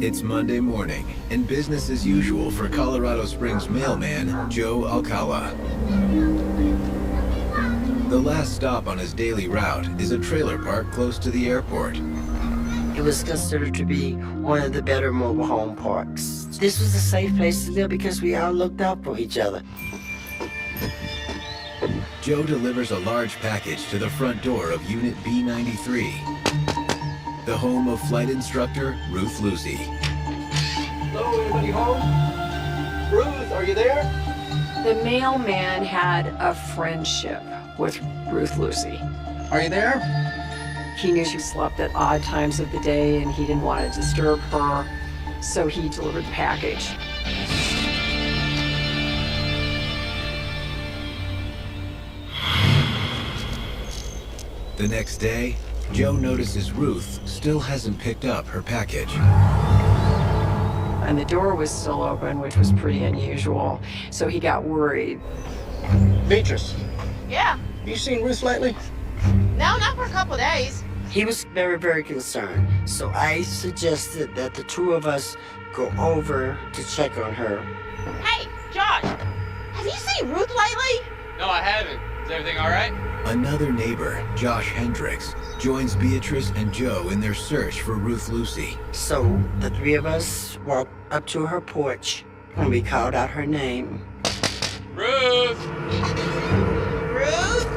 It's Monday morning, and business as usual for Colorado Springs mailman Joe Alcala. The last stop on his daily route is a trailer park close to the airport. It was considered to be one of the better mobile home parks. This was a safe place to live because we all looked out for each other. Joe delivers a large package to the front door of Unit B93, the home of flight instructor Ruth Lucy. Hello, anybody home? Ruth, are you there? The mailman had a friendship with Ruth Lucy. Are you there? He knew she slept at odd times of the day and he didn't want to disturb her, so he delivered the package. The next day, Joe notices Ruth still hasn't picked up her package. And the door was still open, which was pretty unusual, so he got worried. Beatrice, Yeah. you seen Ruth lately? No, not for a couple of days. He was very, very concerned, so I suggested that the two of us go over to check on her. Hey, Josh, have you seen Ruth lately? No, I haven't. Is everything all right? Another neighbor, Josh Hendricks, joins Beatrice and Joe in their search for Ruth Lucy. So the three of us walked up to her porch and we called out her name. Ruth! Ruth?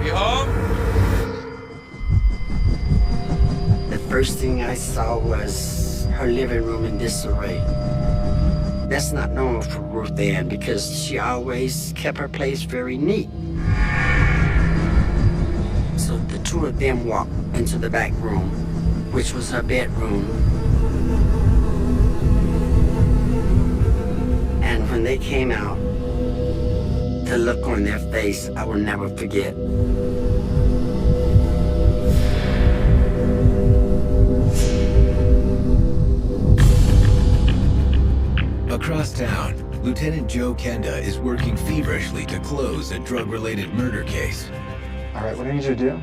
You home? The first thing I saw was her living room in disarray. That's not normal for Ruth Ann because she always kept her place very neat. So the two of them walked into the back room, which was her bedroom. And when they came out, the look on their face I will never forget. Across town, Lieutenant Joe Kenda is working feverishly to close a drug-related murder case. All right, what I need you to do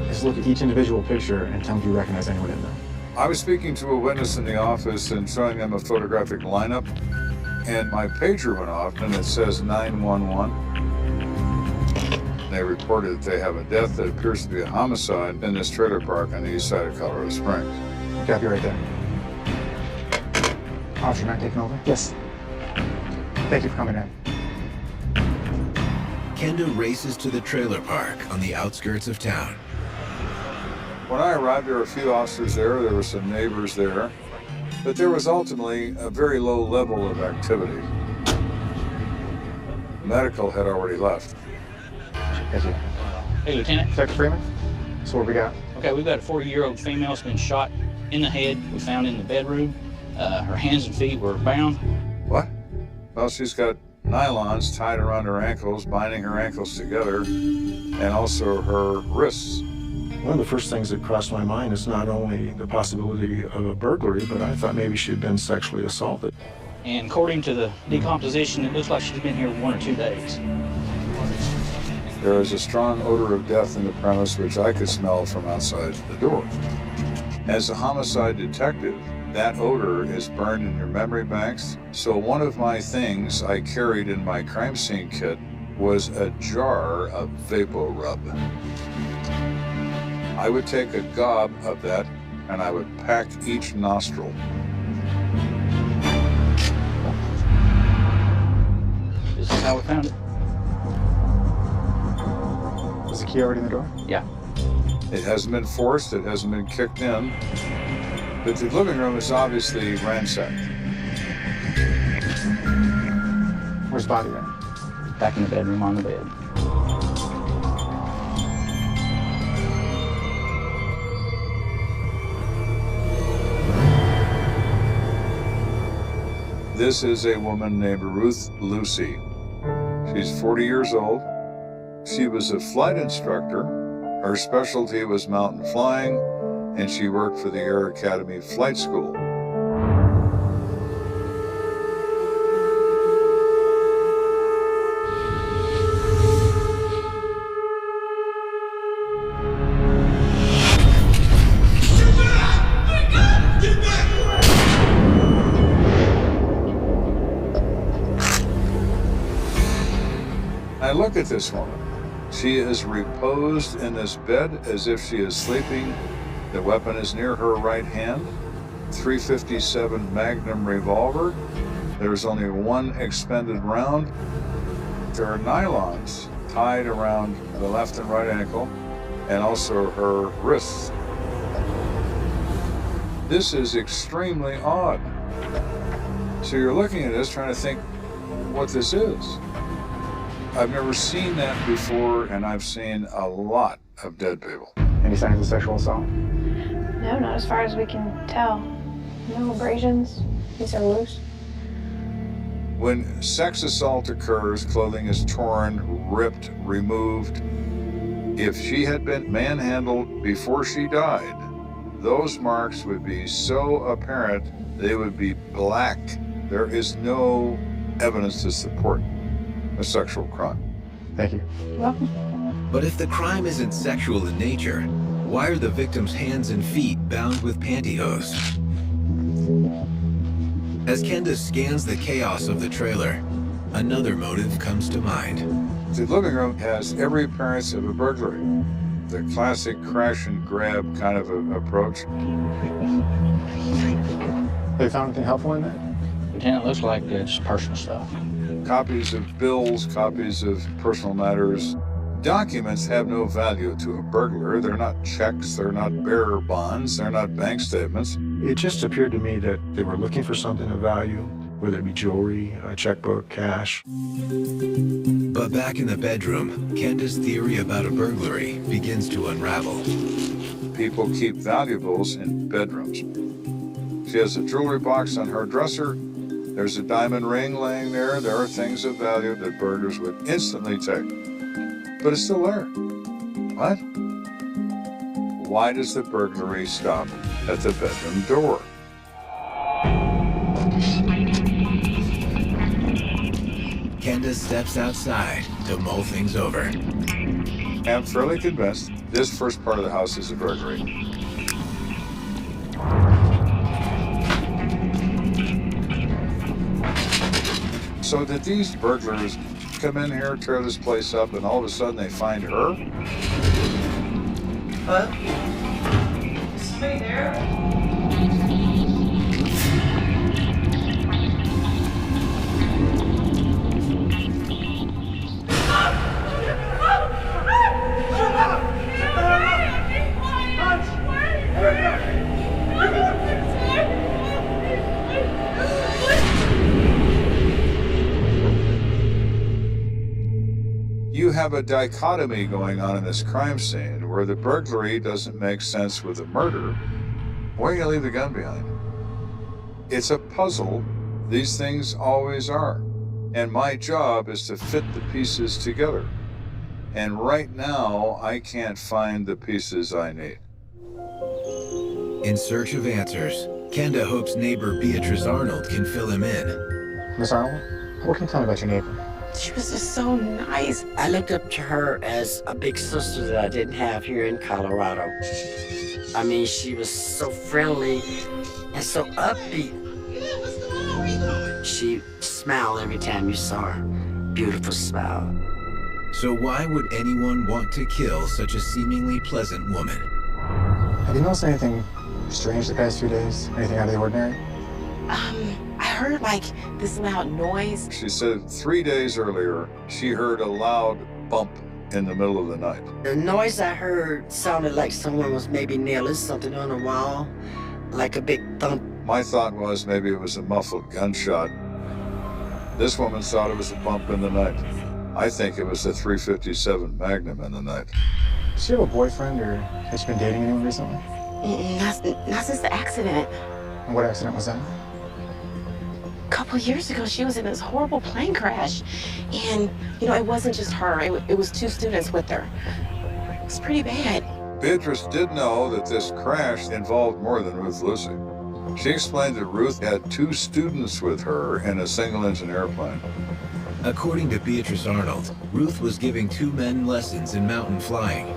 is look at each individual picture and tell me if you recognize anyone in them. I was speaking to a witness in the office and showing them a photographic lineup, and my pager went off and it says 911. They reported that they have a death that appears to be a homicide in this trailer park on the east side of Colorado Springs. Copy right there. Officer, not taking over? Yes. Thank you for coming in. Kenda races to the trailer park on the outskirts of town. When I arrived, there were a few officers there, there were some neighbors there, but there was ultimately a very low level of activity. Medical had already left. Thank you. Hey, Lieutenant. Detective Freeman, so what we got? Okay, we've got a 40-year-old female that's been shot in the head. We found in the bedroom. Her hands and feet were bound. What? Well, she's got nylons tied around her ankles, binding her ankles together, and also her wrists. One of the first things that crossed my mind is not only the possibility of a burglary, but I thought maybe she'd been sexually assaulted. And according to the decomposition, it looks like she's been here 1 or 2 days. There is a strong odor of death in the premise, which I could smell from outside the door. As a homicide detective, that odor is burned in your memory banks. So one of my things I carried in my crime scene kit was a jar of VapoRub. I would take a gob of that and I would pack each nostril. This is how we found it. Is the key already in the door? Yeah. It hasn't been forced, it hasn't been kicked in, but the living room is obviously ransacked. Where's the body then? Back in the bedroom on the bed. This is a woman named Ruth Lucy. She's 40 years old. She was a flight instructor. Her specialty was mountain flying, and she worked for the Air Academy Flight School. Get back! look at this woman. She is reposed in this bed as if she is sleeping. The weapon is near her right hand. .357 Magnum revolver. There's only one expended round. There are nylons tied around the left and right ankle and also her wrists. This is extremely odd. So you're looking at this trying to think what this is. I've never seen that before, and I've seen a lot of dead people. Any signs of sexual assault? No, not as far as we can tell. No abrasions. These are loose. When sex assault occurs, clothing is torn, ripped, removed. If she had been manhandled before she died, those marks would be so apparent, they would be black. There is no evidence to support a sexual crime. Thank you. You're welcome. But if the crime isn't sexual in nature, why are the victim's hands and feet bound with pantyhose? As Kenda scans the chaos of the trailer, another motive comes to mind. The living room has every appearance of a burglary. The classic crash and grab kind of approach. Have you found anything helpful in that? Lieutenant, it looks like it's personal stuff. Copies of bills, copies of personal matters. Documents have no value to a burglar. They're not checks, they're not bearer bonds, they're not bank statements. It just appeared to me that they were looking for something of value, whether it be jewelry, a checkbook, cash. But back in the bedroom, Kenda's theory about a burglary begins to unravel. People keep valuables in bedrooms. She has a jewelry box on her dresser. There's a diamond ring laying there. There are things of value that burglars would instantly take. But it's still there. What? Why does the burglary stop at the bedroom door? Kenda steps outside to mull things over. I'm fairly convinced this first part of the house is a burglary. So did these burglars come in here, tear this place up, and all of a sudden they find her? Hello? Is somebody there? You have a dichotomy going on in this crime scene where the burglary doesn't make sense with the murder. Where are you going to leave the gun behind? It's a puzzle. These things always are. And my job is to fit the pieces together. And right now, I can't find the pieces I need. In search of answers, Kenda hopes neighbor Beatrice Arnold can fill him in. Miss Arnold, what can you tell me about your neighbor? She was just so nice. I looked up to her as a big sister that I didn't have here in Colorado. I mean, she was so friendly and so upbeat. She smiled every time you saw her. Beautiful smile. So why would anyone want to kill such a seemingly pleasant woman? Have you noticed anything strange the past few days? Anything out of the ordinary? I heard like this loud noise. She said 3 days earlier, she heard a loud bump in the middle of the night. The noise I heard sounded like someone was maybe nailing something on the wall, like a big thump. My thought was maybe it was a muffled gunshot. This woman thought it was a bump in the night. I think it was a .357 Magnum in the night. Does she have a boyfriend, or has she been dating anyone recently? Not since the accident. And what accident was that? A couple years ago, she was in this horrible plane crash. And, you know, it wasn't just her. It was 2 students with her. It was pretty bad. Beatrice did know that this crash involved more than Ruth Lucy. She explained that Ruth had 2 students with her in a single-engine airplane. According to Beatrice Arnold, Ruth was giving 2 men lessons in mountain flying.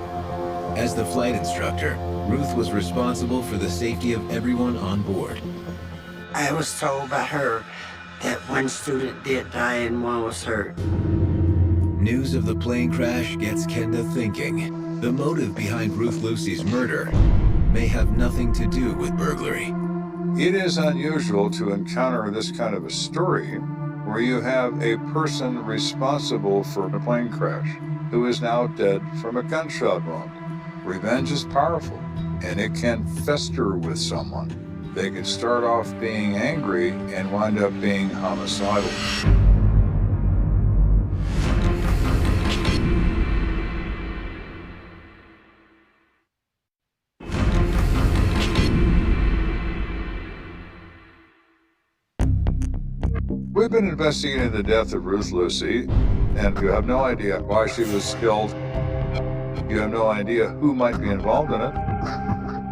As the flight instructor, Ruth was responsible for the safety of everyone on board. I was told by her that 1 student did die and 1 was hurt. News of the plane crash gets Kenda thinking. The motive behind Ruth Lucy's murder may have nothing to do with burglary. It is unusual to encounter this kind of a story where you have a person responsible for a plane crash who is now dead from a gunshot wound. Revenge is powerful, and it can fester with someone. They can start off being angry and wind up being homicidal. We've been investigating the death of Ruth Lucy, and you have no idea why she was killed. You have no idea who might be involved in it.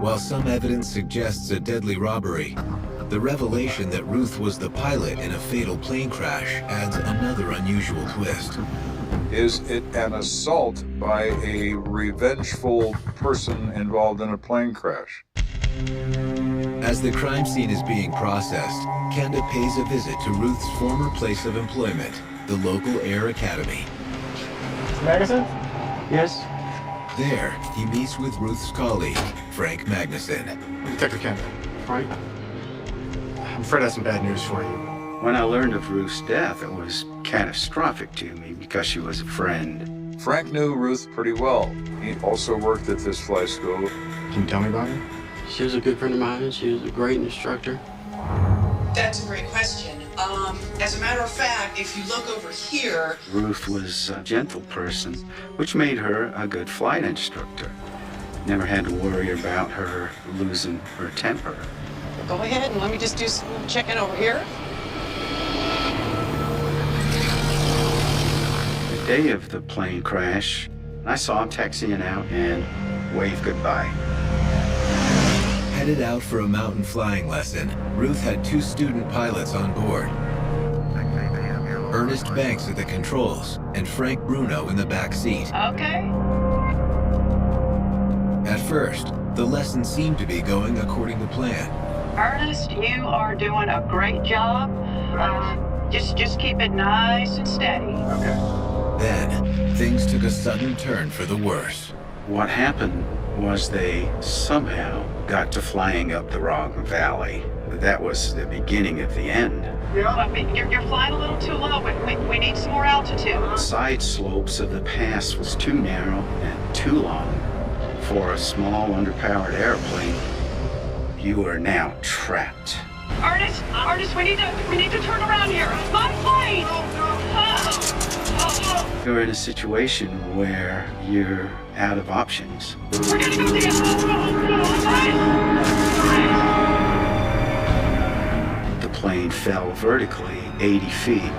While some evidence suggests a deadly robbery, the revelation that Ruth was the pilot in a fatal plane crash adds another unusual twist. Is it an assault by a revengeful person involved in a plane crash? As the crime scene is being processed, Kenda pays a visit to Ruth's former place of employment, the local Air Academy. Magnuson? Yes? There, he meets with Ruth's colleague, Frank Magnuson. Detective Kenda. Frank? I'm afraid I have some bad news for you. When I learned of Ruth's death, it was catastrophic to me because she was a friend. Frank knew Ruth pretty well. He also worked at this flight school. Can you tell me about her? She was a good friend of mine. She was a great instructor. That's a great question. As a matter of fact, if you look over here... Ruth was a gentle person, which made her a good flight instructor. Never had to worry about her losing her temper. Go ahead and let me just do some checking over here. The day of the plane crash, I saw him taxiing out and waved goodbye. Headed out for a mountain flying lesson, Ruth had 2 student pilots on board. Ernest Banks at the controls, and Frank Bruno in the back seat. Okay. At first, the lesson seemed to be going according to plan. Ernest, you are doing a great job. Just keep it nice and steady. Okay. Then, things took a sudden turn for the worse. What happened was they somehow got to flying up the wrong valley. That was the beginning of the end. Yeah. You're flying a little too low. We need some more altitude. The side slopes of the pass was too narrow and too long for a small underpowered airplane. You are now trapped. Ernest, we need to turn around here. My plane! You're in a situation where you're out of options. We're gonna go to the The plane fell vertically 80 feet.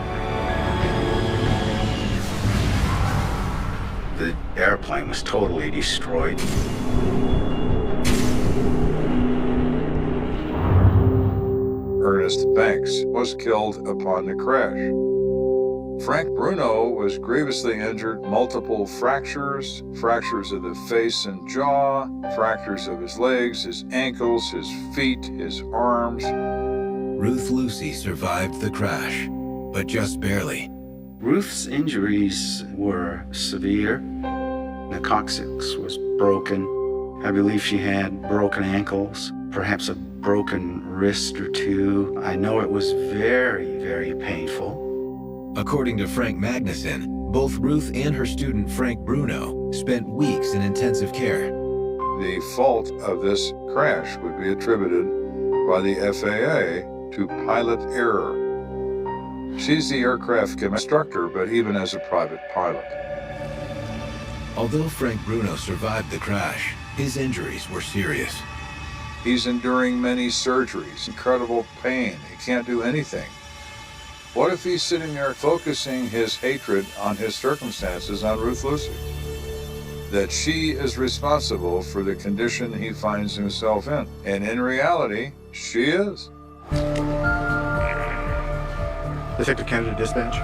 The airplane was totally destroyed. Ernest Banks was killed upon the crash. Frank Bruno was grievously injured, multiple fractures of the face and jaw, fractures of his legs, his ankles, his feet, his arms. Ruth Lucy survived the crash, but just barely. Ruth's injuries were severe. The coccyx was broken. I believe she had broken ankles, perhaps a broken wrist or 2. I know it was very, very painful. According to Frank Magnuson, both Ruth and her student Frank Bruno spent weeks in intensive care. The fault of this crash would be attributed by the FAA to pilot error. She's the aircraft instructor, but even as a private pilot. Although Frank Bruno survived the crash, his injuries were serious. He's enduring many surgeries, incredible pain. He can't do anything. What if he's sitting there focusing his hatred on his circumstances on Ruth Lucy? That she is responsible for the condition he finds himself in. And in reality, she is. Detective Kenda, dispatch.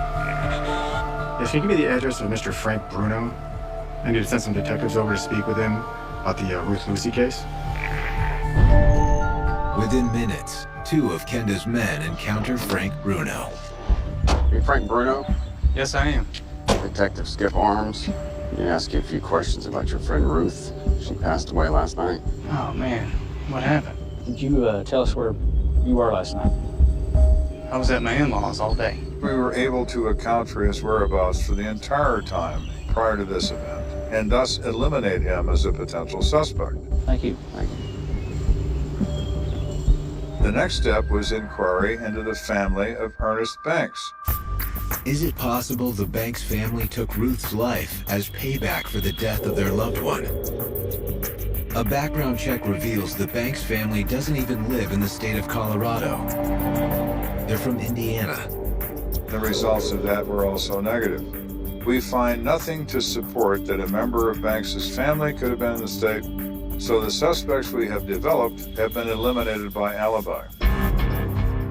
Yes, can you give me the address of Mr. Frank Bruno? I need to send some detectives over to speak with him about the Ruth Lucy case. Within minutes, 2 of Kenda's men encounter Frank Bruno. You're Frank Bruno? Yes, I am. Detective Skip Arms. You ask you a few questions about your friend Ruth. She passed away last night. Oh, man. What happened? Did you tell us where you were last night? I was at my in-laws all day. We were able to account for his whereabouts for the entire time prior to this event, and thus eliminate him as a potential suspect. Thank you. Thank you. The next step was inquiry into the family of Ernest Banks. Is it possible the Banks family took Ruth's life as payback for the death of their loved one? A background check reveals the Banks family doesn't even live in the state of Colorado. They're from Indiana. The results of that were also negative. We find nothing to support that a member of Banks's family could have been in the state, so the suspects we have developed have been eliminated by alibi.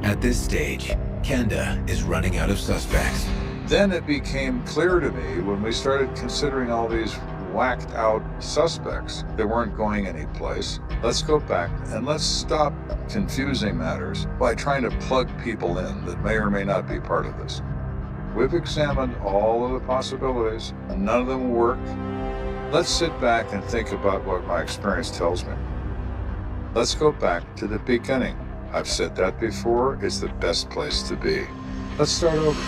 At this stage, Kenda is running out of suspects. Then it became clear to me when we started considering all these whacked out suspects that weren't going anyplace. Let's go back and let's stop confusing matters by trying to plug people in that may or may not be part of this. We've examined all of the possibilities, and none of them work. Let's sit back and think about what my experience tells me. Let's go back to the beginning. I've said that before, it's the best place to be. Let's start over.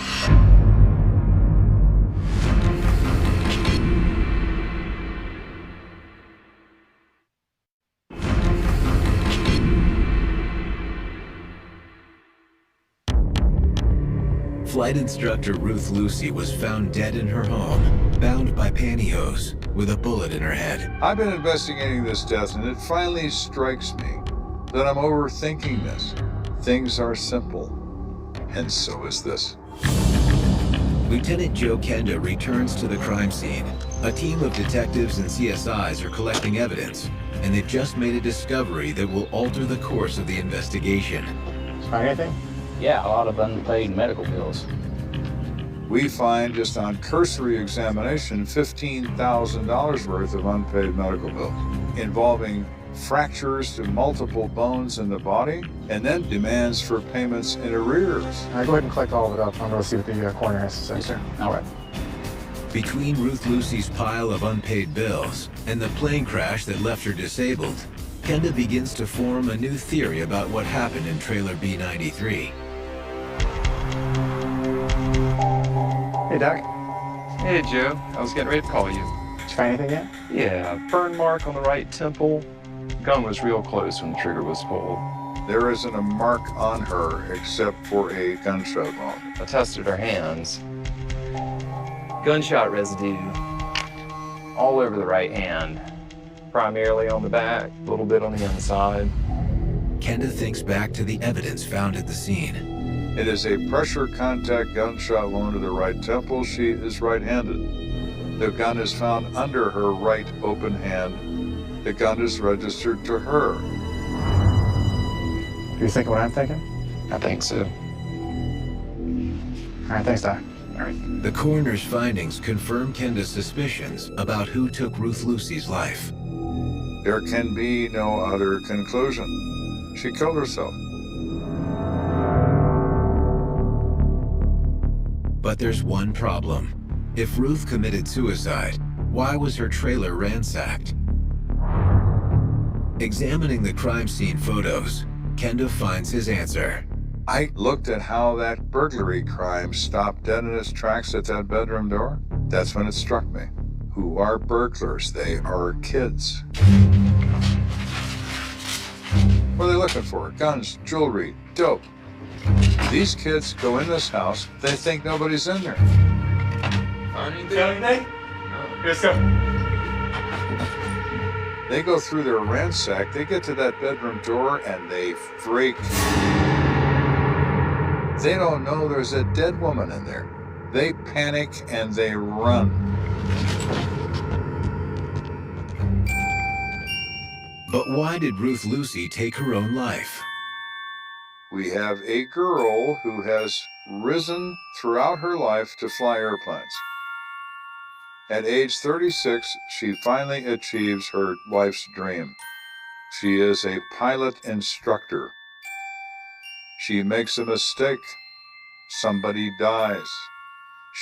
Flight instructor Ruth Lucy was found dead in her home, bound by pantyhose, with a bullet in her head. I've been investigating this death, and it finally strikes me that I'm overthinking this. Things are simple, and so is this. Lt.Joe Kenda returns to the crime scene. A team of detectives and CSIs are collecting evidence, and they've just made a discovery that will alter the course of the investigation. Find anything? Yeah, a lot of unpaid medical bills. We find, just on cursory examination, $15,000 worth of unpaid medical bills, involving fractures to multiple bones in the body, and then demands for payments in arrears. All right, go ahead and collect all of it up. I'm going to see what the coroner has to say. Yes, sir. All right. Between Ruth Lucy's pile of unpaid bills and the plane crash that left her disabled, Kenda begins to form a new theory about what happened in trailer B93. Hey, Doc. Hey, Joe. I was getting ready to call you. Did you find anything yet? Yeah, burn mark on the right temple. Gun was real close when the trigger was pulled. There isn't a mark on her except for a gunshot wound. I tested her hands. Gunshot residue all over the right hand. Primarily on the back, a little bit on the inside. Kenda thinks back to the evidence found at the scene. It is a pressure contact gunshot wound to the right temple. She is right-handed. The gun is found under her right open hand. The gun is registered to her. Do you think what I'm thinking? I think so. All right, thanks, Doc. All right. The coroner's findings confirm Kenda's suspicions about who took Ruth Lucy's life. There can be no other conclusion. She killed herself. But there's one problem. If Ruth committed suicide, why was her trailer ransacked? Examining the crime scene photos, Kenda finds his answer. I looked at how that burglary crime stopped dead in its tracks at that bedroom door. That's when it struck me. Who are burglars? They are kids. What are they looking for? Guns, jewelry, dope. These kids go in this house, they think nobody's in there. Anything? Yes, sir. They go through their ransack, they get to that bedroom door, and they freak. They don't know there's a dead woman in there. They panic and they run. But why did Ruth Lucy take her own life? We have a girl who has risen throughout her life to fly airplanes. At age 36, she finally achieves her life's dream. She is a pilot instructor. She makes a mistake. Somebody dies.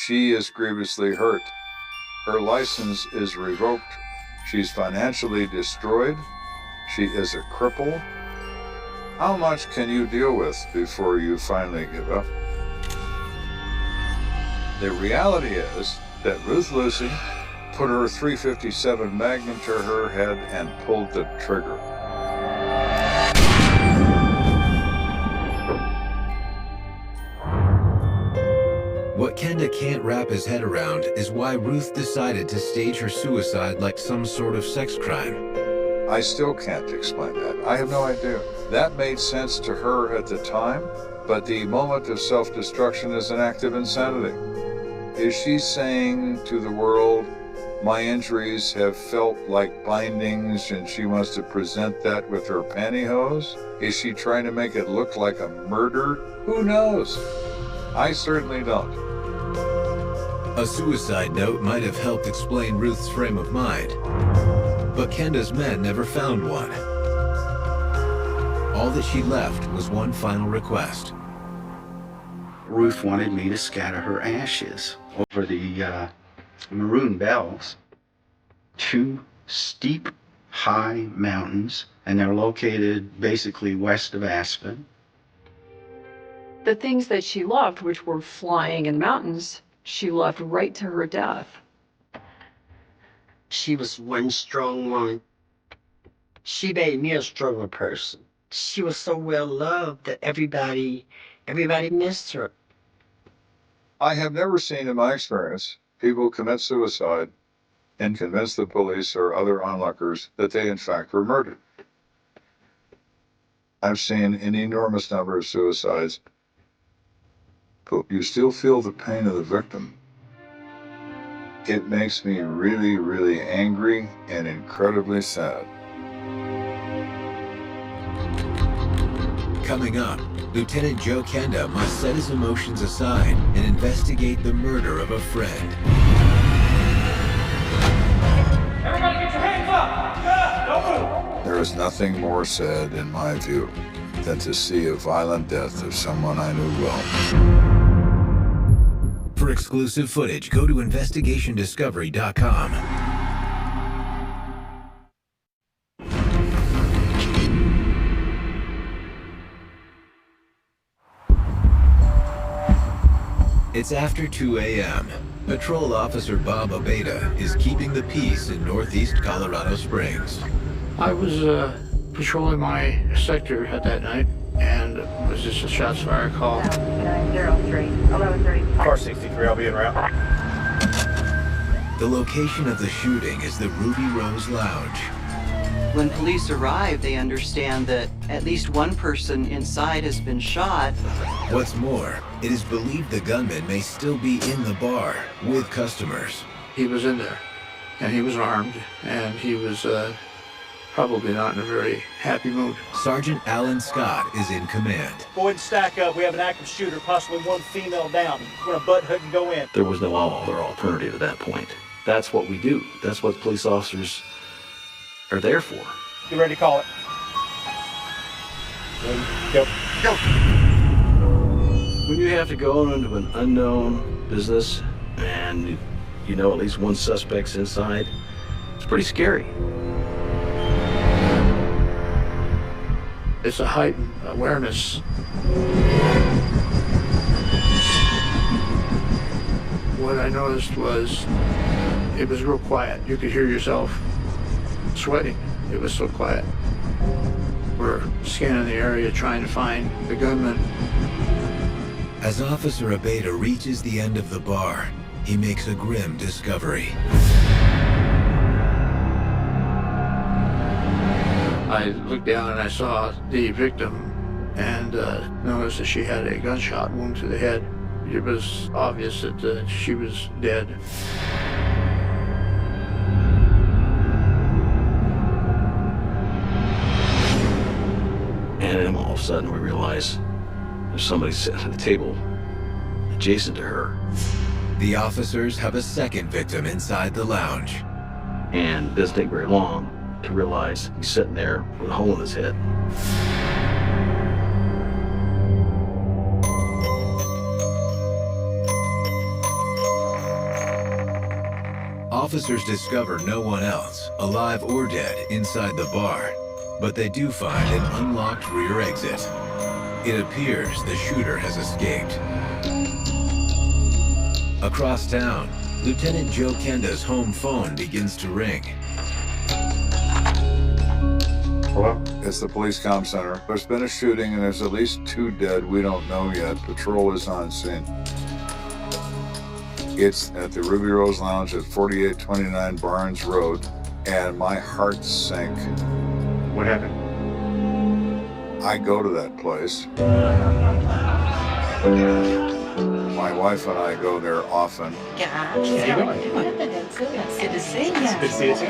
She is grievously hurt. Her license is revoked. She's financially destroyed. She is a cripple. How much can you deal with before you finally give up? The reality is that Ruth Lucy put her .357 Magnum to her head and pulled the trigger. What Kenda can't wrap his head around is why Ruth decided to stage her suicide like some sort of sex crime. I still can't explain that. I have no idea. That made sense to her at the time, but the moment of self-destruction is an act of insanity. Is she saying to the world, my injuries have felt like bindings and she wants to present that with her pantyhose? Is she trying to make it look like a murder? Who knows? I certainly don't. A suicide note might have helped explain Ruth's frame of mind, but Kenda's men never found one. All that she left was one final request. Ruth wanted me to scatter her ashes over the maroon bells, 2 steep, high mountains, and they're located basically west of Aspen. The things that she loved, which were flying in mountains, she loved right to her death. She was one strong woman. She made me a stronger person. She was so well loved that everybody missed her. I have never seen in my experience people commit suicide and convince the police or other onlookers that they in fact were murdered. I've seen an enormous number of suicides, but you still feel the pain of the victim. It makes me really, really angry and incredibly sad. Coming up, Lt.Joe Kenda must set his emotions aside and investigate the murder of a friend. Everybody get your hands up! Yeah, don't move! There is nothing more sad, in my view, than to see a violent death of someone I knew well. For exclusive footage, go to investigationdiscovery.com. It's after 2 a.m. Patrol Officer Bob Abeda is keeping the peace in northeast Colorado Springs. I was patrolling my sector at that night, and it was just a shots fired call. 903, 1130. Car 63, I'll be en route. The location of the shooting is the Ruby Rose Lounge. When police arrive, they understand that at least one person inside has been shot. What's more, it is believed the gunman may still be in the bar with customers. He was in there, and he was armed, and he was probably not in a very happy mood. Sergeant Alan Scott is in command. Go ahead and stack up. We have an active shooter, possibly one female down. We're gonna butt hook and go in. There was no other alternative at that point. That's what we do. That's what police officers are there for. You ready to call it? Go. Go. When you have to go into an unknown business and you know at least one suspect's inside, it's pretty scary. It's a heightened awareness. What I noticed was it was real quiet. You could hear yourself sweating. It was so quiet. We're scanning the area trying to find the gunman. As Officer Abeda reaches the end of the bar, he makes a grim discovery. I looked down and I saw the victim and noticed that she had a gunshot wound to the head. It was obvious that she was dead. And then all of a sudden we realize there's somebody sitting at the table adjacent to her. The officers have a second victim inside the lounge. And it doesn't take very long to realize he's sitting there with a hole in his head. Officers discover no one else, alive or dead, inside the bar, but they do find an unlocked rear exit. It appears the shooter has escaped. Across town, Lt.Joe Kenda's home phone begins to ring. Hello? It's the police comm center. There's been a shooting and there's at least 2 dead. We don't know yet. Patrol is on scene. It's at the Ruby Rose Lounge at 4829 Barnes Road, and my heart sank. What happened? I go to that place. My wife and I go there often. How you doing? Good to see you. Good to see you too.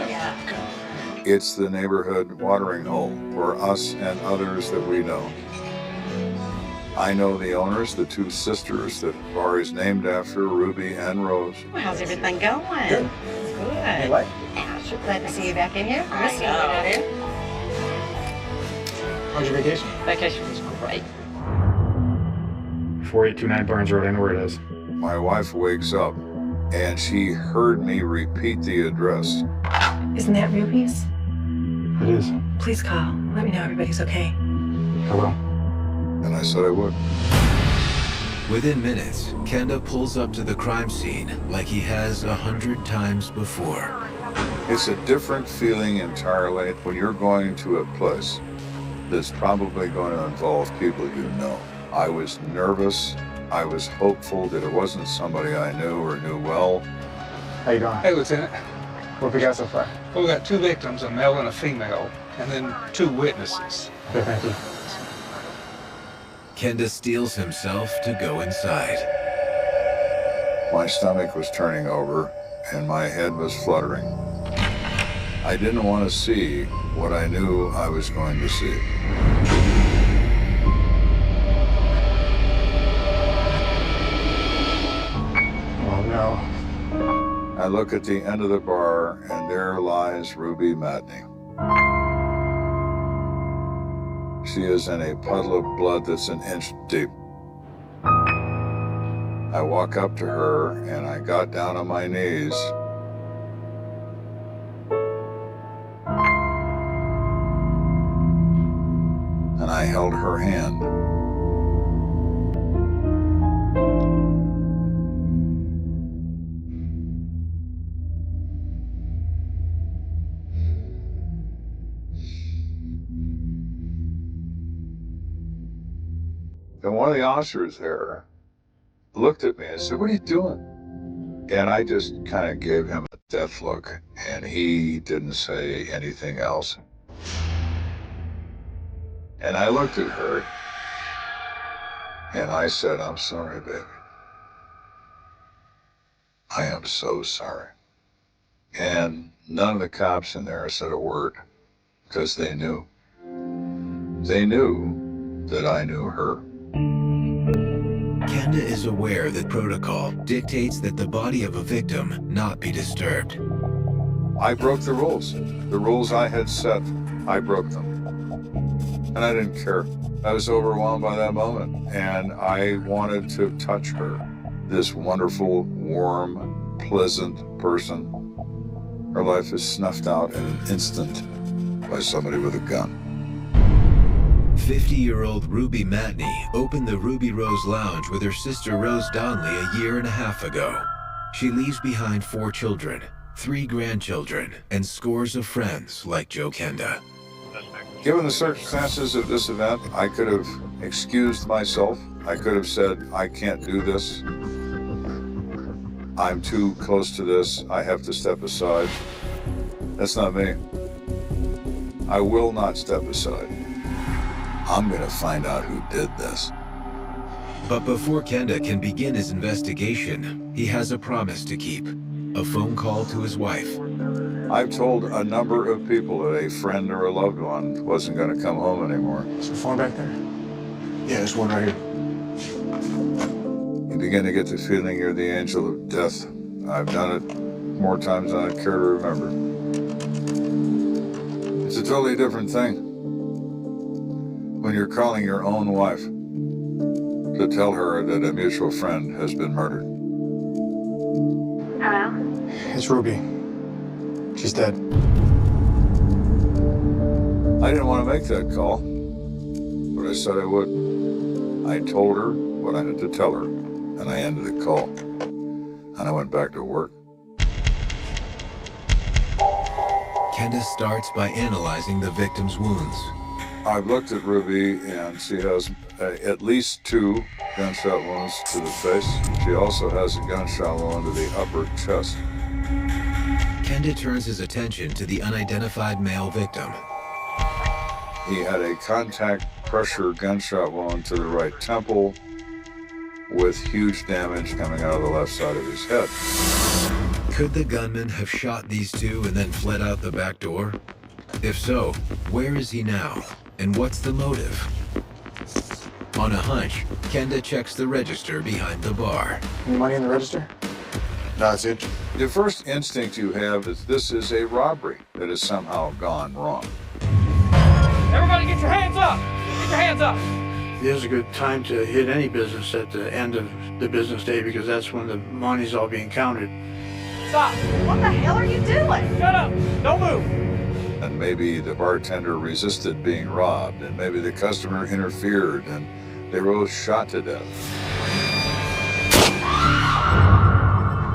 It's the neighborhood watering hole for us and others that we know. I know the owners, the 2 sisters that the bar is named after, Ruby and Rose. Well, how's everything going? Good. Hey, what? Yeah, sure glad to see you back in here. I see you out here. How's your vacation? Vacation was great. 4829 Barnes Road, I know where it is. My wife wakes up and she heard me repeat the address. Isn't that Ruby's? It is. Please call. Let me know everybody's okay. I will. And I said I would. Within minutes, Kenda pulls up to the crime scene like he has 100 times before. It's a different feeling entirely when you're going to a place that's probably going to involve people you know. I was nervous. I was hopeful that it wasn't somebody I knew or knew well. How you doing? Hey, Lieutenant. What have we got so far? Well, we got 2 victims, a male and a female, and then 2 witnesses. Okay, thank you. Kenda steels himself to go inside. My stomach was turning over and my head was fluttering. I didn't want to see what I knew I was going to see. Oh no. I look at the end of the bar and there lies Ruby Matney. She is in a puddle of blood that's an inch deep. I walk up to her and I got down on my knees. And I held her hand. And one of the officers there looked at me and said, "What are you doing?" And I just kind of gave him a death look, and he didn't say anything else. And I looked at her, and I said, "I'm sorry, baby. I am so sorry." And none of the cops in there said a word, because they knew. They knew that I knew her. Kenda is aware that protocol dictates that the body of a victim not be disturbed. I broke the rules. The rules I had set, I broke them. And I didn't care. I was overwhelmed by that moment, and I wanted to touch her. This wonderful, warm, pleasant person. Her life is snuffed out in an instant by somebody with a gun. 50-year-old Ruby Matney opened the Ruby Rose Lounge with her sister Rose Donnelly a year and a half ago. She leaves behind 4 children, 3 grandchildren, and scores of friends like Joe Kenda. Given the circumstances of this event, I could have excused myself. I could have said, "I can't do this. I'm too close to this. I have to step aside." That's not me. I will not step aside. I'm going to find out who did this. But before Kenda can begin his investigation, he has a promise to keep. A phone call to his wife. I've told a number of people that a friend or a loved one wasn't going to come home anymore. Is the phone back there? Yeah, there's one right here. You begin to get the feeling you're the angel of death. I've done it more times than I care to remember. It's a totally different thing when you're calling your own wife to tell her that a mutual friend has been murdered. Hello? It's Ruby. She's dead. I didn't want to make that call, but I said I would. I told her what I had to tell her, and I ended the call. And I went back to work. Kenda starts by analyzing the victim's wounds. I've looked at Ruby, and she has at least 2 gunshot wounds to the face. She also has a gunshot wound to the upper chest. Kenda turns his attention to the unidentified male victim. He had a contact pressure gunshot wound to the right temple with huge damage coming out of the left side of his head. Could the gunman have shot these two and then fled out the back door? If so, where is he now? And what's the motive? On a hunch, Kenda checks the register behind the bar. Any money in the register? No, that's it. The first instinct you have is this is a robbery that has somehow gone wrong. Everybody get your hands up! Get your hands up! It is a good time to hit any business at the end of the business day because that's when the money's all being counted. Stop! What the hell are you doing? Shut up! Don't move! And maybe the bartender resisted being robbed, and maybe the customer interfered, and they were both shot to death.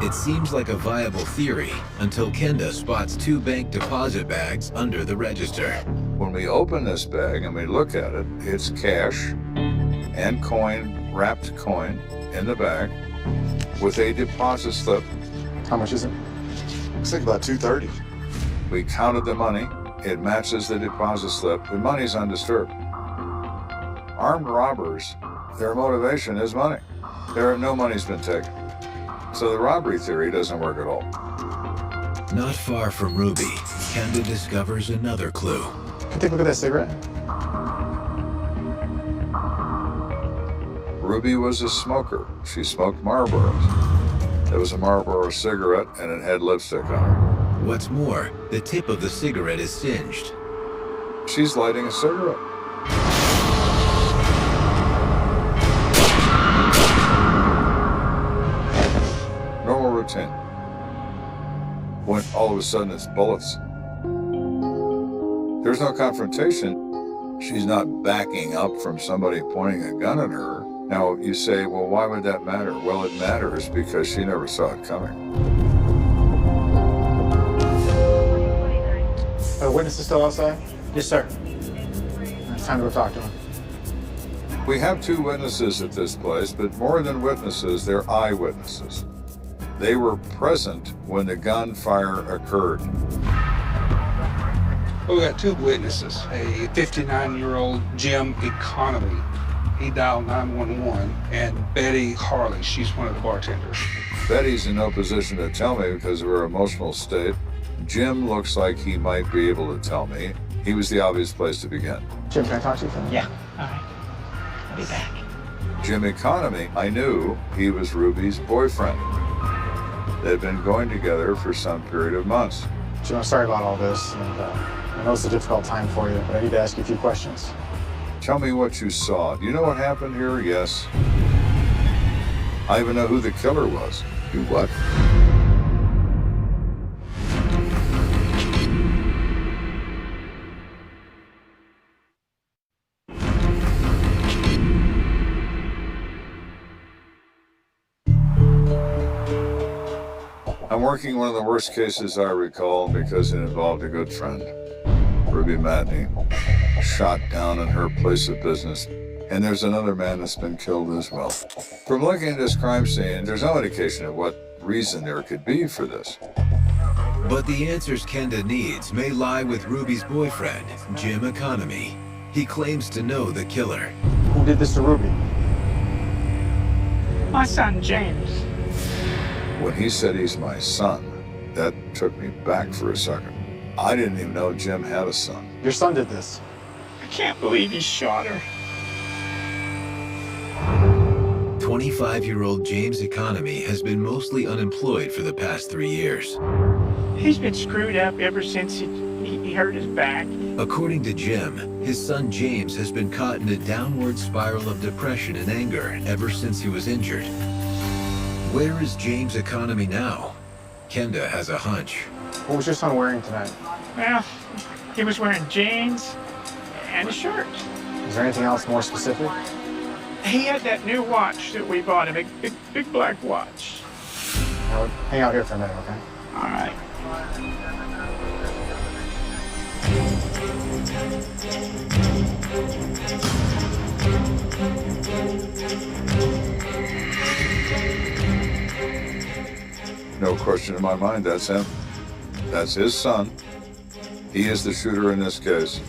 It seems like a viable theory until Kenda spots 2 bank deposit bags under the register. When we open this bag and we look at it, it's cash and coin, wrapped coin in the bag with a deposit slip. How much is it? Looks like about $230. We counted the money. It matches the deposit slip. The money's undisturbed. Armed robbers, their motivation is money. No money's been taken. So the robbery theory doesn't work at all. Not far from Ruby, Kenda discovers another clue. Can you take a look at that cigarette? Ruby was a smoker. She smoked Marlboros. It was a Marlboro cigarette, and it had lipstick on it. What's more, the tip of the cigarette is singed. She's lighting a cigarette. Normal routine. When all of a sudden it's bullets. There's no confrontation. She's not backing up from somebody pointing a gun at her. Now you say, well, why would that matter? Well, it matters because she never saw it coming. The witness is still outside? Yes, sir. It's time to go talk to him. We have 2 witnesses at this place, but more than witnesses, they're eyewitnesses. They were present when the gunfire occurred. We got 2 witnesses. A 59-year-old Jim Economy. He dialed 911, and Betty Harley, she's one of the bartenders. Betty's in no position to tell me because of her emotional state. Jim looks like he might be able to tell me. He was the obvious place to begin. Jim, can I talk to you for a minute? Yeah, all right. I'll be back. Jim Economy, I knew he was Ruby's boyfriend. They'd been going together for some period of months. Jim, I'm sorry about all this, and I know it's a difficult time for you, but I need to ask you a few questions. Tell me what you saw. Do you know what happened here? Yes. I even know who the killer was. You what? I'm working one of the worst cases I recall because it involved a good friend, Ruby Matney, shot down in her place of business. And there's another man that's been killed as well. From looking at this crime scene, there's no indication of what reason there could be for this. But the answers Kenda needs may lie with Ruby's boyfriend, Jim Economy. He claims to know the killer. Who did this to Ruby? My son, James. When he said he's my son, that took me back for a second. I didn't even know Jim had a son. Your son did this. I can't believe he shot her. 25-year-old James Economy has been mostly unemployed for the past 3 years. He's been screwed up ever since he hurt his back. According to Jim, his son James has been caught in a downward spiral of depression and anger ever since he was injured. Where is James Economy now? Kenda has a hunch. What was your son wearing tonight? Well, he was wearing jeans and a shirt. Is there anything else more specific? He had that new watch that we bought him, a big black watch. Now, hang out here for a minute, okay? All right. No question in my mind, that's him. That's his son. He is the shooter in this case.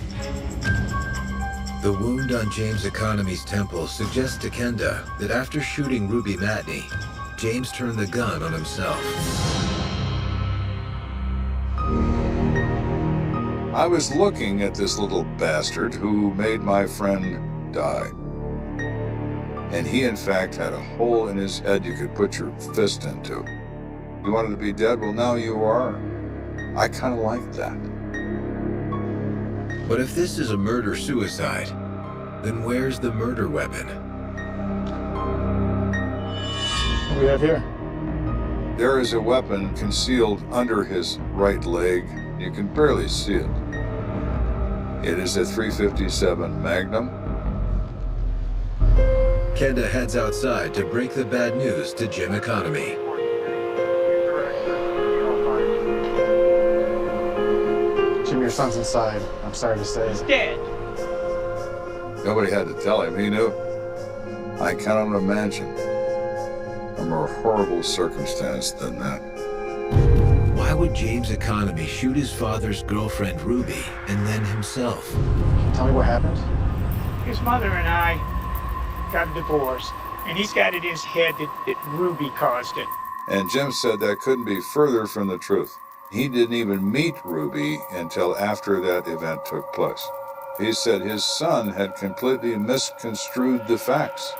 The wound on James Economy's temple suggests to Kenda that after shooting Ruby Matney, James turned the gun on himself. I was looking at this little bastard who made my friend die. And he, in fact, had a hole in his head you could put your fist into. You wanted to be dead? Well, now you are. I kind of like that. But if this is a murder-suicide, then where's the murder weapon? What do we have here? There is a weapon concealed under his right leg. You can barely see it. It is a .357 Magnum. Kenda heads outside to break the bad news to Jim Economy. Jim, your son's inside. I'm sorry to say. He's dead. Nobody had to tell him. He knew. I cannot imagine a more horrible circumstance than that. Why would James Economy shoot his father's girlfriend, Ruby, and then himself? Tell me what happened. His mother and I got a divorce, and he's got it in his head that Ruby caused it. And Jim said that couldn't be further from the truth. He didn't even meet Ruby until after that event took place. He said his son had completely misconstrued the facts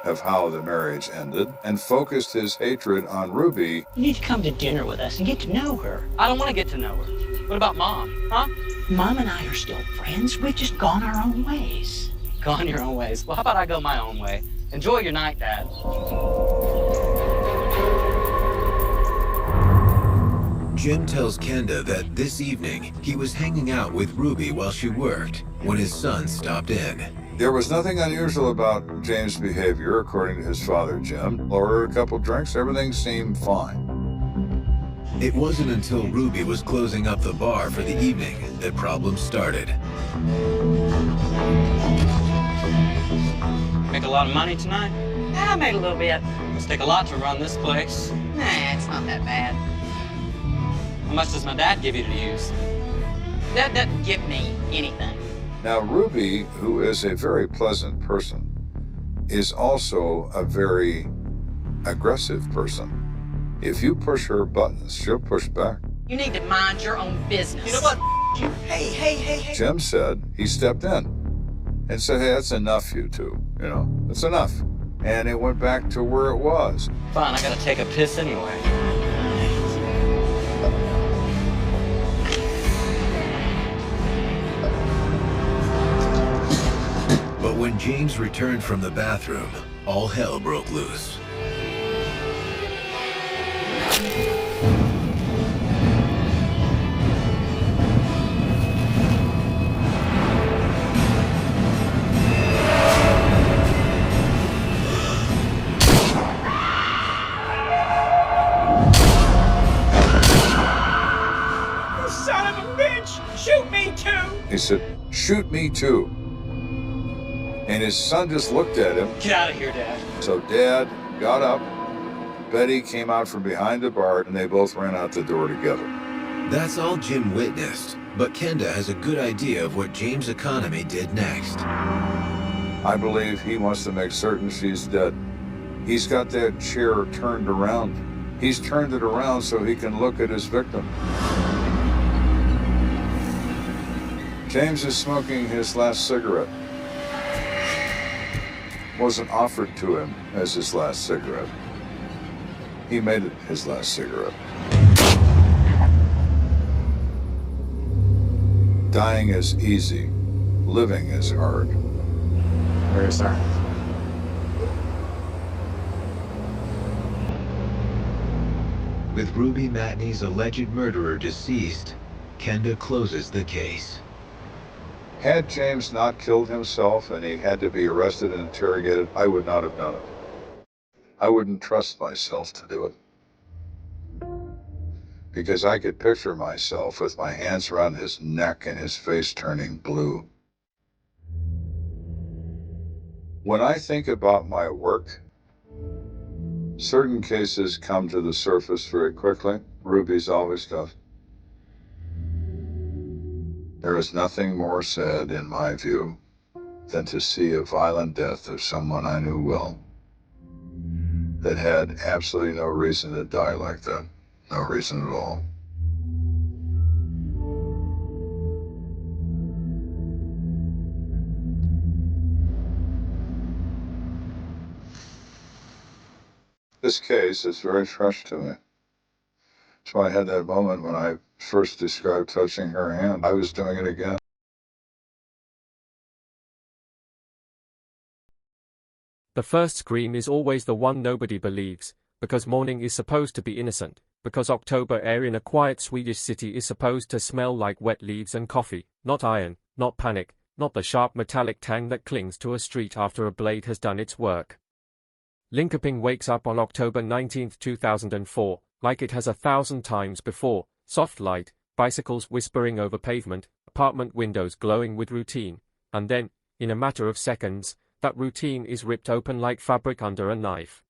of how the marriage ended and focused his hatred on Ruby. You need to come to dinner with us and get to know her. I don't want to get to know her. What about Mom, huh? Mom and I are still friends. We've just gone our own ways. Gone your own ways? Well, how about I go my own way? Enjoy your night, Dad. Jim tells Kenda that this evening he was hanging out with Ruby while she worked when his son stopped in. There was nothing unusual about James' behavior, according to his father, Jim. Ordered a couple drinks, everything seemed fine. It wasn't until Ruby was closing up the bar for the evening that problems started. Make a lot of money tonight? I made a little bit. Must take a lot to run this place. Nah, it's not that bad. How much does my dad give you to use? Dad doesn't give me anything. Now, Ruby, who is a very pleasant person, is also a very aggressive person. If you push her buttons, she'll push back. You need to mind your own business. You know what? Hey. Jim said he stepped in and said, hey, that's enough, you two. You know, that's enough. And it went back to where it was. Fine, I gotta take a piss anyway. But when James returned from the bathroom, all hell broke loose. Son of a bitch! Shoot me too! He said, shoot me too. And his son just looked at him. Get out of here, Dad. So Dad got up, Betty came out from behind the bar, and they both ran out the door together. That's all Jim witnessed, but Kenda has a good idea of what James Economy did next. I believe he wants to make certain she's dead. He's got that chair turned around. He's turned it around so he can look at his victim. James is smoking his last cigarette. Wasn't offered to him as his last cigarette. He made it his last cigarette. Dying is easy. Living is hard. Very sorry. With Ruby Matney's alleged murderer deceased, Kenda closes the case. Had James not killed himself and he had to be arrested and interrogated, I would not have done it. I wouldn't trust myself to do it. Because I could picture myself with my hands around his neck and his face turning blue. When I think about my work, certain cases come to the surface very quickly. Ruby's always does. There is nothing more sad, in my view, than to see a violent death of someone I knew well that had absolutely no reason to die like that. No reason at all. This case is very fresh to me. That's why I had that moment when I first described touching her hand. I was doing it again. The first scream is always the one nobody believes, because morning is supposed to be innocent, because October air in a quiet Swedish city is supposed to smell like wet leaves and coffee, not iron, not panic, not the sharp metallic tang that clings to a street after a blade has done its work. Linkoping wakes up on October 19, 2004, like it has 1,000 times before, soft light, bicycles whispering over pavement, apartment windows glowing with routine, and then, in a matter of seconds, that routine is ripped open like fabric under a knife.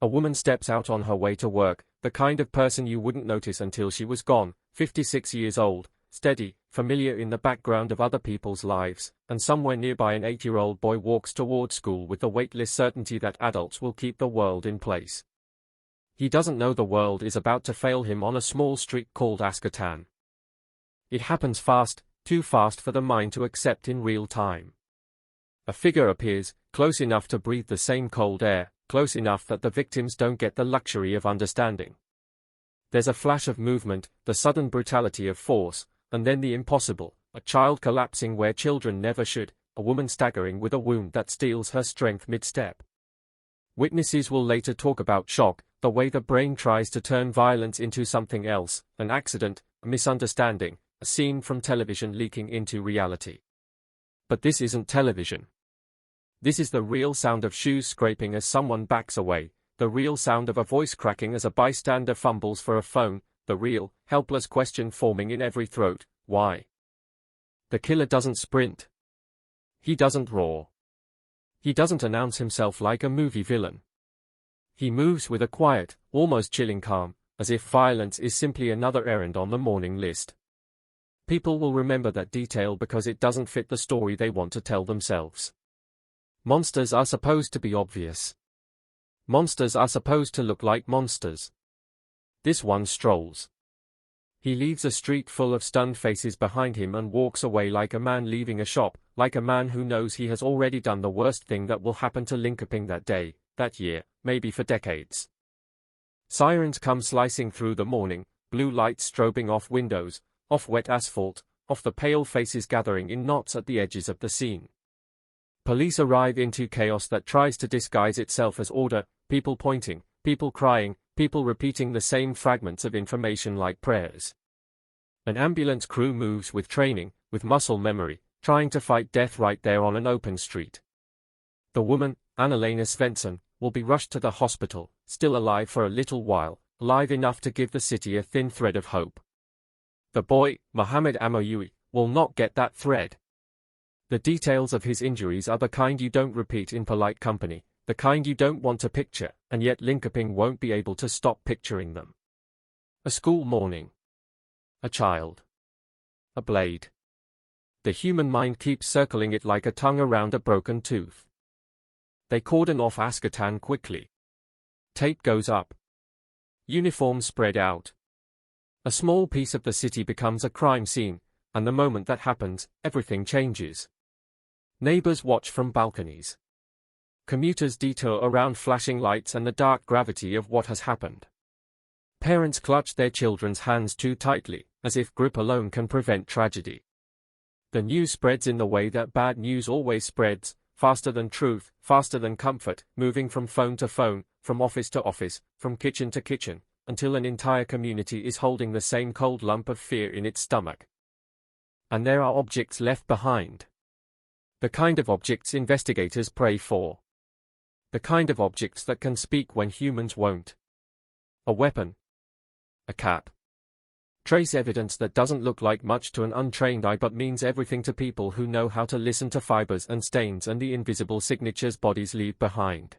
A woman steps out on her way to work, the kind of person you wouldn't notice until she was gone, 56 years old, steady, familiar in the background of other people's lives, and somewhere nearby an 8-year-old boy walks toward school with the weightless certainty that adults will keep the world in place. He doesn't know the world is about to fail him on a small street called Askatan. It happens fast, too fast for the mind to accept in real time. A figure appears, close enough to breathe the same cold air, close enough that the victims don't get the luxury of understanding. There's a flash of movement, the sudden brutality of force, and then the impossible, a child collapsing where children never should, a woman staggering with a wound that steals her strength mid-step. Witnesses will later talk about shock, the way the brain tries to turn violence into something else, an accident, a misunderstanding, a scene from television leaking into reality. But this isn't television. This is the real sound of shoes scraping as someone backs away, the real sound of a voice cracking as a bystander fumbles for a phone, the real, helpless question forming in every throat, why? The killer doesn't sprint. He doesn't roar. He doesn't announce himself like a movie villain. He moves with a quiet, almost chilling calm, as if violence is simply another errand on the morning list. People will remember that detail because it doesn't fit the story they want to tell themselves. Monsters are supposed to be obvious. Monsters are supposed to look like monsters. This one strolls. He leaves a street full of stunned faces behind him and walks away like a man leaving a shop, like a man who knows he has already done the worst thing that will happen to Linkoping that day, that year, maybe for decades. Sirens come slicing through the morning, blue lights strobing off windows, off wet asphalt, off the pale faces gathering in knots at the edges of the scene. Police arrive into chaos that tries to disguise itself as order, people pointing, people crying, people repeating the same fragments of information like prayers. An ambulance crew moves with training, with muscle memory, trying to fight death right there on an open street. The woman, Anna-Lena Svensson, will be rushed to the hospital, still alive for a little while, alive enough to give the city a thin thread of hope. The boy, Mohammed Amoyui, will not get that thread. The details of his injuries are the kind you don't repeat in polite company, the kind you don't want to picture, and yet Linkoping won't be able to stop picturing them. A school morning. A child. A blade. The human mind keeps circling it like a tongue around a broken tooth. They cordon off Askatan quickly. Tape goes up. Uniforms spread out. A small piece of the city becomes a crime scene, and the moment that happens, everything changes. Neighbors watch from balconies. Commuters detour around flashing lights and the dark gravity of what has happened. Parents clutch their children's hands too tightly, as if grip alone can prevent tragedy. The news spreads in the way that bad news always spreads, faster than truth, faster than comfort, moving from phone to phone, from office to office, from kitchen to kitchen, until an entire community is holding the same cold lump of fear in its stomach. And there are objects left behind. The kind of objects investigators pray for. The kind of objects that can speak when humans won't. A weapon. A cap. Trace evidence that doesn't look like much to an untrained eye but means everything to people who know how to listen to fibers and stains and the invisible signatures bodies leave behind.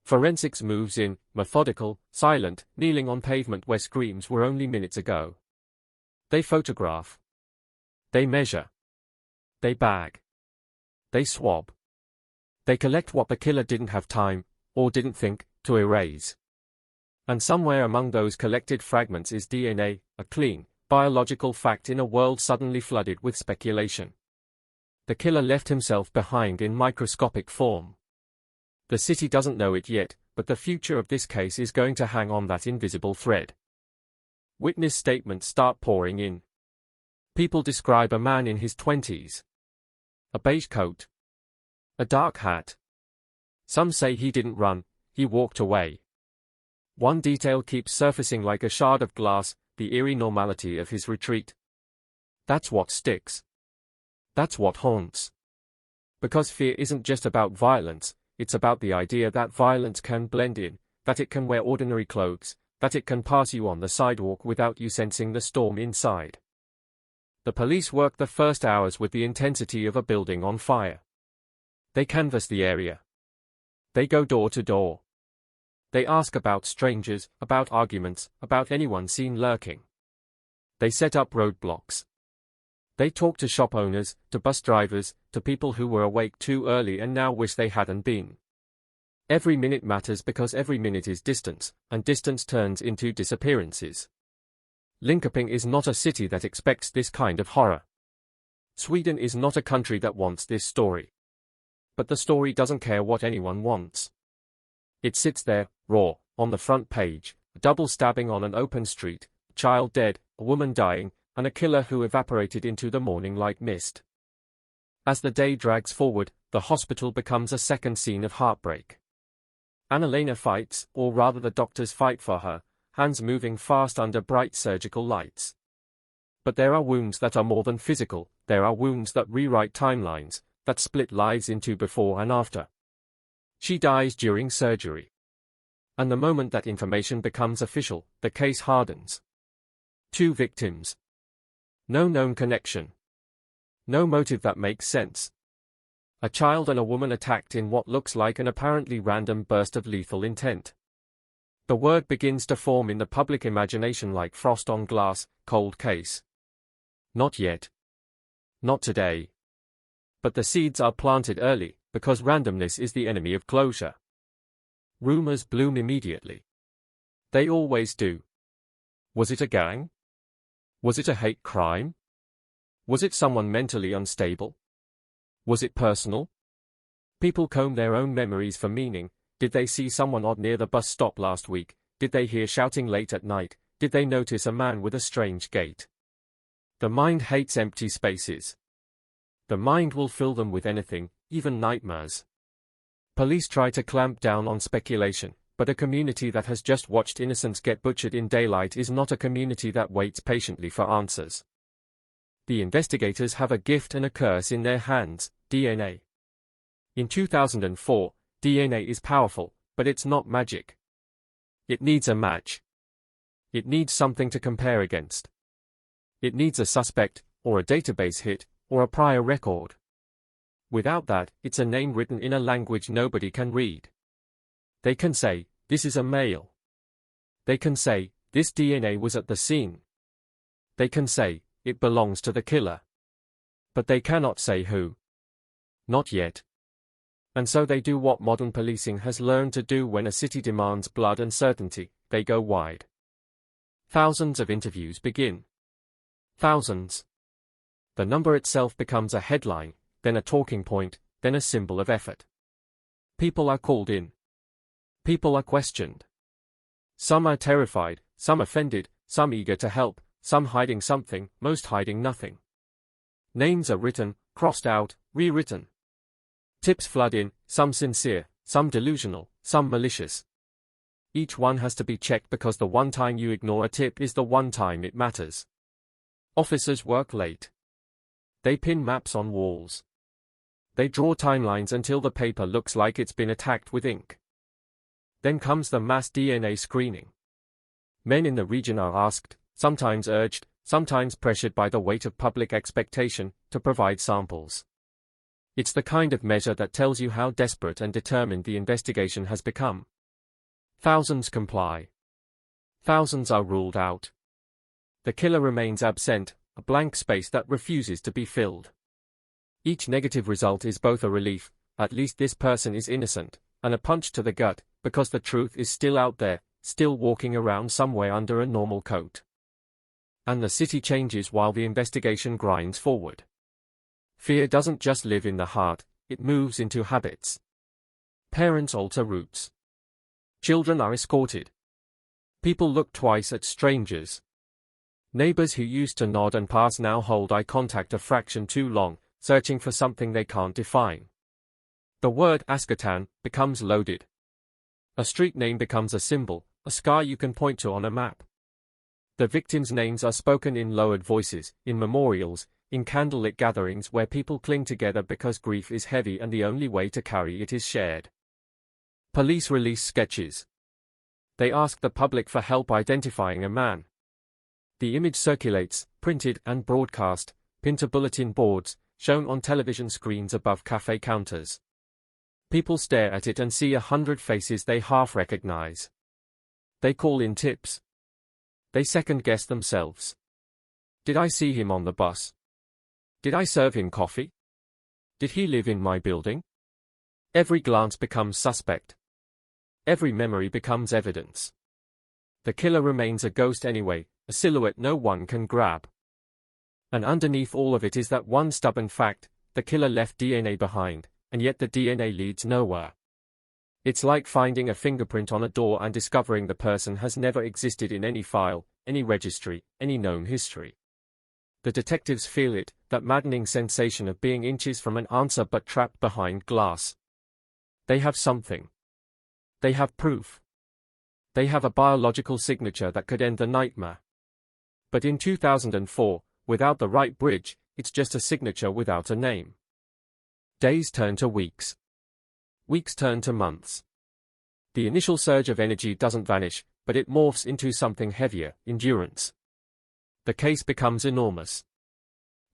Forensics moves in, methodical, silent, kneeling on pavement where screams were only minutes ago. They photograph. They measure. They bag. They swab. They collect what the killer didn't have time, or didn't think, to erase. And somewhere among those collected fragments is DNA, a clean, biological fact in a world suddenly flooded with speculation. The killer left himself behind in microscopic form. The city doesn't know it yet, but the future of this case is going to hang on that invisible thread. Witness statements start pouring in. People describe a man in his 20s. A beige coat. A dark hat. Some say he didn't run, he walked away. One detail keeps surfacing like a shard of glass, the eerie normality of his retreat. That's what sticks. That's what haunts. Because fear isn't just about violence, it's about the idea that violence can blend in, that it can wear ordinary clothes, that it can pass you on the sidewalk without you sensing the storm inside. The police work the first hours with the intensity of a building on fire. They canvass the area. They go door to door. They ask about strangers, about arguments, about anyone seen lurking. They set up roadblocks. They talk to shop owners, to bus drivers, to people who were awake too early and now wish they hadn't been. Every minute matters because every minute is distance, and distance turns into disappearances. Linköping is not a city that expects this kind of horror. Sweden is not a country that wants this story. But the story doesn't care what anyone wants. It sits there, raw, on the front page, a double stabbing on an open street, a child dead, a woman dying, and a killer who evaporated into the morning like mist. As the day drags forward, the hospital becomes a second scene of heartbreak. Anna-Lena fights, or rather the doctors fight for her, hands moving fast under bright surgical lights. But there are wounds that are more than physical, there are wounds that rewrite timelines, that split lives into before and after. She dies during surgery. And the moment that information becomes official, the case hardens. 2 victims. No known connection. No motive that makes sense. A child and a woman attacked in what looks like an apparently random burst of lethal intent. The word begins to form in the public imagination like frost on glass, cold case. Not yet. Not today. But the seeds are planted early, because randomness is the enemy of closure. Rumors bloom immediately. They always do. Was it a gang? Was it a hate crime? Was it someone mentally unstable? Was it personal? People comb their own memories for meaning. Did they see someone odd near the bus stop last week? Did they hear shouting late at night? Did they notice a man with a strange gait? The mind hates empty spaces. The mind will fill them with anything, even nightmares. Police try to clamp down on speculation, but a community that has just watched innocents get butchered in daylight is not a community that waits patiently for answers. The investigators have a gift and a curse in their hands, DNA. In 2004, DNA is powerful, but it's not magic. It needs a match. It needs something to compare against. It needs a suspect, or a database hit, or a prior record. Without that, it's a name written in a language nobody can read. They can say, this is a male. They can say, this DNA was at the scene. They can say, it belongs to the killer. But they cannot say who. Not yet. And so they do what modern policing has learned to do when a city demands blood and certainty, they go wide. Thousands of interviews begin. Thousands. The number itself becomes a headline, then a talking point, then a symbol of effort. People are called in. People are questioned. Some are terrified, some offended, some eager to help, some hiding something, most hiding nothing. Names are written, crossed out, rewritten. Tips flood in, some sincere, some delusional, some malicious. Each one has to be checked because the one time you ignore a tip is the one time it matters. Officers work late. They pin maps on walls. They draw timelines until the paper looks like it's been attacked with ink. Then comes the mass DNA screening. Men in the region are asked, sometimes urged, sometimes pressured by the weight of public expectation, to provide samples. It's the kind of measure that tells you how desperate and determined the investigation has become. Thousands comply. Thousands are ruled out. The killer remains absent, a blank space that refuses to be filled. Each negative result is both a relief, at least this person is innocent, and a punch to the gut, because the truth is still out there, still walking around somewhere under a normal coat. And the city changes while the investigation grinds forward. Fear doesn't just live in the heart, it moves into habits. Parents alter routes. Children are escorted. People look twice at strangers. Neighbors who used to nod and pass now hold eye contact a fraction too long, searching for something they can't define. The word Ascatan becomes loaded. A street name becomes a symbol, a scar you can point to on a map. The victims' names are spoken in lowered voices, in memorials, in candlelit gatherings where people cling together because grief is heavy and the only way to carry it is shared. Police release sketches. They ask the public for help identifying a man. The image circulates, printed and broadcast, pinned to bulletin boards, shown on television screens above cafe counters. People stare at it and see 100 faces they half recognize. They call in tips. They second-guess themselves. Did I see him on the bus? Did I serve him coffee? Did he live in my building? Every glance becomes suspect. Every memory becomes evidence. The killer remains a ghost anyway, a silhouette no one can grab. And underneath all of it is that one stubborn fact, the killer left DNA behind, and yet the DNA leads nowhere. It's like finding a fingerprint on a door and discovering the person has never existed in any file, any registry, any known history. The detectives feel it, that maddening sensation of being inches from an answer but trapped behind glass. They have something. They have proof. They have a biological signature that could end the nightmare. But in 2004, without the right bridge, it's just a signature without a name. Days turn to weeks. Weeks turn to months. The initial surge of energy doesn't vanish, but it morphs into something heavier, endurance. The case becomes enormous.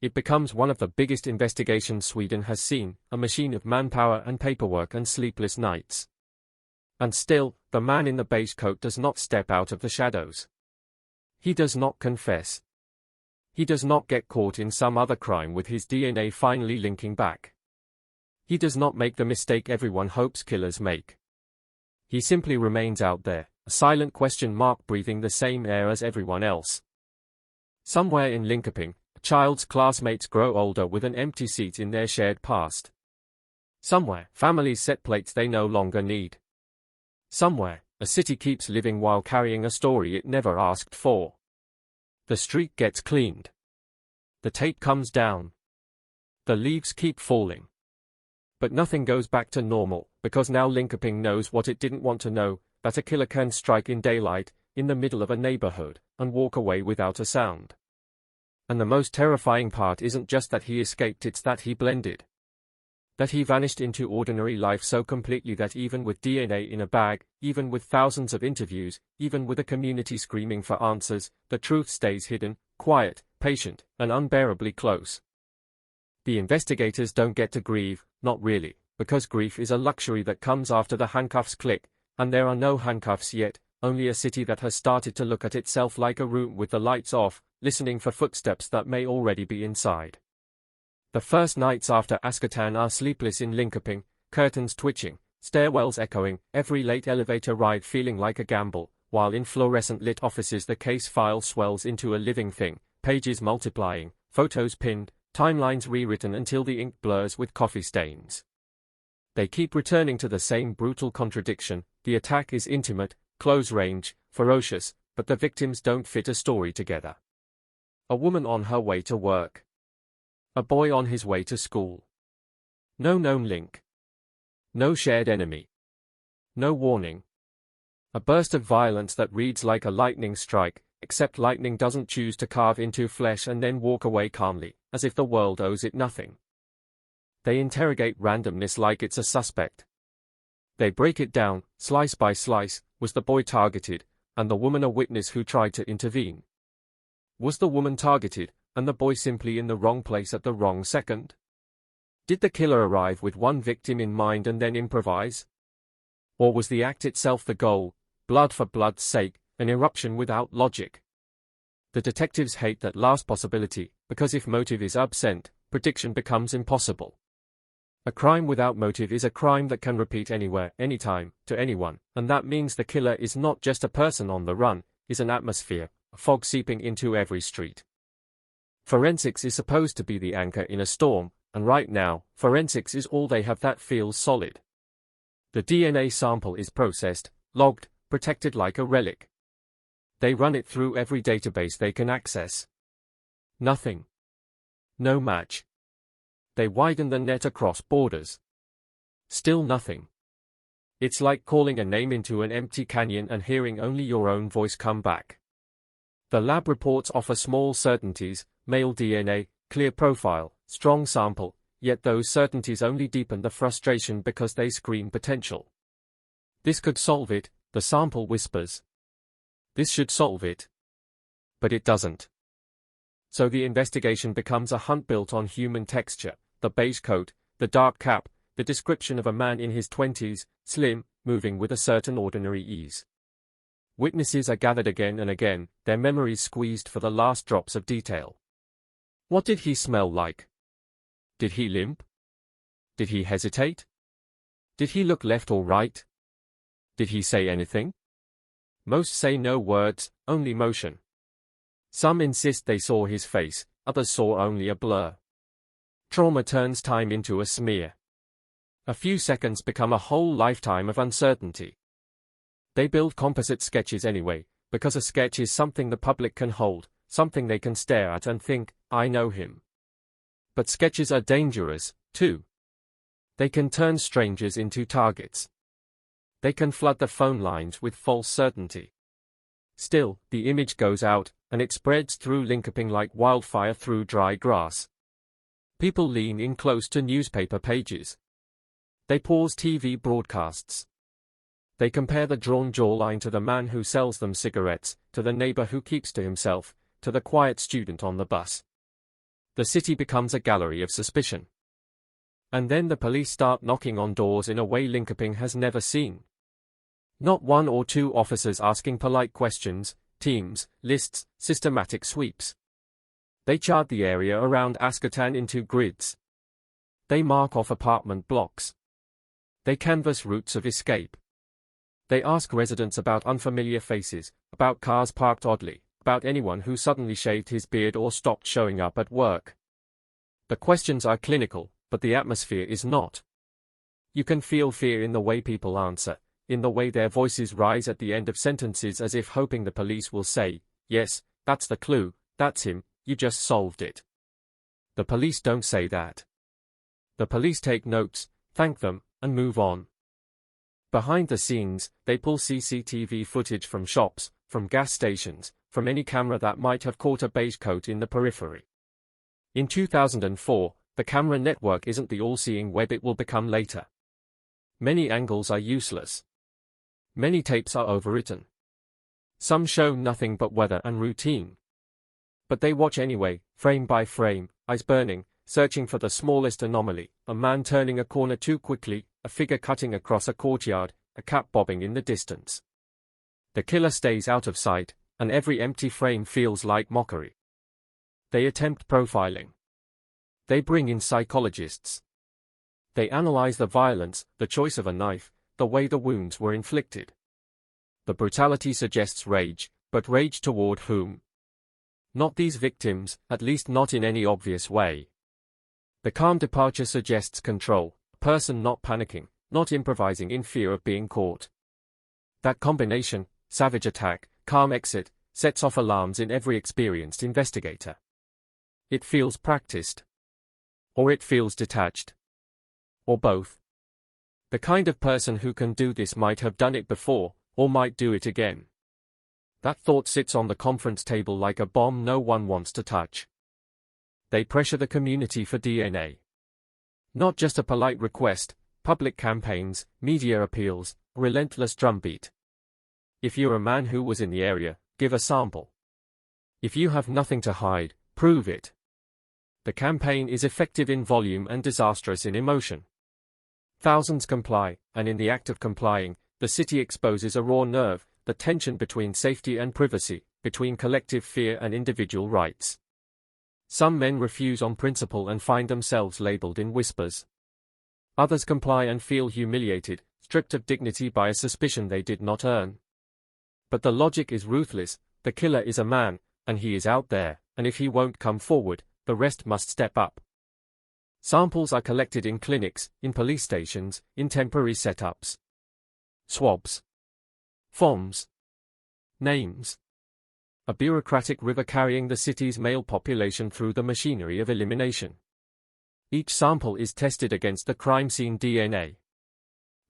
It becomes one of the biggest investigations Sweden has seen, a machine of manpower and paperwork and sleepless nights. And still, the man in the beige coat does not step out of the shadows. He does not confess. He does not get caught in some other crime with his DNA finally linking back. He does not make the mistake everyone hopes killers make. He simply remains out there, a silent question mark breathing the same air as everyone else. Somewhere in Linkoping, a child's classmates grow older with an empty seat in their shared past. Somewhere, families set plates they no longer need. Somewhere, a city keeps living while carrying a story it never asked for. The street gets cleaned. The tape comes down. The leaves keep falling. But nothing goes back to normal, because now Linkoping knows what it didn't want to know, that a killer can strike in daylight, in the middle of a neighborhood, and walk away without a sound. And the most terrifying part isn't just that he escaped, it's that he blended. That he vanished into ordinary life so completely that even with DNA in a bag, even with thousands of interviews, even with a community screaming for answers, the truth stays hidden, quiet, patient, and unbearably close. The investigators don't get to grieve, not really, because grief is a luxury that comes after the handcuffs click, and there are no handcuffs yet, only a city that has started to look at itself like a room with the lights off, listening for footsteps that may already be inside. The first nights after Ascatan are sleepless in Linkoping, curtains twitching, stairwells echoing, every late elevator ride feeling like a gamble, while in fluorescent-lit offices the case file swells into a living thing, pages multiplying, photos pinned, timelines rewritten until the ink blurs with coffee stains. They keep returning to the same brutal contradiction: the attack is intimate, close range, ferocious, but the victims don't fit a story together. A woman on her way to work. A boy on his way to school. No known link. No shared enemy. No warning. A burst of violence that reads like a lightning strike, except lightning doesn't choose to carve into flesh and then walk away calmly, as if the world owes it nothing. They interrogate randomness like it's a suspect. They break it down, slice by slice. Was the boy targeted, and the woman a witness who tried to intervene? Was the woman targeted, and the boy simply in the wrong place at the wrong second? Did the killer arrive with one victim in mind and then improvise? Or was the act itself the goal, blood for blood's sake, an eruption without logic? The detectives hate that last possibility, because if motive is absent, prediction becomes impossible. A crime without motive is a crime that can repeat anywhere, anytime, to anyone, and that means the killer is not just a person on the run, is an atmosphere, a fog seeping into every street. Forensics is supposed to be the anchor in a storm, and right now, forensics is all they have that feels solid. The DNA sample is processed, logged, protected like a relic. They run it through every database they can access. Nothing. No match. They widen the net across borders. Still nothing. It's like calling a name into an empty canyon and hearing only your own voice come back. The lab reports offer small certainties, male DNA, clear profile, strong sample, yet those certainties only deepen the frustration because they scream potential. This could solve it, the sample whispers. This should solve it. But it doesn't. So the investigation becomes a hunt built on human texture, the beige coat, the dark cap, the description of a man in his 20s, slim, moving with a certain ordinary ease. Witnesses are gathered again and again, their memories squeezed for the last drops of detail. What did he smell like? Did he limp? Did he hesitate? Did he look left or right? Did he say anything? Most say no words, only motion. Some insist they saw his face, others saw only a blur. Trauma turns time into a smear. A few seconds become a whole lifetime of uncertainty. They build composite sketches anyway, because a sketch is something the public can hold, something they can stare at and think, I know him. But sketches are dangerous, too. They can turn strangers into targets. They can flood the phone lines with false certainty. Still, the image goes out, and it spreads through Linkoping like wildfire through dry grass. People lean in close to newspaper pages. They pause TV broadcasts. They compare the drawn jawline to the man who sells them cigarettes, to the neighbor who keeps to himself, to the quiet student on the bus. The city becomes a gallery of suspicion. And then the police start knocking on doors in a way Linkoping has never seen. Not one or two officers asking polite questions, teams, lists, systematic sweeps. They chart the area around Ascatan into grids. They mark off apartment blocks. They canvass routes of escape. They ask residents about unfamiliar faces, about cars parked oddly, about anyone who suddenly shaved his beard or stopped showing up at work. The questions are clinical, but the atmosphere is not. You can feel fear in the way people answer, in the way their voices rise at the end of sentences as if hoping the police will say, yes, that's the clue, that's him, you just solved it. The police don't say that. The police take notes, thank them, and move on. Behind the scenes, they pull CCTV footage from shops, from gas stations, from any camera that might have caught a beige coat in the periphery. In 2004, the camera network isn't the all-seeing web it will become later. Many angles are useless. Many tapes are overwritten. Some show nothing but weather and routine. But they watch anyway, frame by frame, eyes burning, searching for the smallest anomaly, a man turning a corner too quickly, a figure cutting across a courtyard, a cap bobbing in the distance. The killer stays out of sight, and every empty frame feels like mockery. They attempt profiling. They bring in psychologists. They analyze the violence, the choice of a knife, the way the wounds were inflicted. The brutality suggests rage, but rage toward whom? Not these victims, at least not in any obvious way. The calm departure suggests control, a person not panicking, not improvising in fear of being caught. That combination, savage attack, calm exit, sets off alarms in every experienced investigator. It feels practiced. Or it feels detached. Or both. The kind of person who can do this might have done it before, or might do it again. That thought sits on the conference table like a bomb no one wants to touch. They pressure the community for DNA. Not just a polite request, public campaigns, media appeals, relentless drumbeat. If you're a man who was in the area, give a sample. If you have nothing to hide, prove it. The campaign is effective in volume and disastrous in emotion. Thousands comply, and in the act of complying, the city exposes a raw nerve, the tension between safety and privacy, between collective fear and individual rights. Some men refuse on principle and find themselves labeled in whispers. Others comply and feel humiliated, stripped of dignity by a suspicion they did not earn. But the logic is ruthless. The killer is a man, and he is out there, and if he won't come forward, the rest must step up. Samples are collected in clinics, in police stations, in temporary setups. Swabs. Forms. Names. A bureaucratic river carrying the city's male population through the machinery of elimination. Each sample is tested against the crime scene DNA.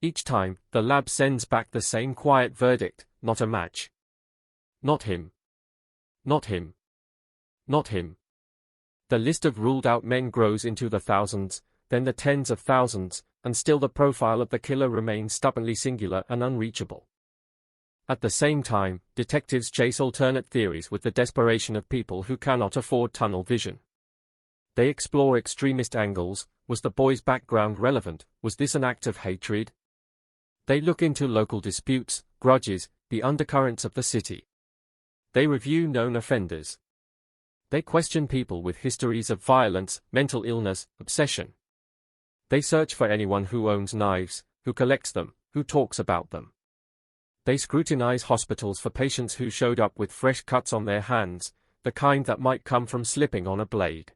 Each time, the lab sends back the same quiet verdict, not a match. Not him. Not him. Not him. The list of ruled-out men grows into the thousands, then the tens of thousands, and still the profile of the killer remains stubbornly singular and unreachable. At the same time, detectives chase alternate theories with the desperation of people who cannot afford tunnel vision. They explore extremist angles. Was the boy's background relevant? Was this an act of hatred? They look into local disputes, grudges, the undercurrents of the city. They review known offenders. They question people with histories of violence, mental illness, obsession. They search for anyone who owns knives, who collects them, who talks about them. They scrutinize hospitals for patients who showed up with fresh cuts on their hands, the kind that might come from slipping on a blade.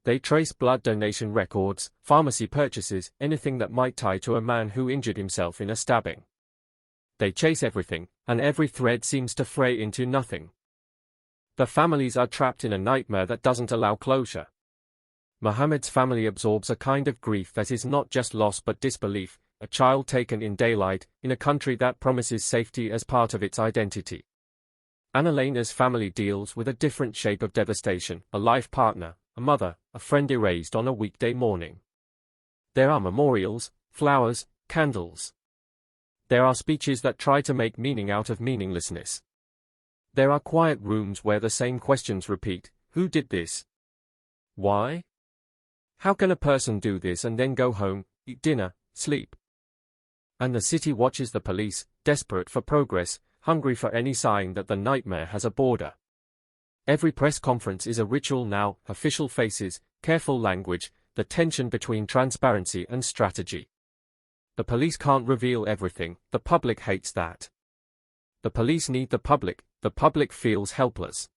They trace blood donation records, pharmacy purchases, anything that might tie to a man who injured himself in a stabbing. They chase everything, and every thread seems to fray into nothing. The families are trapped in a nightmare that doesn't allow closure. Mohammed's family absorbs a kind of grief that is not just loss but disbelief, a child taken in daylight, in a country that promises safety as part of its identity. Annalena's family deals with a different shape of devastation, a life partner, a mother, a friend erased on a weekday morning. There are memorials, flowers, candles. There are speeches that try to make meaning out of meaninglessness. There are quiet rooms where the same questions repeat. Who did this? Why? How can a person do this and then go home, eat dinner, sleep? And the city watches the police, desperate for progress, hungry for any sign that the nightmare has a border. Every press conference is a ritual now, official faces, careful language, the tension between transparency and strategy. The police can't reveal everything, the public hates that. The police need the public feels helpless.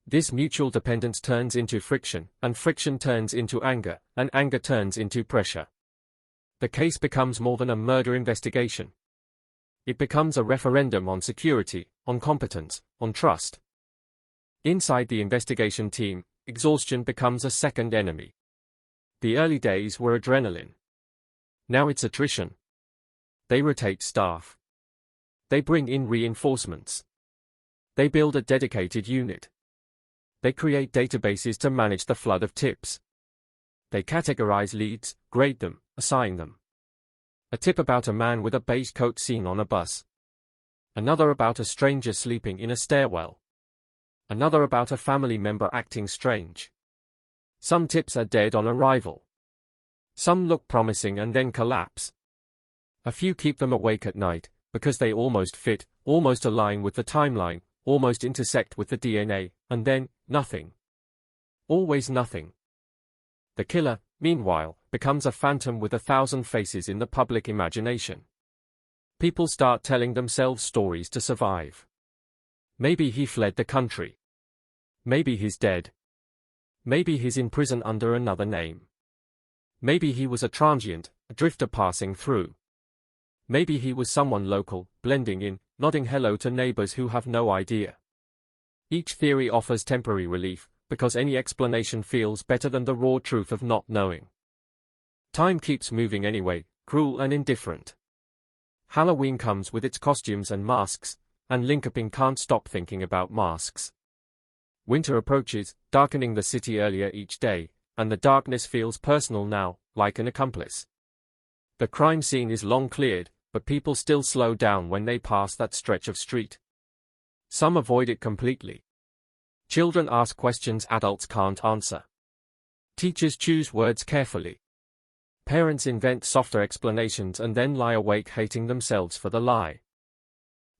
This mutual dependence turns into friction, and friction turns into anger, and anger turns into pressure. The case becomes more than a murder investigation. It becomes a referendum on security, on competence, on trust. Inside the investigation team, exhaustion becomes a second enemy. The early days were adrenaline. Now it's attrition. They rotate staff. They bring in reinforcements. They build a dedicated unit. They create databases to manage the flood of tips. They categorize leads, grade them, assign them. A tip about a man with a beige coat seen on a bus. Another about a stranger sleeping in a stairwell. Another about a family member acting strange. Some tips are dead on arrival. Some look promising and then collapse. A few keep them awake at night, because they almost fit, almost align with the timeline, almost intersect with the DNA, and then, nothing. Always nothing. The killer, meanwhile, becomes a phantom with 1,000 faces in the public imagination. People start telling themselves stories to survive. Maybe he fled the country. Maybe he's dead. Maybe he's in prison under another name. Maybe he was a transient, a drifter passing through. Maybe he was someone local, blending in, nodding hello to neighbors who have no idea. Each theory offers temporary relief, because any explanation feels better than the raw truth of not knowing. Time keeps moving anyway, cruel and indifferent. Halloween comes with its costumes and masks, and Linkoping can't stop thinking about masks. Winter approaches, darkening the city earlier each day, and the darkness feels personal now, like an accomplice. The crime scene is long cleared, but people still slow down when they pass that stretch of street. Some avoid it completely. Children ask questions adults can't answer. Teachers choose words carefully. Parents invent softer explanations and then lie awake hating themselves for the lie.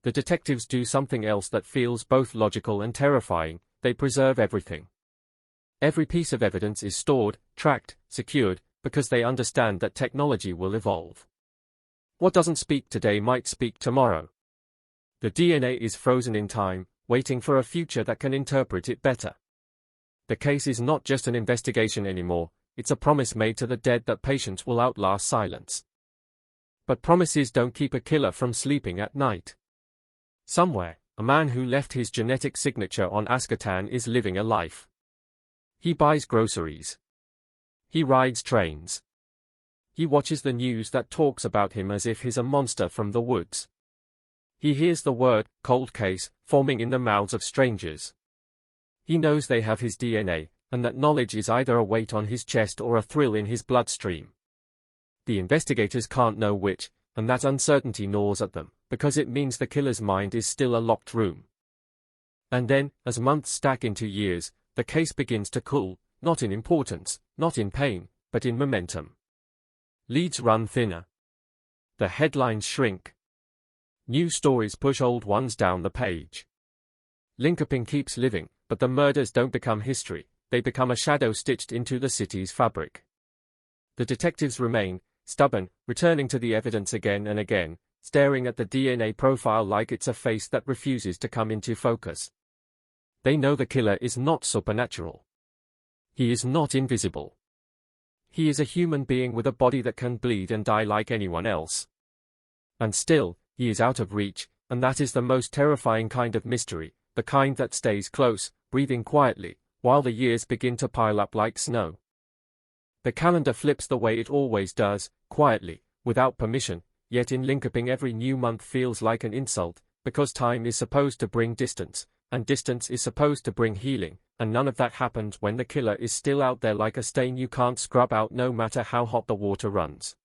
The detectives do something else that feels both logical and terrifying: they preserve everything. Every piece of evidence is stored, tracked, secured, because they understand that technology will evolve. What doesn't speak today might speak tomorrow. The DNA is frozen in time, waiting for a future that can interpret it better. The case is not just an investigation anymore, it's a promise made to the dead that patience will outlast silence. But promises don't keep a killer from sleeping at night. Somewhere, a man who left his genetic signature on Ascatan is living a life. He buys groceries. He rides trains. He watches the news that talks about him as if he's a monster from the woods. He hears the word, cold case, forming in the mouths of strangers. He knows they have his DNA, and that knowledge is either a weight on his chest or a thrill in his bloodstream. The investigators can't know which, and that uncertainty gnaws at them, because it means the killer's mind is still a locked room. And then, as months stack into years, the case begins to cool, not in importance, not in pain, but in momentum. Leads run thinner. The headlines shrink. New stories push old ones down the page. Linkoping keeps living, but the murders don't become history, they become a shadow stitched into the city's fabric. The detectives remain, stubborn, returning to the evidence again and again, staring at the DNA profile like it's a face that refuses to come into focus. They know the killer is not supernatural. He is not invisible. He is a human being with a body that can bleed and die like anyone else. And still, he is out of reach, and that is the most terrifying kind of mystery, the kind that stays close, breathing quietly, while the years begin to pile up like snow. The calendar flips the way it always does, quietly, without permission, yet in Linkoping every new month feels like an insult, because time is supposed to bring distance, and distance is supposed to bring healing, and none of that happens when the killer is still out there like a stain you can't scrub out no matter how hot the water runs.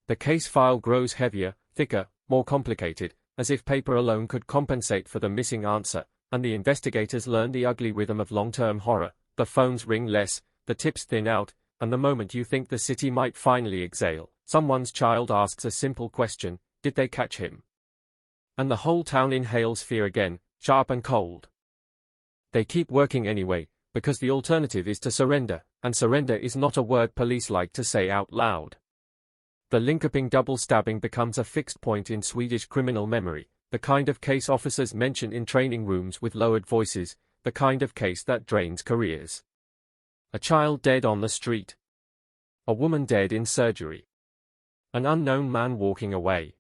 The case file grows heavier, thicker, more complicated, as if paper alone could compensate for the missing answer, and the investigators learn the ugly rhythm of long-term horror. The phones ring less, the tips thin out, and the moment you think the city might finally exhale, someone's child asks a simple question: did they catch him? And the whole town inhales fear again, sharp and cold. They keep working anyway, because the alternative is to surrender, and surrender is not a word police like to say out loud. The Linkoping double stabbing becomes a fixed point in Swedish criminal memory, the kind of case officers mention in training rooms with lowered voices, the kind of case that drains careers. A child dead on the street. A woman dead in surgery. An unknown man walking away.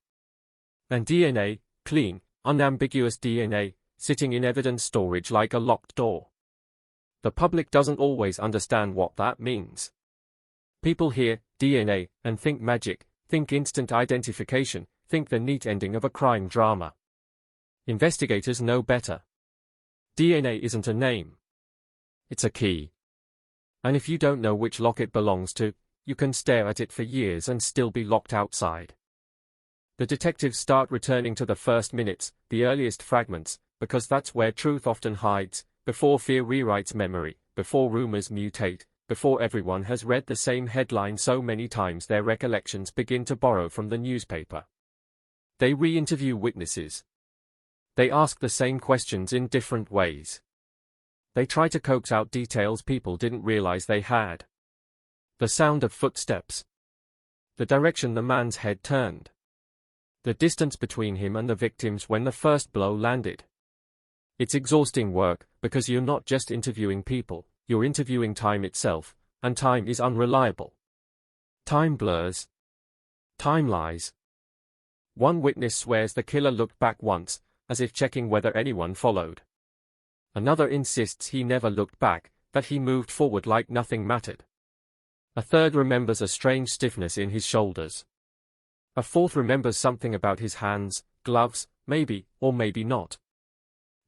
And DNA, clean, unambiguous DNA, sitting in evidence storage like a locked door. The public doesn't always understand what that means. People hear DNA and think magic, think instant identification, think the neat ending of a crime drama. Investigators know better. DNA isn't a name. It's a key. And if you don't know which lock it belongs to, you can stare at it for years and still be locked outside. The detectives start returning to the first minutes, the earliest fragments, because that's where truth often hides, before fear rewrites memory, before rumors mutate, before everyone has read the same headline so many times their recollections begin to borrow from the newspaper. They re-interview witnesses. They ask the same questions in different ways. They try to coax out details people didn't realize they had. The sound of footsteps. The direction the man's head turned. The distance between him and the victims when the first blow landed. It's exhausting work, because you're not just interviewing people, you're interviewing time itself, and time is unreliable. Time blurs. Time lies. One witness swears the killer looked back once, as if checking whether anyone followed. Another insists he never looked back, that he moved forward like nothing mattered. A third remembers a strange stiffness in his shoulders. A fourth remembers something about his hands, gloves, maybe, or maybe not.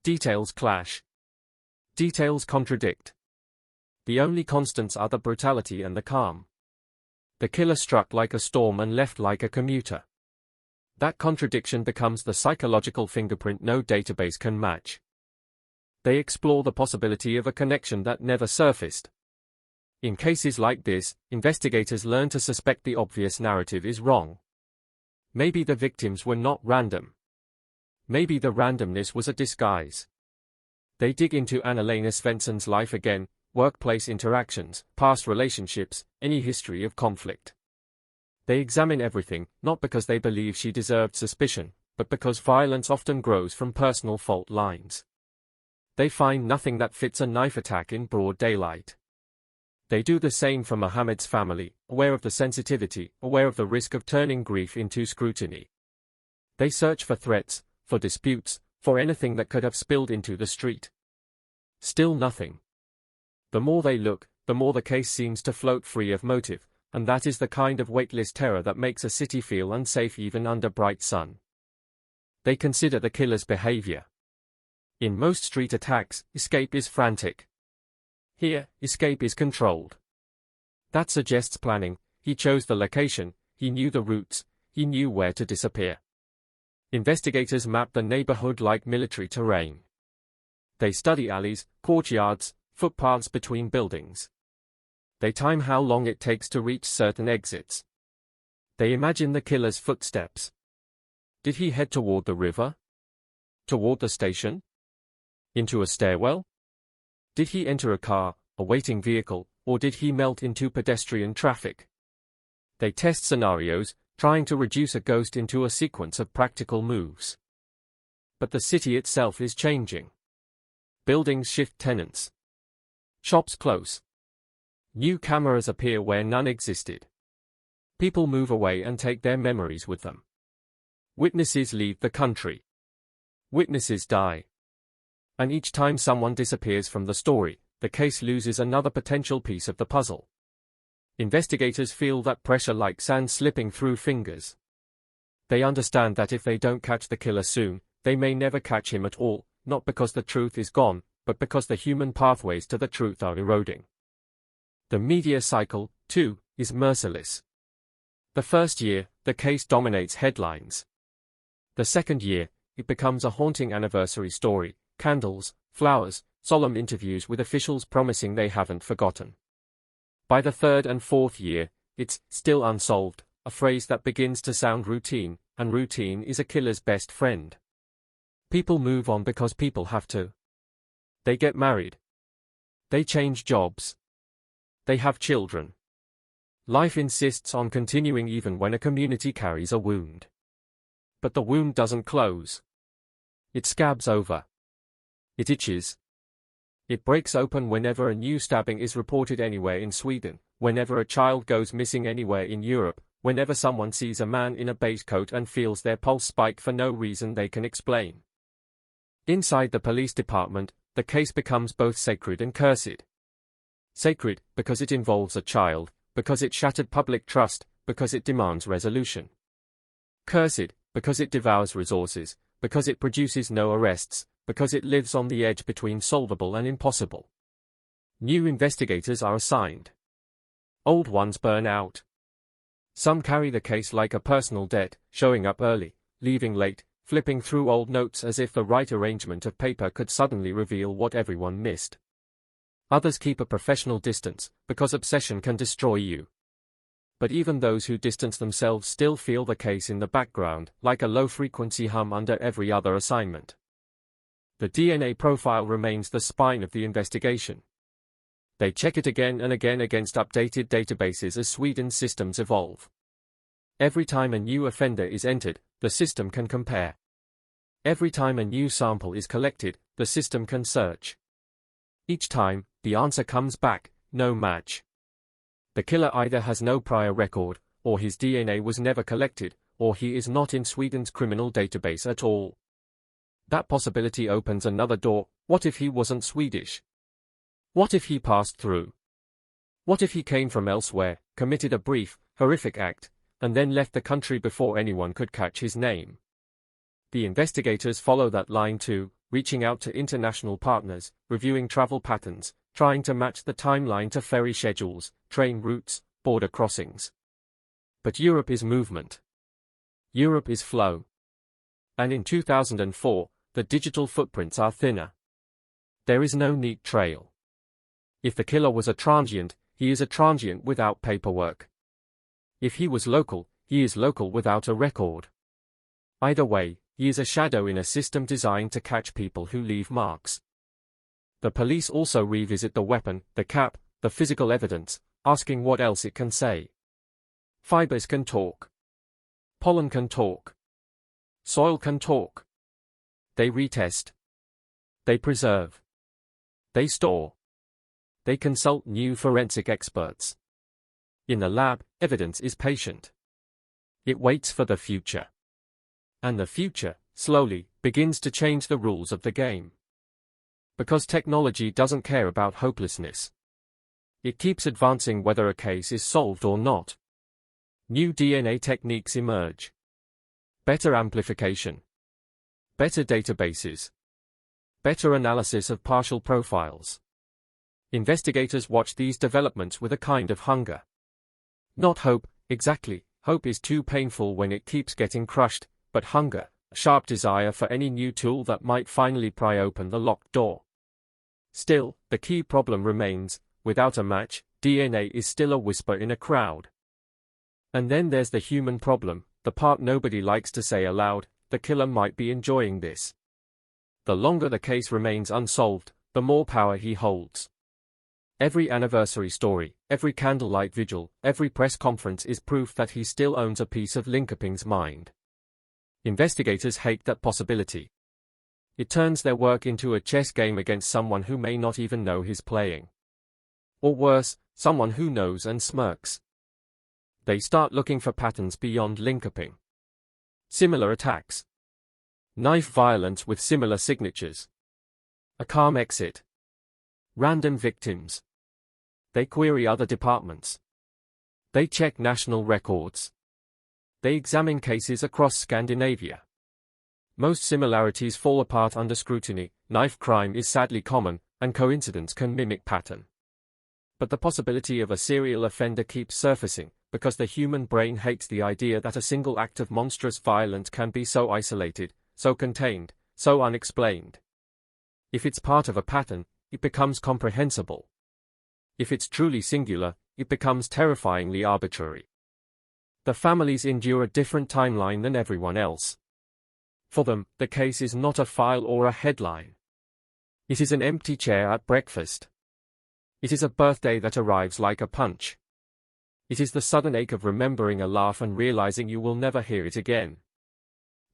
Details clash. Details contradict. The only constants are the brutality and the calm. The killer struck like a storm and left like a commuter. That contradiction becomes the psychological fingerprint no database can match. They explore the possibility of a connection that never surfaced. In cases like this, investigators learn to suspect the obvious narrative is wrong. Maybe the victims were not random. Maybe the randomness was a disguise. They dig into Annalena Svensson's life again, workplace interactions, past relationships, any history of conflict. They examine everything, not because they believe she deserved suspicion, but because violence often grows from personal fault lines. They find nothing that fits a knife attack in broad daylight. They do the same for Mohammed's family, aware of the sensitivity, aware of the risk of turning grief into scrutiny. They search for threats, for disputes, for anything that could have spilled into the street. Still nothing. The more they look, the more the case seems to float free of motive, and that is the kind of weightless terror that makes a city feel unsafe even under bright sun. They consider the killer's behavior. In most street attacks, escape is frantic. Here, escape is controlled. That suggests planning. He chose the location, he knew the routes, he knew where to disappear. Investigators map the neighborhood like military terrain. They study alleys, courtyards, footpaths between buildings. They time how long it takes to reach certain exits. They imagine the killer's footsteps. Did he head toward the river? Toward the station? Into a stairwell? Did he enter a car, a waiting vehicle, or did he melt into pedestrian traffic? They test scenarios, trying to reduce a ghost into a sequence of practical moves. But the city itself is changing. Buildings shift tenants. Shops close. New cameras appear where none existed. People move away and take their memories with them. Witnesses leave the country. Witnesses die. And each time someone disappears from the story, the case loses another potential piece of the puzzle. Investigators feel that pressure like sand slipping through fingers. They understand that if they don't catch the killer soon, they may never catch him at all, not because the truth is gone, but because the human pathways to the truth are eroding. The media cycle, too, is merciless. The first year, the case dominates headlines. The second year, it becomes a haunting anniversary story. Candles, flowers, solemn interviews with officials promising they haven't forgotten. By the third and fourth year, it's still unsolved, a phrase that begins to sound routine, and routine is a killer's best friend. People move on because people have to. They get married. They change jobs. They have children. Life insists on continuing even when a community carries a wound. But the wound doesn't close. It scabs over. It itches. It breaks open whenever a new stabbing is reported anywhere in Sweden, whenever a child goes missing anywhere in Europe, whenever someone sees a man in a beige coat and feels their pulse spike for no reason they can explain. Inside the police department, the case becomes both sacred and cursed. Sacred, because it involves a child, because it shattered public trust, because it demands resolution. Cursed, because it devours resources, because it produces no arrests, because it lives on the edge between solvable and impossible. New investigators are assigned. Old ones burn out. Some carry the case like a personal debt, showing up early, leaving late, flipping through old notes as if the right arrangement of paper could suddenly reveal what everyone missed. Others keep a professional distance, because obsession can destroy you. But even those who distance themselves still feel the case in the background, like a low-frequency hum under every other assignment. The DNA profile remains the spine of the investigation. They check it again and again against updated databases as Sweden's systems evolve. Every time a new offender is entered, the system can compare. Every time a new sample is collected, the system can search. Each time, the answer comes back, no match. The killer either has no prior record, or his DNA was never collected, or he is not in Sweden's criminal database at all. That possibility opens another door. What if he wasn't Swedish? What if he passed through? What if he came from elsewhere, committed a brief, horrific act, and then left the country before anyone could catch his name. The investigators follow that line too, reaching out to international partners, reviewing travel patterns, trying to match the timeline to ferry schedules, train routes, border crossings. But Europe is movement. Europe is flow. And in 2004, the digital footprints are thinner. There is no neat trail. If the killer was a transient, he is a transient without paperwork. If he was local, he is local without a record. Either way, he is a shadow in a system designed to catch people who leave marks. The police also revisit the weapon, the cap, the physical evidence, asking what else it can say. Fibers can talk. Pollen can talk. Soil can talk. They retest. They preserve. They store. They consult new forensic experts. In the lab, evidence is patient. It waits for the future. And the future, slowly, begins to change the rules of the game. Because technology doesn't care about hopelessness. It keeps advancing whether a case is solved or not. New DNA techniques emerge. Better amplification. Better databases. Better analysis of partial profiles. Investigators watch these developments with a kind of hunger. Not hope, exactly, hope is too painful when it keeps getting crushed, but hunger, a sharp desire for any new tool that might finally pry open the locked door. Still, the key problem remains, without a match, DNA is still a whisper in a crowd. And then there's the human problem, the part nobody likes to say aloud, the killer might be enjoying this. The longer the case remains unsolved, the more power he holds. Every anniversary story, every candlelight vigil, every press conference is proof that he still owns a piece of Linkoping's mind. Investigators hate that possibility. It turns their work into a chess game against someone who may not even know he's playing. Or worse, someone who knows and smirks. They start looking for patterns beyond Linkoping. Similar attacks. Knife violence with similar signatures. A calm exit. Random victims. They query other departments. They check national records. They examine cases across Scandinavia. Most similarities fall apart under scrutiny, knife crime is sadly common, and coincidence can mimic pattern. But the possibility of a serial offender keeps surfacing, because the human brain hates the idea that a single act of monstrous violence can be so isolated, so contained, so unexplained. If it's part of a pattern, it becomes comprehensible. If it's truly singular, it becomes terrifyingly arbitrary. The families endure a different timeline than everyone else. For them, the case is not a file or a headline. It is an empty chair at breakfast. It is a birthday that arrives like a punch. It is the sudden ache of remembering a laugh and realizing you will never hear it again.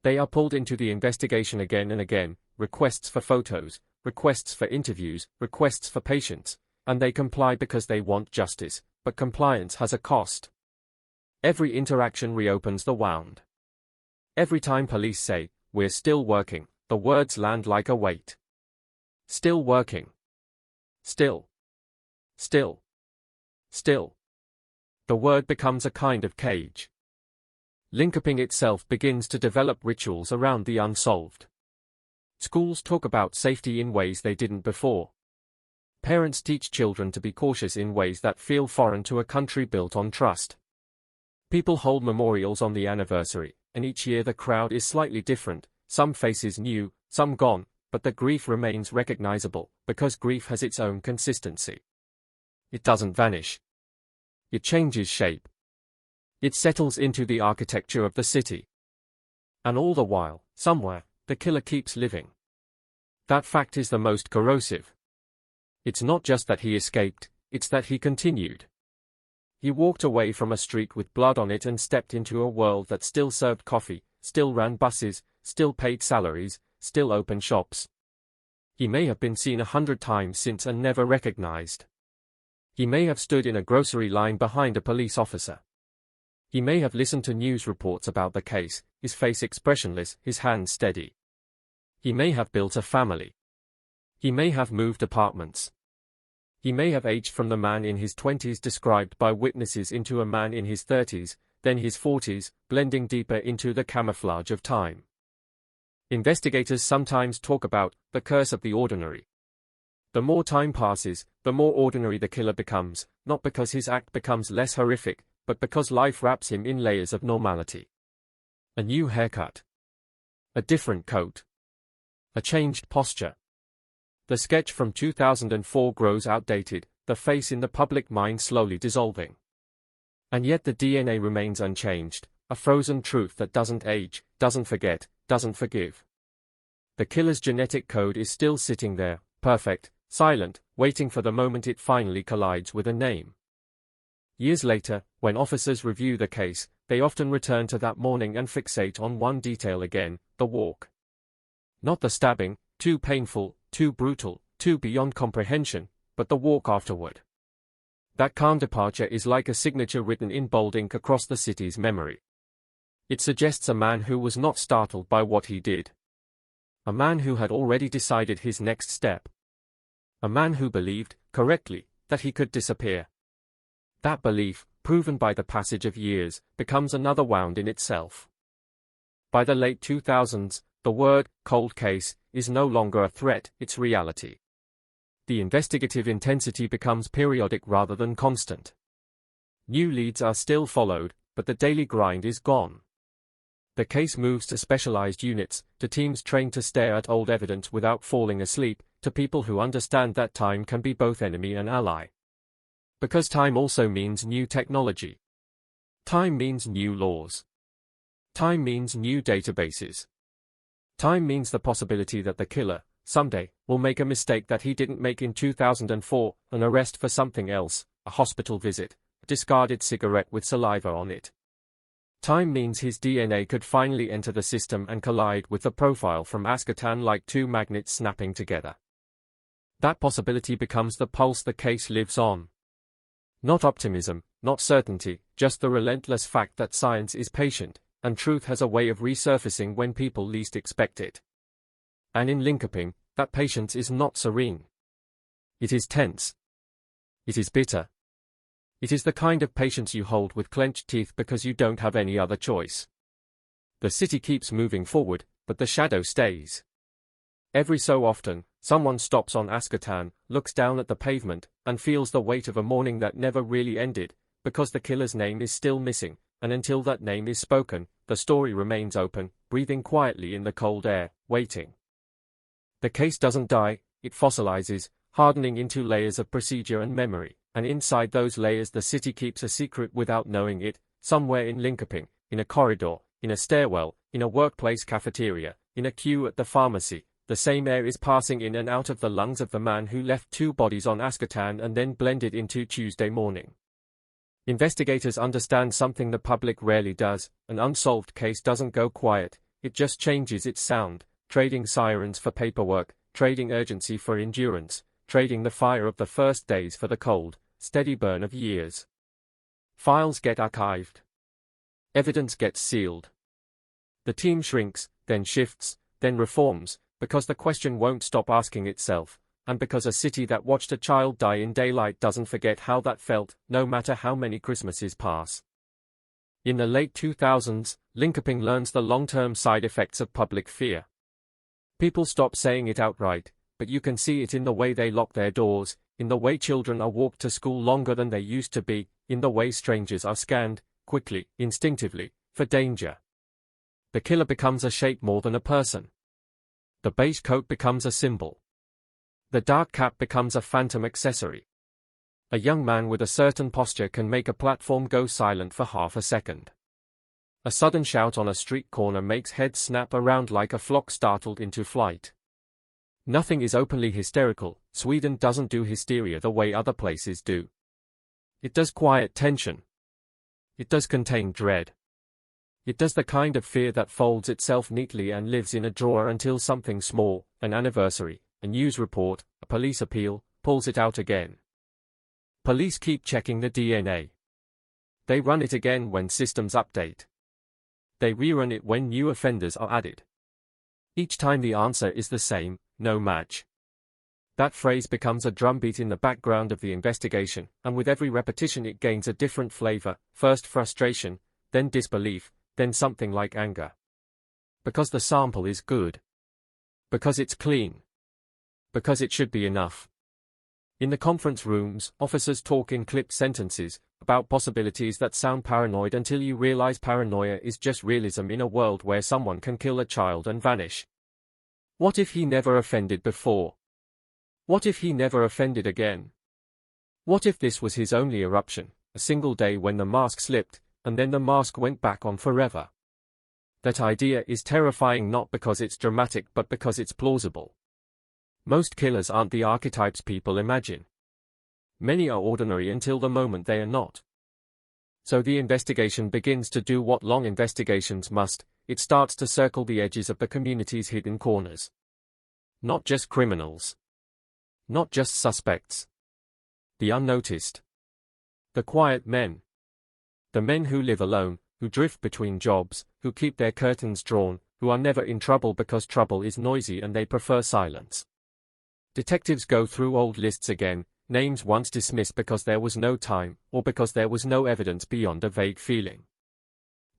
They are pulled into the investigation again and again, requests for photos, requests for interviews, requests for patience, and they comply because they want justice, but compliance has a cost. Every interaction reopens the wound. Every time police say, "We're still working," the words land like a weight. Still working. Still. Still. Still. The word becomes a kind of cage. Linkoping itself begins to develop rituals around the unsolved. Schools talk about safety in ways they didn't before. Parents teach children to be cautious in ways that feel foreign to a country built on trust. People hold memorials on the anniversary, and each year the crowd is slightly different, some faces new, some gone, but the grief remains recognizable, because grief has its own consistency. It doesn't vanish. It changes shape. It settles into the architecture of the city. And all the while, somewhere, the killer keeps living. That fact is the most corrosive. It's not just that he escaped, it's that he continued. He walked away from a street with blood on it and stepped into a world that still served coffee, still ran buses, still paid salaries, still opened shops. He may have been seen 100 times since and never recognized. He may have stood in a grocery line behind a police officer. He may have listened to news reports about the case, his face expressionless, his hands steady. He may have built a family. He may have moved apartments. He may have aged from the man in his 20s described by witnesses into a man in his 30s, then his 40s, blending deeper into the camouflage of time. Investigators sometimes talk about the curse of the ordinary. The more time passes, the more ordinary the killer becomes, not because his act becomes less horrific, but because life wraps him in layers of normality. A new haircut. A different coat. A changed posture. The sketch from 2004 grows outdated, the face in the public mind slowly dissolving. And yet the DNA remains unchanged, a frozen truth that doesn't age, doesn't forget, doesn't forgive. The killer's genetic code is still sitting there, perfect, silent, waiting for the moment it finally collides with a name. Years later, when officers review the case, they often return to that morning and fixate on one detail again, the walk. Not the stabbing, too painful, too brutal, too beyond comprehension, but the walk afterward. That calm departure is like a signature written in bold ink across the city's memory. It suggests a man who was not startled by what he did. A man who had already decided his next step. A man who believed, correctly, that he could disappear. That belief, proven by the passage of years, becomes another wound in itself. By the late 2000s, the word cold case is no longer a threat, it's reality. The investigative intensity becomes periodic rather than constant. New leads are still followed, but the daily grind is gone. The case moves to specialized units, to teams trained to stare at old evidence without falling asleep, to people who understand that time can be both enemy and ally. Because time also means new technology. Time means new laws. Time means new databases. Time means the possibility that the killer, someday, will make a mistake that he didn't make in 2004, an arrest for something else, a hospital visit, a discarded cigarette with saliva on it. Time means his DNA could finally enter the system and collide with the profile from Ascatan like two magnets snapping together. That possibility becomes the pulse the case lives on. Not optimism, not certainty, just the relentless fact that science is patient, and truth has a way of resurfacing when people least expect it. And in Linkoping, that patience is not serene. It is tense. It is bitter. It is the kind of patience you hold with clenched teeth because you don't have any other choice. The city keeps moving forward, but the shadow stays. Every so often, someone stops on Ascatan, looks down at the pavement, and feels the weight of a morning that never really ended, because the killer's name is still missing, and until that name is spoken, the story remains open, breathing quietly in the cold air, waiting. The case doesn't die, it fossilizes, hardening into layers of procedure and memory, and inside those layers the city keeps a secret without knowing it, somewhere in Linkoping, in a corridor, in a stairwell, in a workplace cafeteria, in a queue at the pharmacy. The same air is passing in and out of the lungs of the man who left two bodies on Ascatan and then blended into Tuesday morning. Investigators understand something the public rarely does. An unsolved case doesn't go quiet, it just changes its sound, trading sirens for paperwork, trading urgency for endurance, trading the fire of the first days for the cold, steady burn of years. Files get archived. Evidence gets sealed. The team shrinks, then shifts, then reforms, because the question won't stop asking itself, and because a city that watched a child die in daylight doesn't forget how that felt, no matter how many Christmases pass. In the late 2000s, Linkoping learns the long-term side effects of public fear. People stop saying it outright, but you can see it in the way they lock their doors, in the way children are walked to school longer than they used to be, in the way strangers are scanned, quickly, instinctively, for danger. The killer becomes a shape more than a person. The beige coat becomes a symbol. The dark cap becomes a phantom accessory. A young man with a certain posture can make a platform go silent for half a second. A sudden shout on a street corner makes heads snap around like a flock startled into flight. Nothing is openly hysterical. Sweden doesn't do hysteria the way other places do. It does quiet tension. It does contain dread. It does the kind of fear that folds itself neatly and lives in a drawer until something small, an anniversary, a news report, a police appeal, pulls it out again. Police keep checking the DNA. They run it again when systems update. They rerun it when new offenders are added. Each time the answer is the same, no match. That phrase becomes a drumbeat in the background of the investigation, and with every repetition it gains a different flavor, first frustration, then disbelief, then something like anger. Because the sample is good. Because it's clean. Because it should be enough. In the conference rooms, officers talk in clipped sentences about possibilities that sound paranoid until you realize paranoia is just realism in a world where someone can kill a child and vanish. What if he never offended before? What if he never offended again? What if this was his only eruption, a single day when the mask slipped, and then the mask went back on forever? That idea is terrifying not because it's dramatic but because it's plausible. Most killers aren't the archetypes people imagine. Many are ordinary until the moment they are not. So the investigation begins to do what long investigations must, it starts to circle the edges of the community's hidden corners. Not just criminals. Not just suspects. The unnoticed. The quiet men. The men who live alone, who drift between jobs, who keep their curtains drawn, who are never in trouble because trouble is noisy and they prefer silence. Detectives go through old lists again, names once dismissed because there was no time, or because there was no evidence beyond a vague feeling.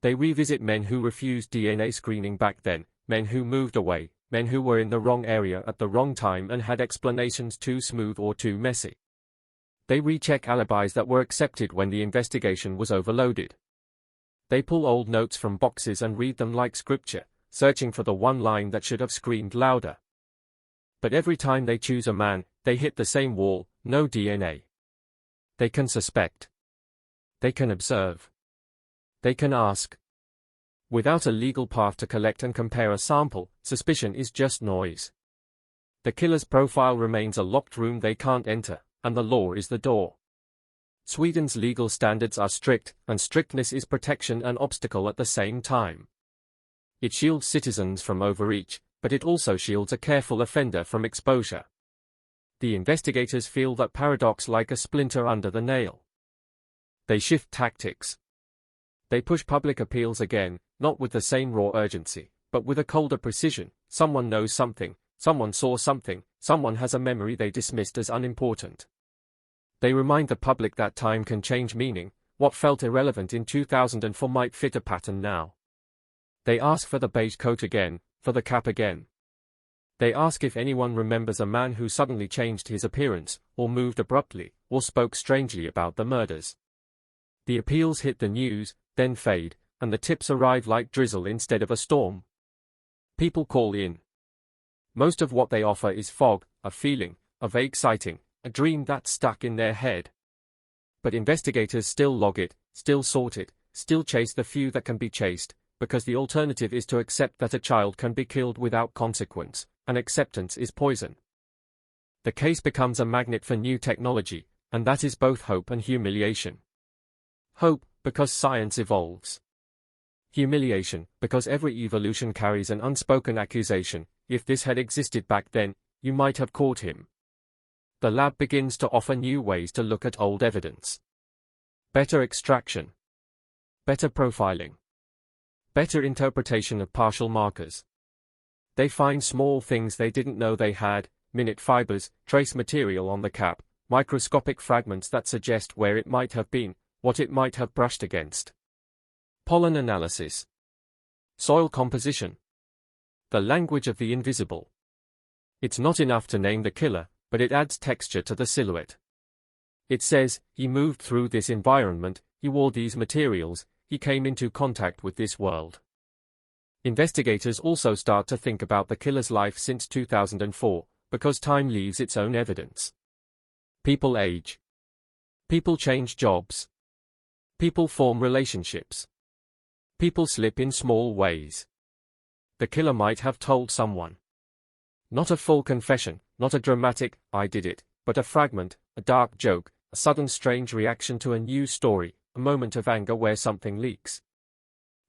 They revisit men who refused DNA screening back then, men who moved away, men who were in the wrong area at the wrong time and had explanations too smooth or too messy. They recheck alibis that were accepted when the investigation was overloaded. They pull old notes from boxes and read them like scripture, searching for the one line that should have screamed louder. But every time they choose a man, they hit the same wall, no DNA. They can suspect. They can observe. They can ask. Without a legal path to collect and compare a sample, suspicion is just noise. The killer's profile remains a locked room they can't enter, and the law is the door. Sweden's legal standards are strict, and strictness is protection and obstacle at the same time. It shields citizens from overreach, but it also shields a careful offender from exposure. The investigators feel that paradox like a splinter under the nail. They shift tactics. They push public appeals again, not with the same raw urgency, but with a colder precision. Someone knows something, someone saw something, someone has a memory they dismissed as unimportant. They remind the public that time can change meaning, what felt irrelevant in 2004 might fit a pattern now. They ask for the beige coat again, for the cap again. They ask if anyone remembers a man who suddenly changed his appearance, or moved abruptly, or spoke strangely about the murders. The appeals hit the news, then fade, and the tips arrive like drizzle instead of a storm. People call in. Most of what they offer is fog, a feeling, a vague sighting, a dream that's stuck in their head. But investigators still log it, still sort it, still chase the few that can be chased, because the alternative is to accept that a child can be killed without consequence, and acceptance is poison. The case becomes a magnet for new technology, and that is both hope and humiliation. Hope, because science evolves. Humiliation, because every evolution carries an unspoken accusation. If this had existed back then, you might have caught him. The lab begins to offer new ways to look at old evidence. Better extraction. Better profiling. Better interpretation of partial markers. They find small things they didn't know they had, minute fibers, trace material on the cap, microscopic fragments that suggest where it might have been, what it might have brushed against. Pollen analysis. Soil composition. The language of the invisible. It's not enough to name the killer, but it adds texture to the silhouette. It says, he moved through this environment, he wore these materials, he came into contact with this world. Investigators also start to think about the killer's life since 2004, because time leaves its own evidence. People age. People change jobs. People form relationships. People slip in small ways. The killer might have told someone. Not a full confession, not a dramatic, I did it, but a fragment, a dark joke, a sudden strange reaction to a news story, a moment of anger where something leaks.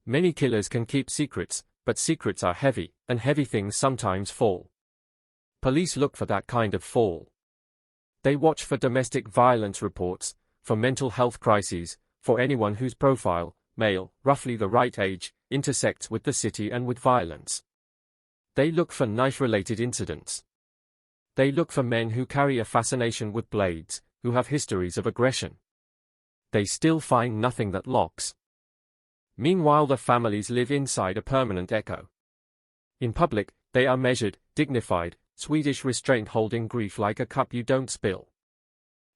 Many killers can keep secrets, but secrets are heavy, and heavy things sometimes fall. Police look for that kind of fall. They watch for domestic violence reports, for mental health crises, for anyone whose profile, male, roughly the right age, intersects with the city and with violence. They look for knife-related incidents. They look for men who carry a fascination with blades, who have histories of aggression. They still find nothing that locks. Meanwhile, the families live inside a permanent echo. In public, they are measured, dignified, Swedish restraint, holding grief like a cup you don't spill.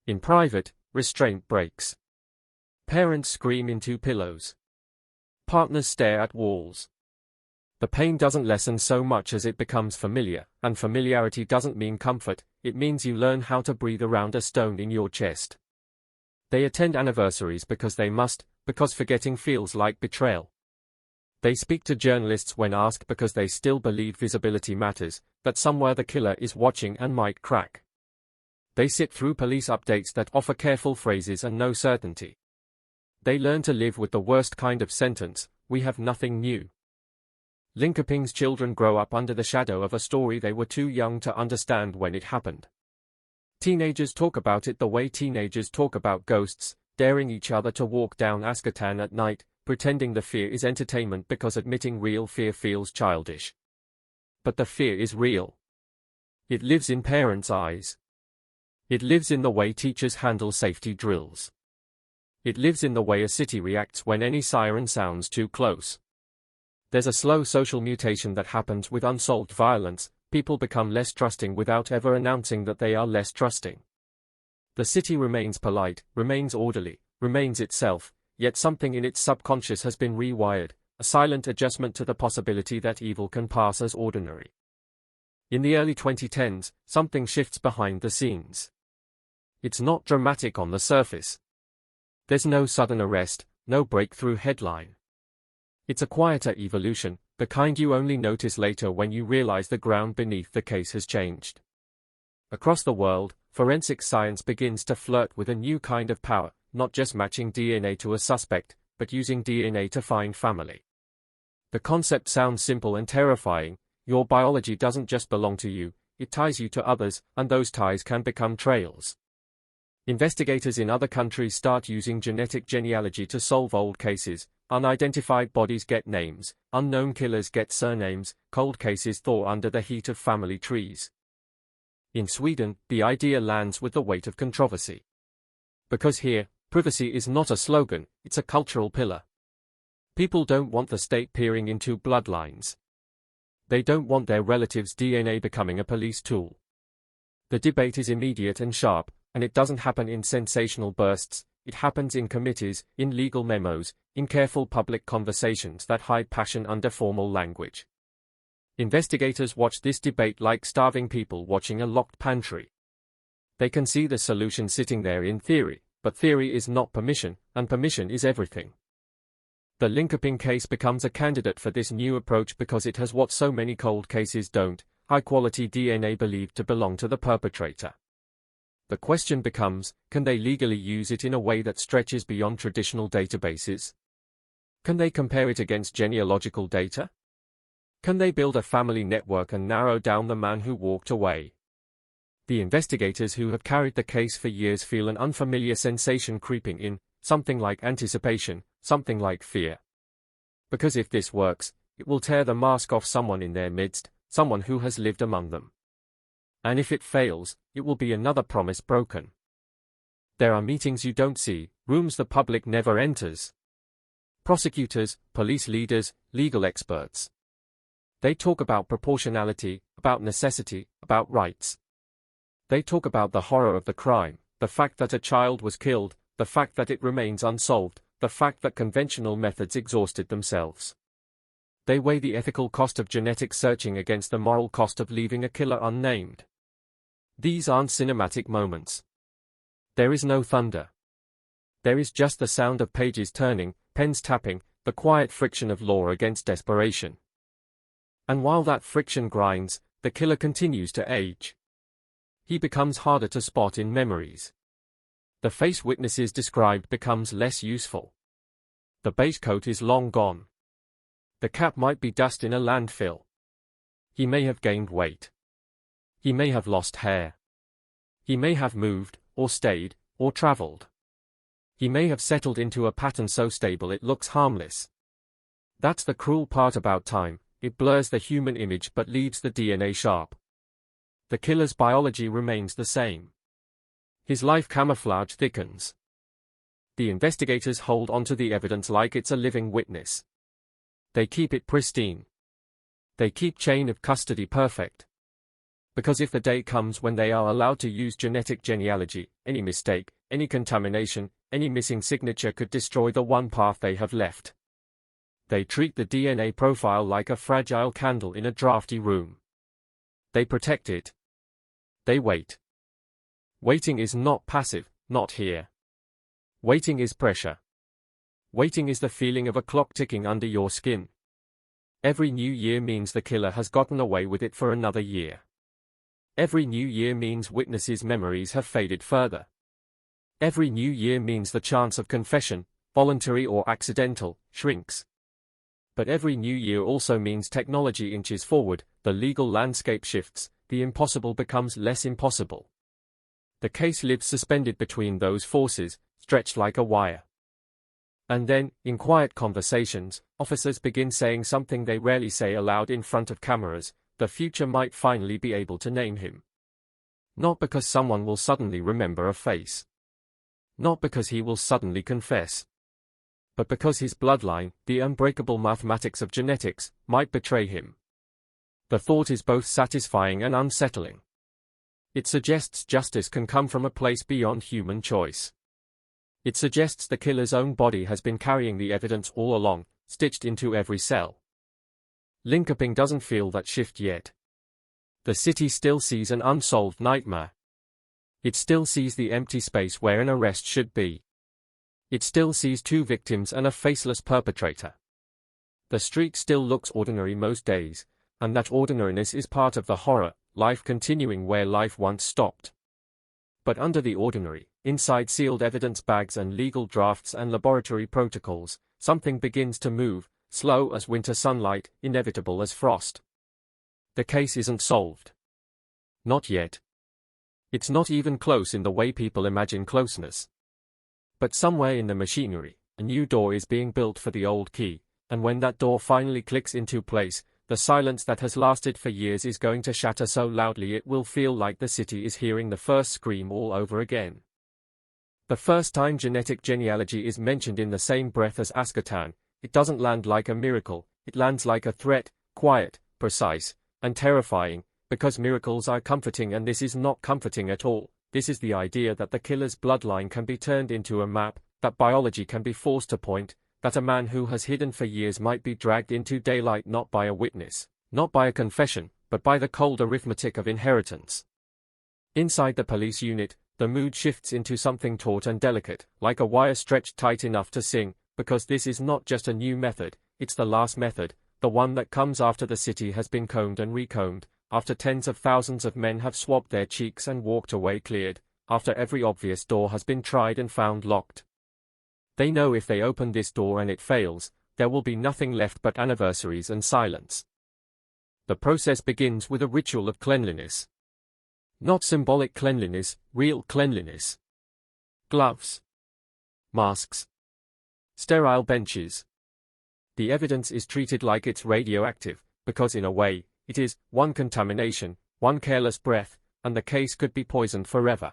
In private, restraint breaks. Parents scream into pillows. Partners stare at walls. The pain doesn't lessen so much as it becomes familiar, and familiarity doesn't mean comfort, it means you learn how to breathe around a stone in your chest. They attend anniversaries because they must, because forgetting feels like betrayal. They speak to journalists when asked because they still believe visibility matters, that somewhere the killer is watching and might crack. They sit through police updates that offer careful phrases and no certainty. They learn to live with the worst kind of sentence, we have nothing new. Linkoping's children grow up under the shadow of a story they were too young to understand when it happened. Teenagers talk about it the way teenagers talk about ghosts, daring each other to walk down Askatan at night, pretending the fear is entertainment because admitting real fear feels childish. But the fear is real. It lives in parents' eyes. It lives in the way teachers handle safety drills. It lives in the way a city reacts when any siren sounds too close. There's a slow social mutation that happens with unsolved violence. People become less trusting without ever announcing that they are less trusting. The city remains polite, remains orderly, remains itself, yet something in its subconscious has been rewired, a silent adjustment to the possibility that evil can pass as ordinary. In the early 2010s, something shifts behind the scenes. It's not dramatic on the surface. There's no sudden arrest, no breakthrough headline. It's a quieter evolution, the kind you only notice later when you realize the ground beneath the case has changed. Across the world, forensic science begins to flirt with a new kind of power, not just matching DNA to a suspect, but using DNA to find family. The concept sounds simple and terrifying. Your biology doesn't just belong to you, it ties you to others, and those ties can become trails. Investigators in other countries start using genetic genealogy to solve old cases. Unidentified bodies get names, unknown killers get surnames, cold cases thaw under the heat of family trees. In Sweden, the idea lands with the weight of controversy. Because here, privacy is not a slogan, it's a cultural pillar. People don't want the state peering into bloodlines. They don't want their relatives' DNA becoming a police tool. The debate is immediate and sharp, and it doesn't happen in sensational bursts. It happens in committees, in legal memos, in careful public conversations that hide passion under formal language. Investigators watch this debate like starving people watching a locked pantry. They can see the solution sitting there in theory, but theory is not permission, and permission is everything. The Linkoping case becomes a candidate for this new approach because it has what so many cold cases don't, high-quality DNA believed to belong to the perpetrator. The question becomes, can they legally use it in a way that stretches beyond traditional databases? Can they compare it against genealogical data? Can they build a family network and narrow down the man who walked away? The investigators who have carried the case for years feel an unfamiliar sensation creeping in, something like anticipation, something like fear. Because if this works, it will tear the mask off someone in their midst, someone who has lived among them. And if it fails, it will be another promise broken. There are meetings you don't see, rooms the public never enters. Prosecutors, police leaders, legal experts. They talk about proportionality, about necessity, about rights. They talk about the horror of the crime, the fact that a child was killed, the fact that it remains unsolved, the fact that conventional methods exhausted themselves. They weigh the ethical cost of genetic searching against the moral cost of leaving a killer unnamed. These aren't cinematic moments. There is no thunder. There is just the sound of pages turning, pens tapping, the quiet friction of law against desperation. And while that friction grinds, the killer continues to age. He becomes harder to spot in memories. The face witnesses described becomes less useful. The base coat is long gone. The cap might be dust in a landfill. He may have gained weight. He may have lost hair. He may have moved, or stayed, or traveled. He may have settled into a pattern so stable it looks harmless. That's the cruel part about time, it blurs the human image but leaves the DNA sharp. The killer's biology remains the same. His life camouflage thickens. The investigators hold onto the evidence like it's a living witness. They keep it pristine. They keep chain of custody perfect. Because if the day comes when they are allowed to use genetic genealogy, any mistake, any contamination, any missing signature could destroy the one path they have left. They treat the DNA profile like a fragile candle in a drafty room. They protect it. They wait. Waiting is not passive, not here. Waiting is pressure. Waiting is the feeling of a clock ticking under your skin. Every new year means the killer has gotten away with it for another year. Every new year means witnesses' memories have faded further. Every new year means the chance of confession, voluntary or accidental, shrinks. But every new year also means technology inches forward, the legal landscape shifts, the impossible becomes less impossible. The case lives suspended between those forces, stretched like a wire. And then, in quiet conversations, officers begin saying something they rarely say aloud in front of cameras: the future might finally be able to name him. Not because someone will suddenly remember a face. Not because he will suddenly confess. But because his bloodline, the unbreakable mathematics of genetics, might betray him. The thought is both satisfying and unsettling. It suggests justice can come from a place beyond human choice. It suggests the killer's own body has been carrying the evidence all along, stitched into every cell. Linkoping doesn't feel that shift yet. The city still sees an unsolved nightmare. It still sees the empty space where an arrest should be. It still sees two victims and a faceless perpetrator. The street still looks ordinary most days, and that ordinariness is part of the horror, life continuing where life once stopped. But under the ordinary, inside sealed evidence bags and legal drafts and laboratory protocols, something begins to move, slow as winter sunlight, inevitable as frost. The case isn't solved. Not yet. It's not even close in the way people imagine closeness. But somewhere in the machinery, a new door is being built for the old key, and when that door finally clicks into place, the silence that has lasted for years is going to shatter so loudly it will feel like the city is hearing the first scream all over again. The first time genetic genealogy is mentioned in the same breath as Ascotan, it doesn't land like a miracle, it lands like a threat, quiet, precise, and terrifying, because miracles are comforting and this is not comforting at all. This is the idea that the killer's bloodline can be turned into a map, that biology can be forced to point, that a man who has hidden for years might be dragged into daylight not by a witness, not by a confession, but by the cold arithmetic of inheritance. Inside the police unit, the mood shifts into something taut and delicate, like a wire stretched tight enough to sing, because this is not just a new method, it's the last method, the one that comes after the city has been combed and recombed, after tens of thousands of men have swabbed their cheeks and walked away cleared, after every obvious door has been tried and found locked. They know if they open this door and it fails, there will be nothing left but anniversaries and silence. The process begins with a ritual of cleanliness. Not symbolic cleanliness, real cleanliness. Gloves. Masks. Sterile benches. The evidence is treated like it's radioactive, because in a way, it is one contamination, one careless breath, and the case could be poisoned forever.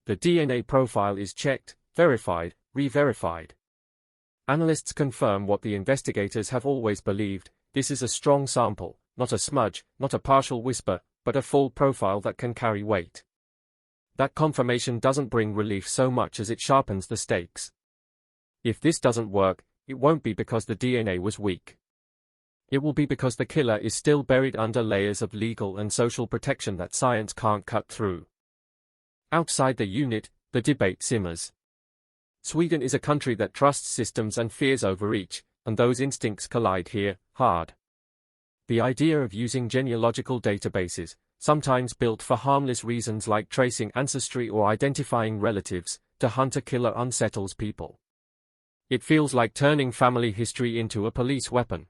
The DNA profile is checked, verified, re-verified. Analysts confirm what the investigators have always believed: this is a strong sample, not a smudge, not a partial whisper, but a full profile that can carry weight. That confirmation doesn't bring relief so much as it sharpens the stakes. If this doesn't work, it won't be because the DNA was weak. It will be because the killer is still buried under layers of legal and social protection that science can't cut through. Outside the unit, the debate simmers. Sweden is a country that trusts systems and fears overreach, and those instincts collide here, hard. The idea of using genealogical databases, sometimes built for harmless reasons like tracing ancestry or identifying relatives, to hunt a killer unsettles people. It feels like turning family history into a police weapon.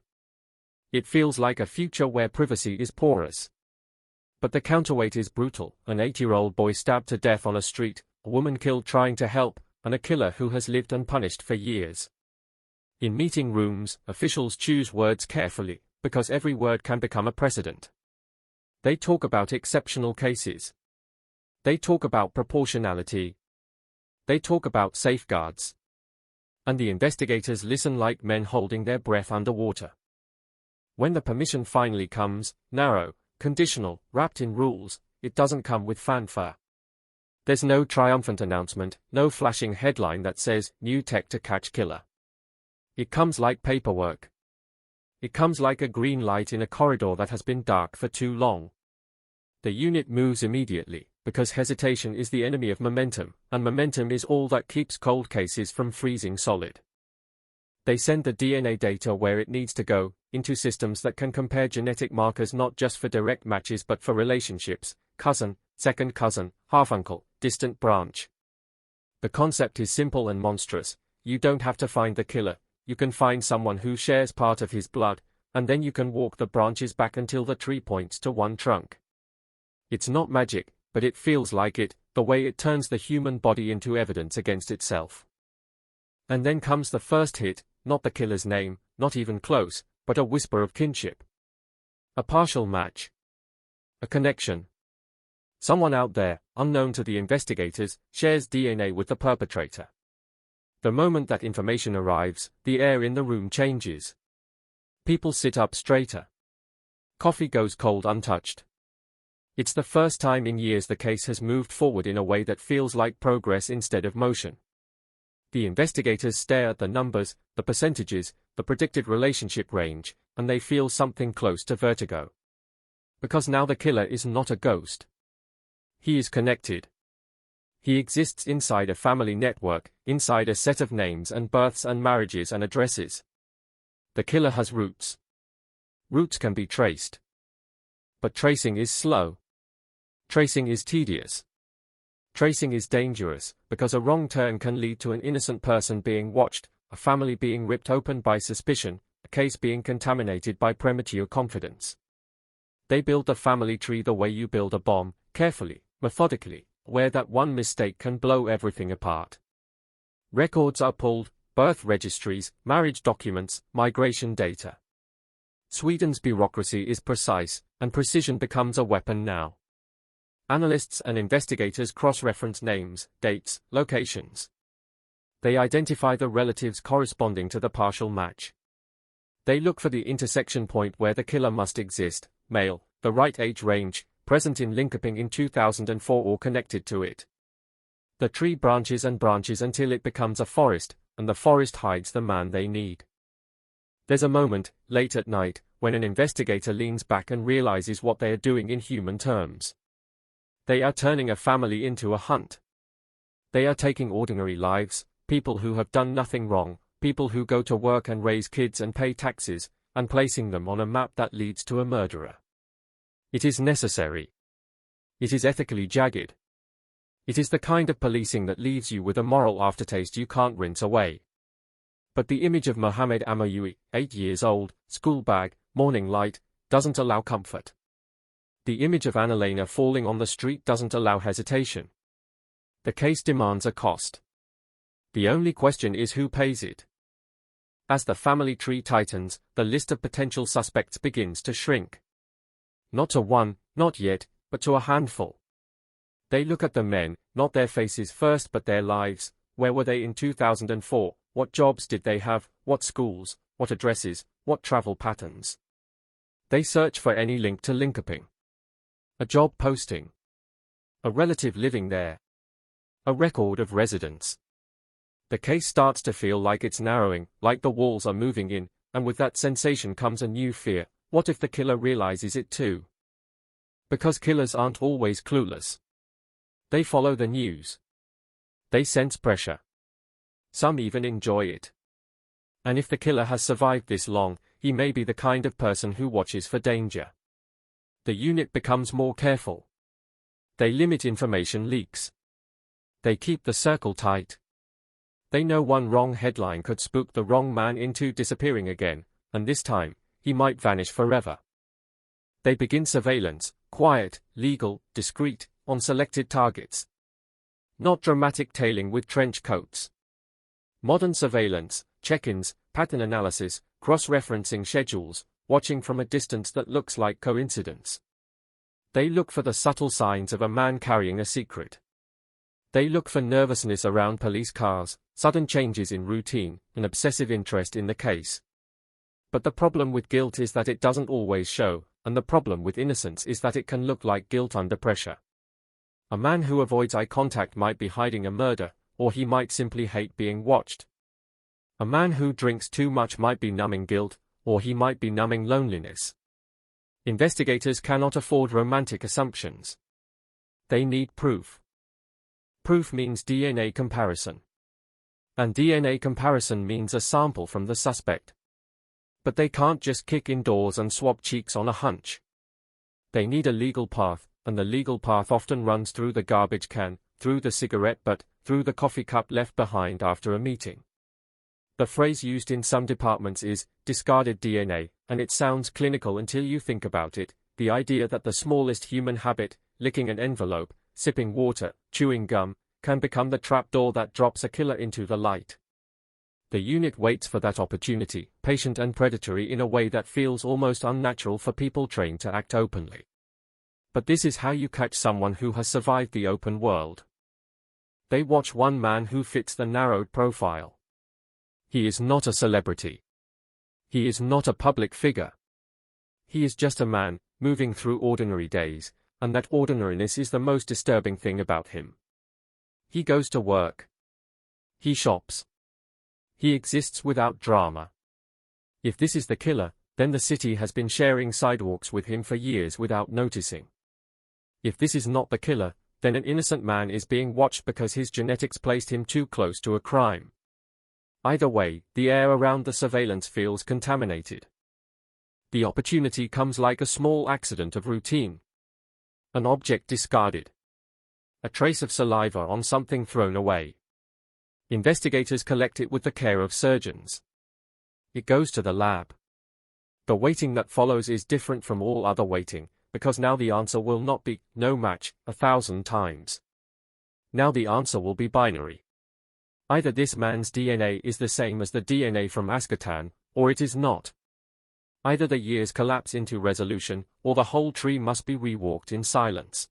It feels like a future where privacy is porous. But the counterweight is brutal: an 8-year-old boy stabbed to death on a street, a woman killed trying to help, and a killer who has lived unpunished for years. In meeting rooms, officials choose words carefully, because every word can become a precedent. They talk about exceptional cases. They talk about proportionality. They talk about safeguards. And the investigators listen like men holding their breath underwater. When the permission finally comes, narrow, conditional, wrapped in rules, it doesn't come with fanfare. There's no triumphant announcement, no flashing headline that says, "New tech to catch killer." It comes like paperwork. It comes like a green light in a corridor that has been dark for too long. The unit moves immediately, because hesitation is the enemy of momentum, and momentum is all that keeps cold cases from freezing solid. They send the DNA data where it needs to go, into systems that can compare genetic markers not just for direct matches but for relationships, cousin, second cousin, half-uncle, distant branch. The concept is simple and monstrous. You don't have to find the killer, you can find someone who shares part of his blood, and then you can walk the branches back until the tree points to one trunk. It's not magic, but it feels like it, the way it turns the human body into evidence against itself. And then comes the first hit, not the killer's name, not even close, but a whisper of kinship. A partial match. A connection. Someone out there, unknown to the investigators, shares DNA with the perpetrator. The moment that information arrives, the air in the room changes. People sit up straighter. Coffee goes cold untouched. It's the first time in years the case has moved forward in a way that feels like progress instead of motion. The investigators stare at the numbers, the percentages, the predicted relationship range, and they feel something close to vertigo. Because now the killer is not a ghost. He is connected. He exists inside a family network, inside a set of names and births and marriages and addresses. The killer has roots. Roots can be traced. But tracing is slow. Tracing is tedious. Tracing is dangerous, because a wrong turn can lead to an innocent person being watched, a family being ripped open by suspicion, a case being contaminated by premature confidence. They build the family tree the way you build a bomb, carefully, methodically, where that one mistake can blow everything apart. Records are pulled, birth registries, marriage documents, migration data. Sweden's bureaucracy is precise, and precision becomes a weapon now. Analysts and investigators cross-reference names, dates, locations. They identify the relatives corresponding to the partial match. They look for the intersection point where the killer must exist, male, the right age range, present in Linköping in 2004 or connected to it. The tree branches and branches until it becomes a forest, and the forest hides the man they need. There's a moment, late at night, when an investigator leans back and realizes what they are doing in human terms. They are turning a family into a hunt. They are taking ordinary lives, people who have done nothing wrong, people who go to work and raise kids and pay taxes, and placing them on a map that leads to a murderer. It is necessary. It is ethically jagged. It is the kind of policing that leaves you with a moral aftertaste you can't rinse away. But the image of Mohammed Amayui, 8 years old, school bag, morning light, doesn't allow comfort. The image of Annalena falling on the street doesn't allow hesitation. The case demands a cost. The only question is who pays it. As the family tree tightens, the list of potential suspects begins to shrink. Not to one, not yet, but to a handful. They look at the men, not their faces first but their lives. Where were they in 2004? What jobs did they have? What schools? What addresses? What travel patterns? They search for any link to Linköping. A job posting. A relative living there. A record of residence. The case starts to feel like it's narrowing, like the walls are moving in, and with that sensation comes a new fear. What if the killer realizes it too? Because killers aren't always clueless. They follow the news. They sense pressure. Some even enjoy it. And if the killer has survived this long, he may be the kind of person who watches for danger. The unit becomes more careful. They limit information leaks. They keep the circle tight. They know one wrong headline could spook the wrong man into disappearing again, and this time, he might vanish forever. They begin surveillance, quiet, legal, discreet, on selected targets. Not dramatic tailing with trench coats. Modern surveillance, check-ins, pattern analysis, cross-referencing schedules, watching from a distance that looks like coincidence. They look for the subtle signs of a man carrying a secret. They look for nervousness around police cars, sudden changes in routine, an obsessive interest in the case. But the problem with guilt is that it doesn't always show, and the problem with innocence is that it can look like guilt under pressure. A man who avoids eye contact might be hiding a murder, or he might simply hate being watched. A man who drinks too much might be numbing guilt, or he might be numbing loneliness. Investigators cannot afford romantic assumptions. They need proof. Proof means DNA comparison. And DNA comparison means a sample from the suspect. But they can't just kick indoors and swap cheeks on a hunch. They need a legal path, and the legal path often runs through the garbage can, through the cigarette butt, through the coffee cup left behind after a meeting. The phrase used in some departments is discarded DNA, and it sounds clinical until you think about it, the idea that the smallest human habit, licking an envelope, sipping water, chewing gum, can become the trapdoor that drops a killer into the light. The unit waits for that opportunity, patient and predatory in a way that feels almost unnatural for people trained to act openly. But this is how you catch someone who has survived the open world. They watch one man who fits the narrowed profile. He is not a celebrity. He is not a public figure. He is just a man, moving through ordinary days, and that ordinariness is the most disturbing thing about him. He goes to work. He shops. He exists without drama. If this is the killer, then the city has been sharing sidewalks with him for years without noticing. If this is not the killer, then an innocent man is being watched because his genetics placed him too close to a crime. Either way, the air around the surveillance feels contaminated. The opportunity comes like a small accident of routine. An object discarded. A trace of saliva on something thrown away. Investigators collect it with the care of surgeons. It goes to the lab. The waiting that follows is different from all other waiting, because now the answer will not be, no match, 1,000 times. Now the answer will be binary. Either this man's DNA is the same as the DNA from Ascatan, or it is not. Either the years collapse into resolution, or the whole tree must be rewalked in silence.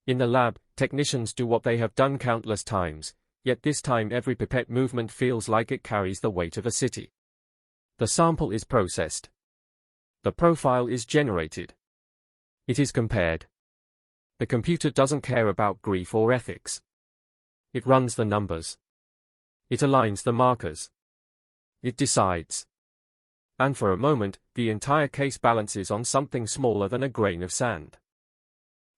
In the lab, technicians do what they have done countless times, yet this time every pipette movement feels like it carries the weight of a city. The sample is processed. The profile is generated. It is compared. The computer doesn't care about grief or ethics. It runs the numbers. It aligns the markers. It decides. And for a moment, the entire case balances on something smaller than a grain of sand.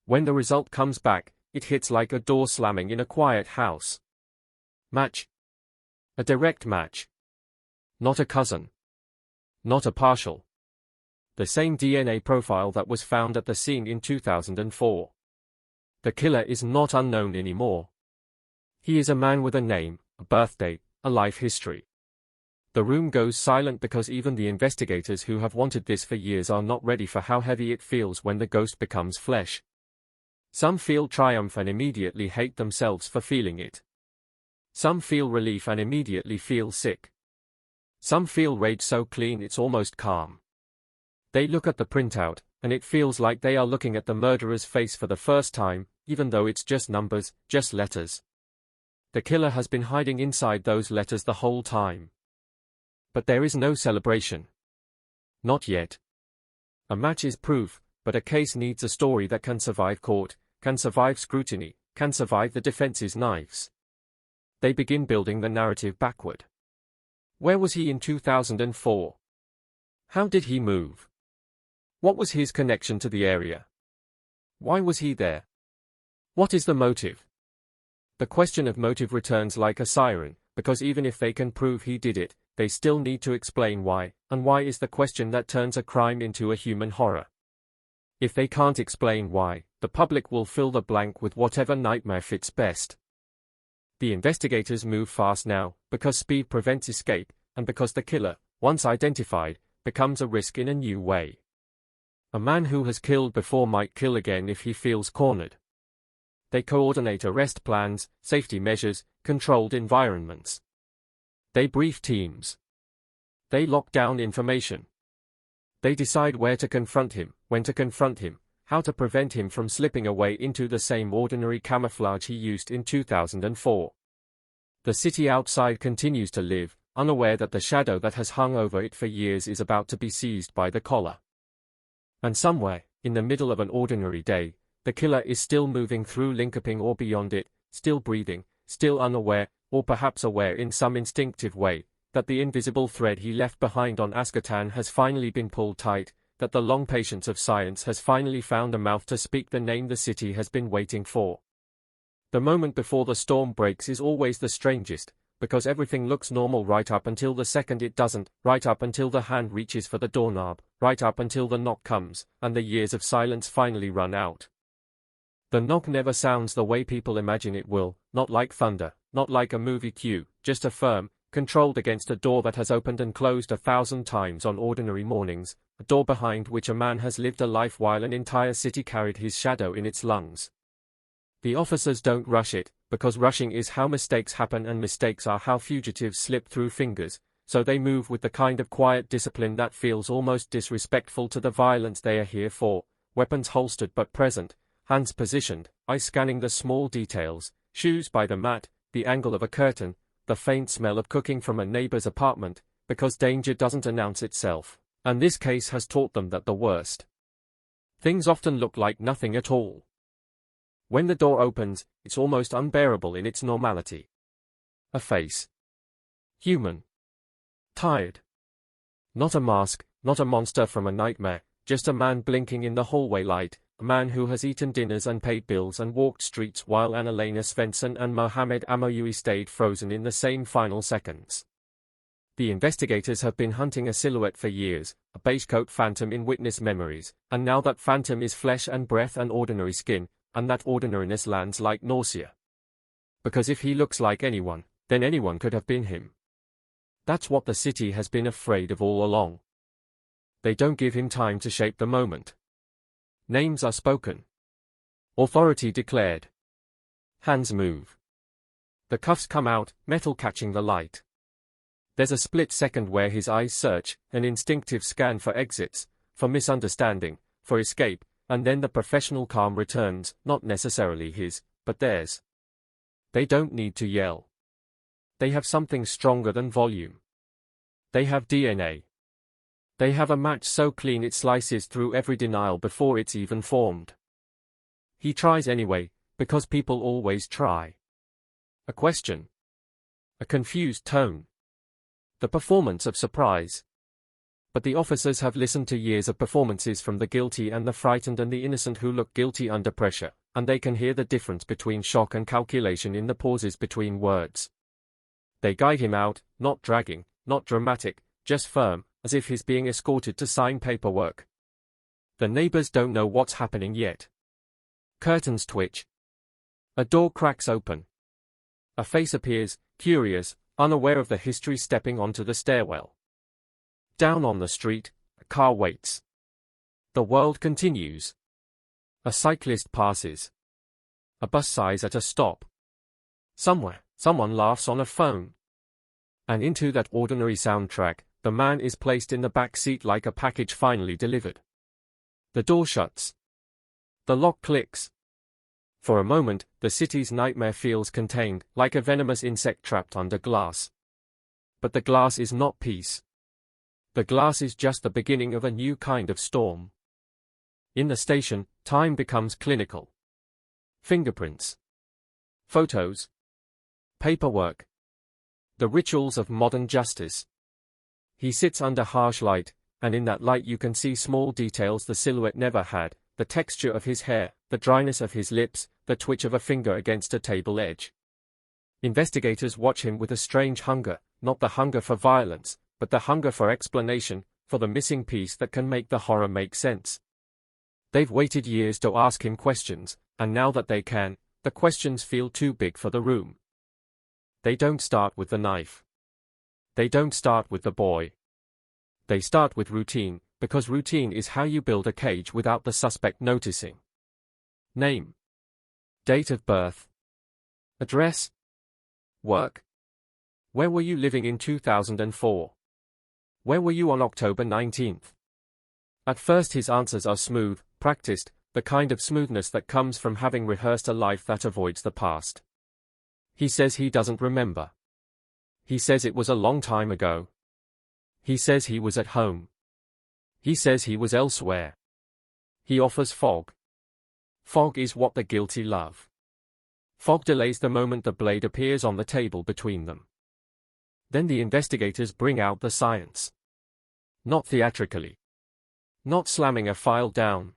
When the result comes back, it hits like a door slamming in a quiet house. Match. A direct match. Not a cousin. Not a partial. The same DNA profile that was found at the scene in 2004. The killer is not unknown anymore. He is a man with a name, a birthday, a life history. The room goes silent because even the investigators who have wanted this for years are not ready for how heavy it feels when the ghost becomes flesh. Some feel triumph and immediately hate themselves for feeling it. Some feel relief and immediately feel sick. Some feel rage so clean it's almost calm. They look at the printout, and it feels like they are looking at the murderer's face for the first time, even though it's just numbers, just letters. The killer has been hiding inside those letters the whole time. But there is no celebration. Not yet. A match is proof, but a case needs a story that can survive court, can survive scrutiny, can survive the defense's knives. They begin building the narrative backward. Where was he in 2004? How did he move? What was his connection to the area? Why was he there? What is the motive? The question of motive returns like a siren, because even if they can prove he did it, they still need to explain why, and why is the question that turns a crime into a human horror. If they can't explain why, the public will fill the blank with whatever nightmare fits best. The investigators move fast now, because speed prevents escape, and because the killer, once identified, becomes a risk in a new way. A man who has killed before might kill again if he feels cornered. They coordinate arrest plans, safety measures, controlled environments. They brief teams. They lock down information. They decide where to confront him, when to confront him, how to prevent him from slipping away into the same ordinary camouflage he used in 2004. The city outside continues to live, unaware that the shadow that has hung over it for years is about to be seized by the collar. And somewhere, in the middle of an ordinary day, the killer is still moving through Linkoping or beyond it, still breathing, still unaware, or perhaps aware in some instinctive way, that the invisible thread he left behind on Ascatan has finally been pulled tight, that the long patience of science has finally found a mouth to speak the name the city has been waiting for. The moment before the storm breaks is always the strangest, because everything looks normal right up until the second it doesn't, right up until the hand reaches for the doorknob, right up until the knock comes, and the years of silence finally run out. The knock never sounds the way people imagine it will, not like thunder, not like a movie cue, just a firm, controlled against a door that has opened and closed 1,000 times on ordinary mornings, a door behind which a man has lived a life while an entire city carried his shadow in its lungs. The officers don't rush it, because rushing is how mistakes happen and mistakes are how fugitives slip through fingers, so they move with the kind of quiet discipline that feels almost disrespectful to the violence they are here for, weapons holstered but present, hands positioned, eyes scanning the small details, shoes by the mat, the angle of a curtain, the faint smell of cooking from a neighbor's apartment, because danger doesn't announce itself, and this case has taught them that the worst things often look like nothing at all. When the door opens, it's almost unbearable in its normality. A face. Human. Tired. Not a mask, not a monster from a nightmare, just a man blinking in the hallway light, a man who has eaten dinners and paid bills and walked streets while Annalena Svensson and Mohammed Amoui stayed frozen in the same final seconds. The investigators have been hunting a silhouette for years, a beige-coat phantom in witness memories, and now that phantom is flesh and breath and ordinary skin, and that ordinariness lands like nausea. Because if he looks like anyone, then anyone could have been him. That's what the city has been afraid of all along. They don't give him time to shape the moment. Names are spoken. Authority declared. Hands move. The cuffs come out, metal catching the light. There's a split second where his eyes search, an instinctive scan for exits, for misunderstanding, for escape, and then the professional calm returns, not necessarily his, but theirs. They don't need to yell. They have something stronger than volume. They have DNA. They have a match so clean it slices through every denial before it's even formed. He tries anyway, because people always try. A question. A confused tone. The performance of surprise. But the officers have listened to years of performances from the guilty and the frightened and the innocent who look guilty under pressure, and they can hear the difference between shock and calculation in the pauses between words. They guide him out, not dragging, not dramatic, just firm, as if he's being escorted to sign paperwork. The neighbors don't know what's happening yet. Curtains twitch. A door cracks open. A face appears, curious, unaware of the history, stepping onto the stairwell. Down on the street, a car waits. The world continues. A cyclist passes. A bus sighs at a stop. Somewhere, someone laughs on a phone. And into that ordinary soundtrack, the man is placed in the back seat like a package finally delivered. The door shuts. The lock clicks. For a moment, the city's nightmare feels contained, like a venomous insect trapped under glass. But the glass is not peace. The glass is just the beginning of a new kind of storm. In the station, time becomes clinical. Fingerprints. Photos. Paperwork. The rituals of modern justice. He sits under harsh light, and in that light you can see small details the silhouette never had, the texture of his hair, the dryness of his lips, the twitch of a finger against a table edge. Investigators watch him with a strange hunger, not the hunger for violence, but the hunger for explanation, for the missing piece that can make the horror make sense. They've waited years to ask him questions, and now that they can, the questions feel too big for the room. They don't start with the knife. They don't start with the boy. They start with routine, because routine is how you build a cage without the suspect noticing. Name. Date of birth. Address. Work. Where were you living in 2004? Where were you on October 19th? At first his answers are smooth, practiced, the kind of smoothness that comes from having rehearsed a life that avoids the past. He says he doesn't remember. He says it was a long time ago. He says he was at home. He says he was elsewhere. He offers fog. Fog is what the guilty love. Fog delays the moment the blade appears on the table between them. Then the investigators bring out the science. Not theatrically. Not slamming a file down.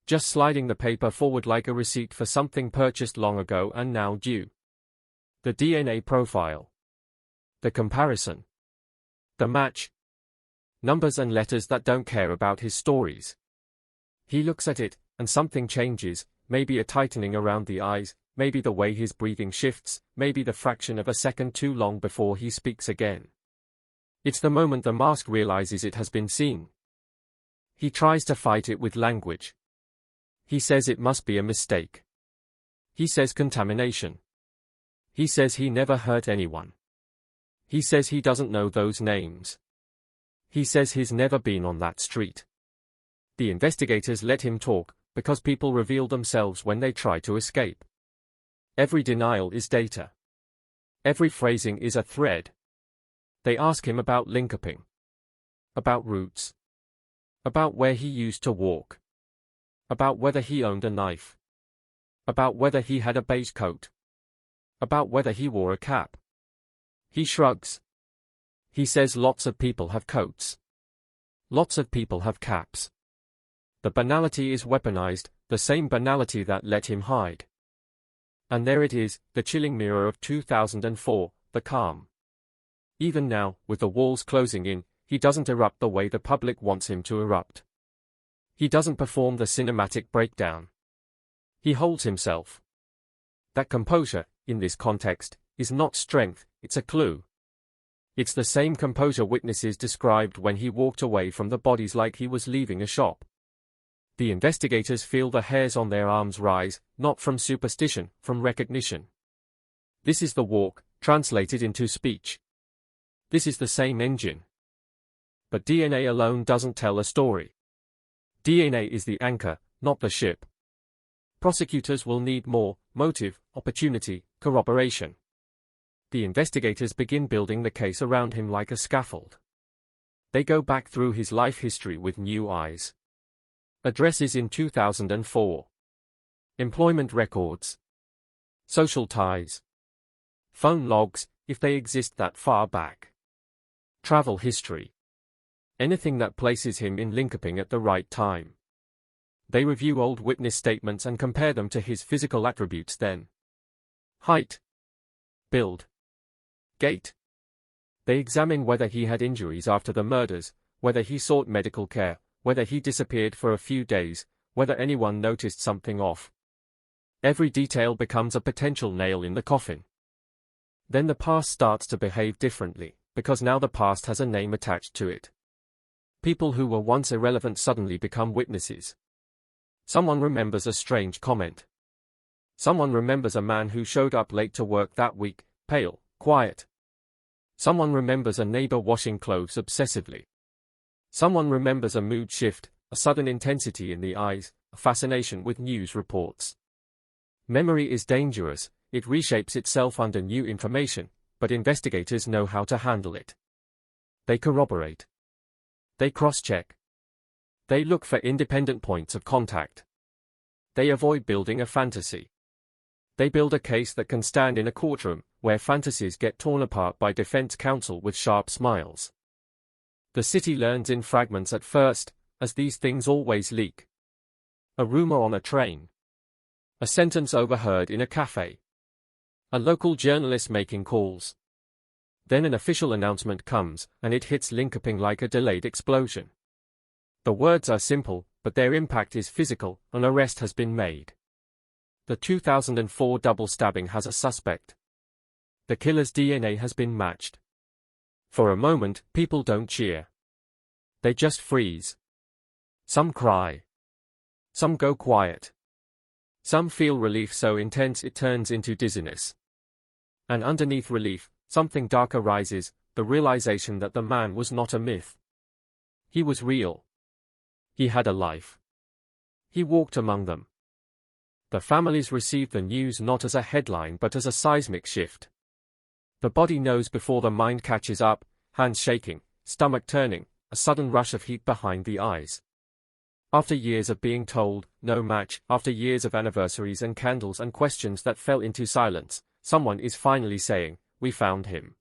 Just sliding the paper forward like a receipt for something purchased long ago and now due. The DNA profile. The comparison. The match. Numbers and letters that don't care about his stories. He looks at it, and something changes, maybe a tightening around the eyes, maybe the way his breathing shifts, maybe the fraction of a second too long before he speaks again. It's the moment the mask realizes it has been seen. He tries to fight it with language. He says it must be a mistake. He says contamination. He says he never hurt anyone. He says he doesn't know those names. He says he's never been on that street. The investigators let him talk, because people reveal themselves when they try to escape. Every denial is data. Every phrasing is a thread. They ask him about linkuping. About roots. About where he used to walk. About whether he owned a knife. About whether he had a beige coat. About whether he wore a cap. He shrugs. He says lots of people have coats. Lots of people have caps. The banality is weaponized, the same banality that let him hide. And there it is, the chilling mirror of 2004, the calm. Even now, with the walls closing in, he doesn't erupt the way the public wants him to erupt. He doesn't perform the cinematic breakdown. He holds himself. That composure, in this context, is not strength, it's a clue. It's the same composure witnesses described when he walked away from the bodies like he was leaving a shop. The investigators feel the hairs on their arms rise, not from superstition, from recognition. This is the walk, translated into speech. This is the same engine. But DNA alone doesn't tell a story. DNA is the anchor, not the ship. Prosecutors will need more motive, opportunity, corroboration. The investigators begin building the case around him like a scaffold. They go back through his life history with new eyes. Addresses in 2004. Employment records. Social ties. Phone logs, if they exist that far back. Travel history. Anything that places him in linkuping at the right time. They review old witness statements and compare them to his physical attributes then. Height. Build. Gait. They examine whether he had injuries after the murders, whether he sought medical care, whether he disappeared for a few days, whether anyone noticed something off. Every detail becomes a potential nail in the coffin. Then the past starts to behave differently, because now the past has a name attached to it. People who were once irrelevant suddenly become witnesses. Someone remembers a strange comment. Someone remembers a man who showed up late to work that week, pale, quiet. Someone remembers a neighbor washing clothes obsessively. Someone remembers a mood shift, a sudden intensity in the eyes, a fascination with news reports. Memory is dangerous, it reshapes itself under new information, but investigators know how to handle it. They corroborate. They cross-check. They look for independent points of contact. They avoid building a fantasy. They build a case that can stand in a courtroom, where fantasies get torn apart by defense counsel with sharp smiles. The city learns in fragments at first, as these things always leak. A rumor on a train. A sentence overheard in a cafe. A local journalist making calls. Then an official announcement comes, and it hits linkuping like a delayed explosion. The words are simple, but their impact is physical. An arrest has been made. The 2004 double stabbing has a suspect. The killer's DNA has been matched. For a moment, people don't cheer. They just freeze. Some cry. Some go quiet. Some feel relief so intense it turns into dizziness. And underneath relief, something darker rises, the realization that the man was not a myth. He was real. He had a life. He walked among them. The families received the news not as a headline but as a seismic shift. The body knows before the mind catches up, hands shaking, stomach turning, a sudden rush of heat behind the eyes. After years of being told, no match, after years of anniversaries and candles and questions that fell into silence, someone is finally saying, "We found him."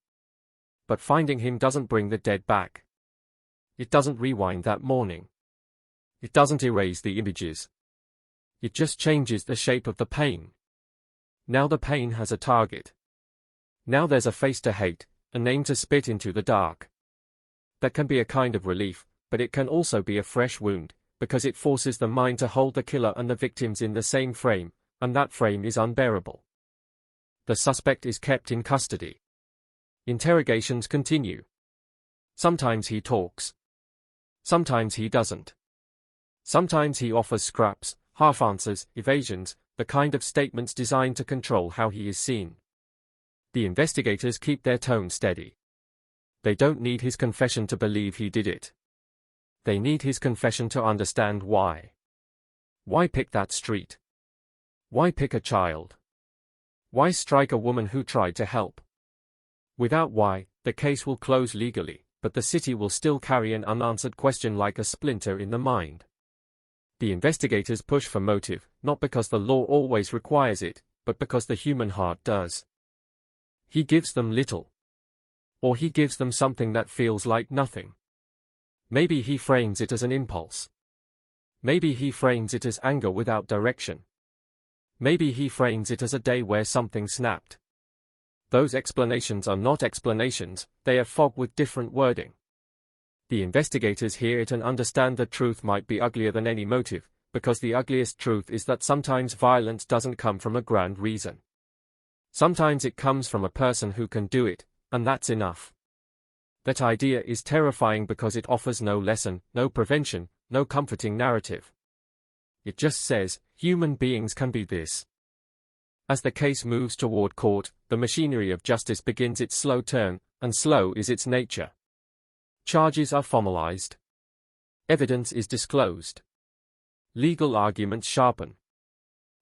But finding him doesn't bring the dead back. It doesn't rewind that morning. It doesn't erase the images. It just changes the shape of the pain. Now the pain has a target. Now there's a face to hate, a name to spit into the dark. That can be a kind of relief, but it can also be a fresh wound, because it forces the mind to hold the killer and the victims in the same frame, and that frame is unbearable. The suspect is kept in custody. Interrogations continue. Sometimes he talks. Sometimes he doesn't. Sometimes he offers scraps, half answers, evasions, the kind of statements designed to control how he is seen. The investigators keep their tone steady. They don't need his confession to believe he did it. They need his confession to understand why. Why pick that street? Why pick a child? Why strike a woman who tried to help? Without why, the case will close legally, but the city will still carry an unanswered question like a splinter in the mind. The investigators push for motive, not because the law always requires it, but because the human heart does. He gives them little. Or he gives them something that feels like nothing. Maybe he frames it as an impulse. Maybe he frames it as anger without direction. Maybe he frames it as a day where something snapped. Those explanations are not explanations, they are fog with different wording. The investigators hear it and understand the truth might be uglier than any motive, because the ugliest truth is that sometimes violence doesn't come from a grand reason. Sometimes it comes from a person who can do it, and that's enough. That idea is terrifying because it offers no lesson, no prevention, no comforting narrative. It just says, human beings can be this. As the case moves toward court, the machinery of justice begins its slow turn, and slow is its nature. Charges are formalized. Evidence is disclosed. Legal arguments sharpen.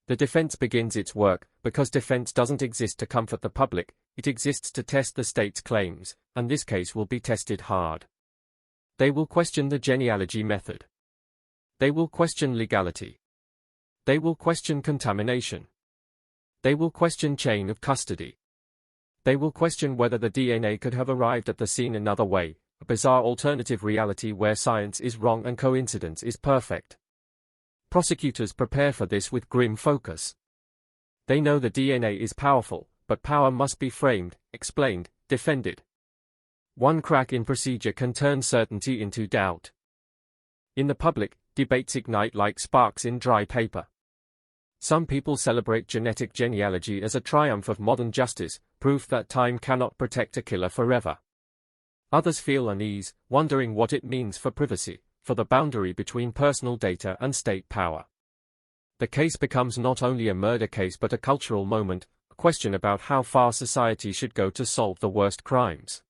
The defense begins its work, because defense doesn't exist to comfort the public, it exists to test the state's claims, and this case will be tested hard. They will question the genealogy method. They will question legality. They will question contamination. They will question chain of custody. They will question whether the DNA could have arrived at the scene another way, a bizarre alternative reality where science is wrong and coincidence is perfect. Prosecutors prepare for this with grim focus. They know the DNA is powerful, but power must be framed, explained, defended. One crack in procedure can turn certainty into doubt. In the public, debates ignite like sparks in dry paper. Some people celebrate genetic genealogy as a triumph of modern justice, proof that time cannot protect a killer forever. Others feel unease, wondering what it means for privacy, for the boundary between personal data and state power. The case becomes not only a murder case but a cultural moment, a question about how far society should go to solve the worst crimes.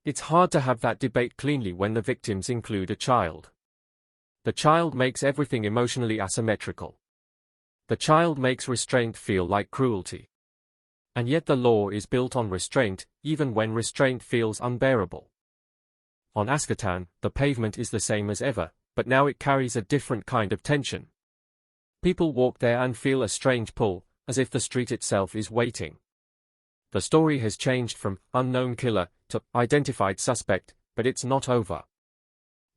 It's hard to have that debate cleanly when the victims include a child. The child makes everything emotionally asymmetrical. The child makes restraint feel like cruelty. And yet the law is built on restraint, even when restraint feels unbearable. On Ascatan, the pavement is the same as ever, but now it carries a different kind of tension. People walk there and feel a strange pull, as if the street itself is waiting. The story has changed from unknown killer to identified suspect, but it's not over.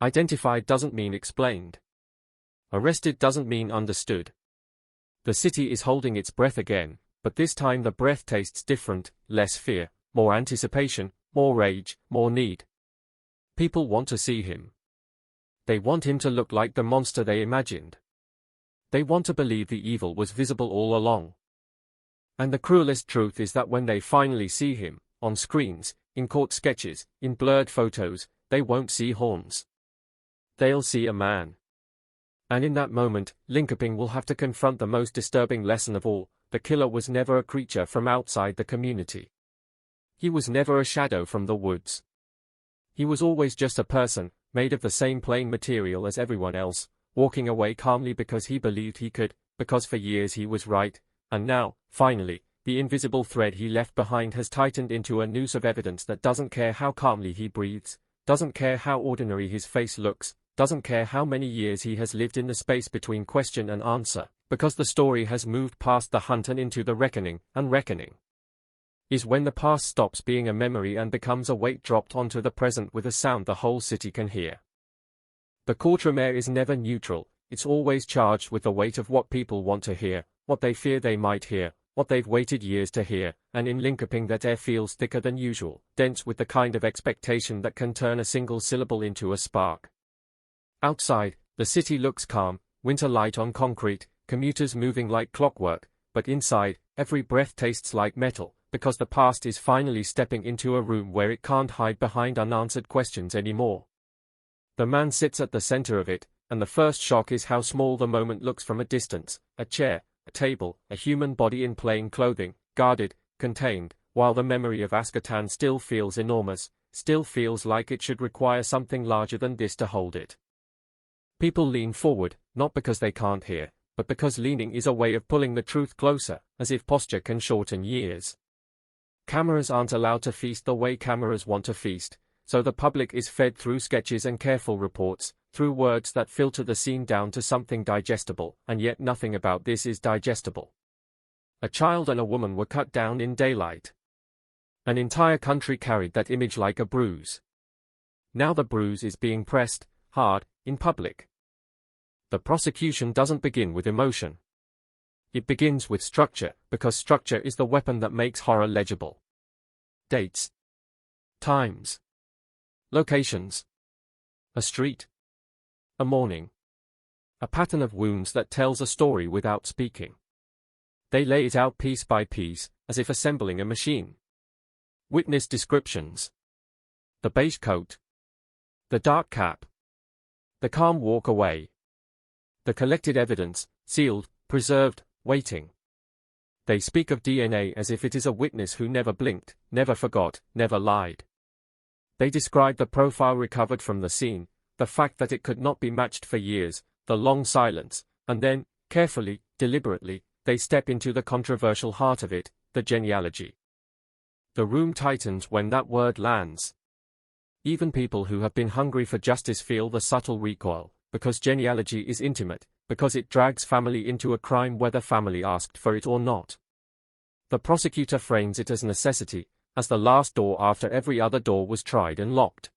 Identified doesn't mean explained. Arrested doesn't mean understood. The city is holding its breath again, but this time the breath tastes different, less fear, more anticipation, more rage, more need. People want to see him. They want him to look like the monster they imagined. They want to believe the evil was visible all along. And the cruelest truth is that when they finally see him, on screens, in court sketches, in blurred photos, they won't see horns. They'll see a man. And in that moment, Linkoping will have to confront the most disturbing lesson of all: the killer was never a creature from outside the community. He was never a shadow from the woods. He was always just a person, made of the same plain material as everyone else, walking away calmly because he believed he could, because for years he was right, and now, finally, the invisible thread he left behind has tightened into a noose of evidence that doesn't care how calmly he breathes, doesn't care how ordinary his face looks, doesn't care how many years he has lived in the space between question and answer, because the story has moved past the hunt and into the reckoning, and reckoning is when the past stops being a memory and becomes a weight dropped onto the present with a sound the whole city can hear. The courtroom air is never neutral, it's always charged with the weight of what people want to hear, what they fear they might hear, what they've waited years to hear, and in Linkoping that air feels thicker than usual, dense with the kind of expectation that can turn a single syllable into a spark. Outside, the city looks calm, winter light on concrete, commuters moving like clockwork, but inside, every breath tastes like metal, because the past is finally stepping into a room where it can't hide behind unanswered questions anymore. The man sits at the center of it, and the first shock is how small the moment looks from a distance, a chair, a table, a human body in plain clothing, guarded, contained, while the memory of Ascatan still feels enormous, still feels like it should require something larger than this to hold it. People lean forward, not because they can't hear, but because leaning is a way of pulling the truth closer, as if posture can shorten years. Cameras aren't allowed to feast the way cameras want to feast, so the public is fed through sketches and careful reports, through words that filter the scene down to something digestible, and yet nothing about this is digestible. A child and a woman were cut down in daylight. An entire country carried that image like a bruise. Now the bruise is being pressed, hard, in public. The prosecution doesn't begin with emotion. It begins with structure, because structure is the weapon that makes horror legible. Dates. Times. Locations. A street. A morning. A pattern of wounds that tells a story without speaking. They lay it out piece by piece, as if assembling a machine. Witness descriptions. The beige coat. The dark cap. The calm walk away. The collected evidence, sealed, preserved, waiting. They speak of DNA as if it is a witness who never blinked, never forgot, never lied. They describe the profile recovered from the scene, the fact that it could not be matched for years, the long silence, and then, carefully, deliberately, they step into the controversial heart of it, the genealogy. The room tightens when that word lands. Even people who have been hungry for justice feel the subtle recoil, because genealogy is intimate, because it drags family into a crime whether family asked for it or not. The prosecutor frames it as necessity, as the last door after every other door was tried and locked.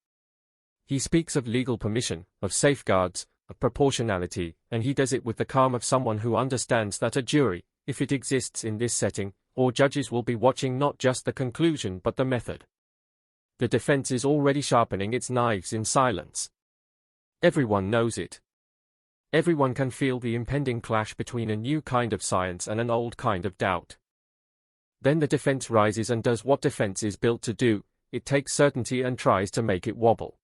He speaks of legal permission, of safeguards, of proportionality, and he does it with the calm of someone who understands that a jury, if it exists in this setting, or judges will be watching not just the conclusion but the method. The defense is already sharpening its knives in silence. Everyone knows it. Everyone can feel the impending clash between a new kind of science and an old kind of doubt. Then the defense rises and does what defense is built to do, it takes certainty and tries to make it wobble.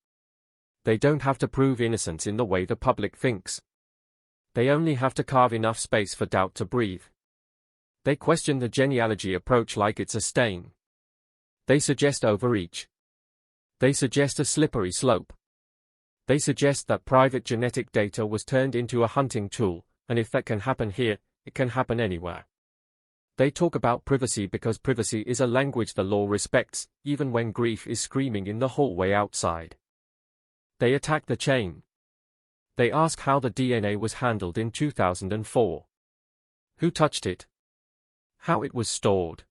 They don't have to prove innocence in the way the public thinks. They only have to carve enough space for doubt to breathe. They question the genealogy approach like it's a stain. They suggest overreach. They suggest a slippery slope. They suggest that private genetic data was turned into a hunting tool, and if that can happen here, it can happen anywhere. They talk about privacy because privacy is a language the law respects, even when grief is screaming in the hallway outside. They attack the chain. They ask how the DNA was handled in 2004. Who touched it? How it was stored.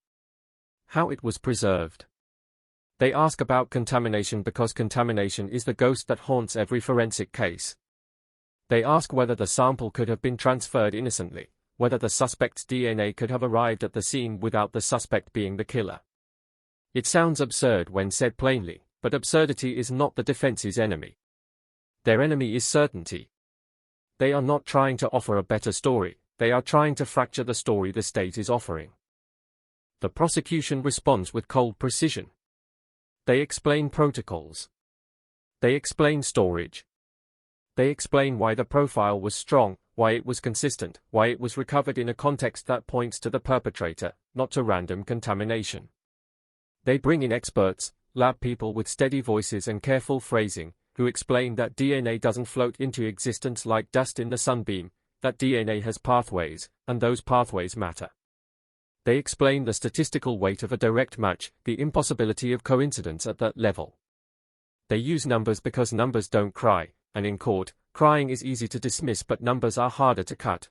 How it was preserved. They ask about contamination because contamination is the ghost that haunts every forensic case. They ask whether the sample could have been transferred innocently, whether the suspect's DNA could have arrived at the scene without the suspect being the killer. It sounds absurd when said plainly, but absurdity is not the defense's enemy. Their enemy is certainty. They are not trying to offer a better story, they are trying to fracture the story the state is offering. The prosecution responds with cold precision. They explain protocols. They explain storage. They explain why the profile was strong, why it was consistent, why it was recovered in a context that points to the perpetrator, not to random contamination. They bring in experts, lab people with steady voices and careful phrasing, who explained that DNA doesn't float into existence like dust in the sunbeam, that DNA has pathways, and those pathways matter. They explain the statistical weight of a direct match, the impossibility of coincidence at that level. They use numbers because numbers don't cry, and in court, crying is easy to dismiss but numbers are harder to cut.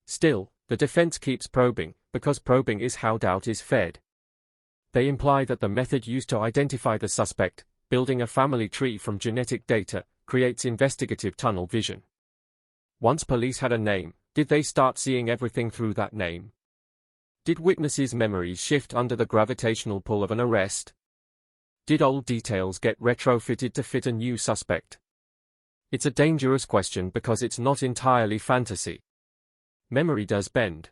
Still, the defense keeps probing, because probing is how doubt is fed. They imply that the method used to identify the suspect, building a family tree from genetic data, creates investigative tunnel vision. Once police had a name, did they start seeing everything through that name? Did witnesses' memories shift under the gravitational pull of an arrest? Did old details get retrofitted to fit a new suspect? It's a dangerous question because it's not entirely fantasy. Memory does bend.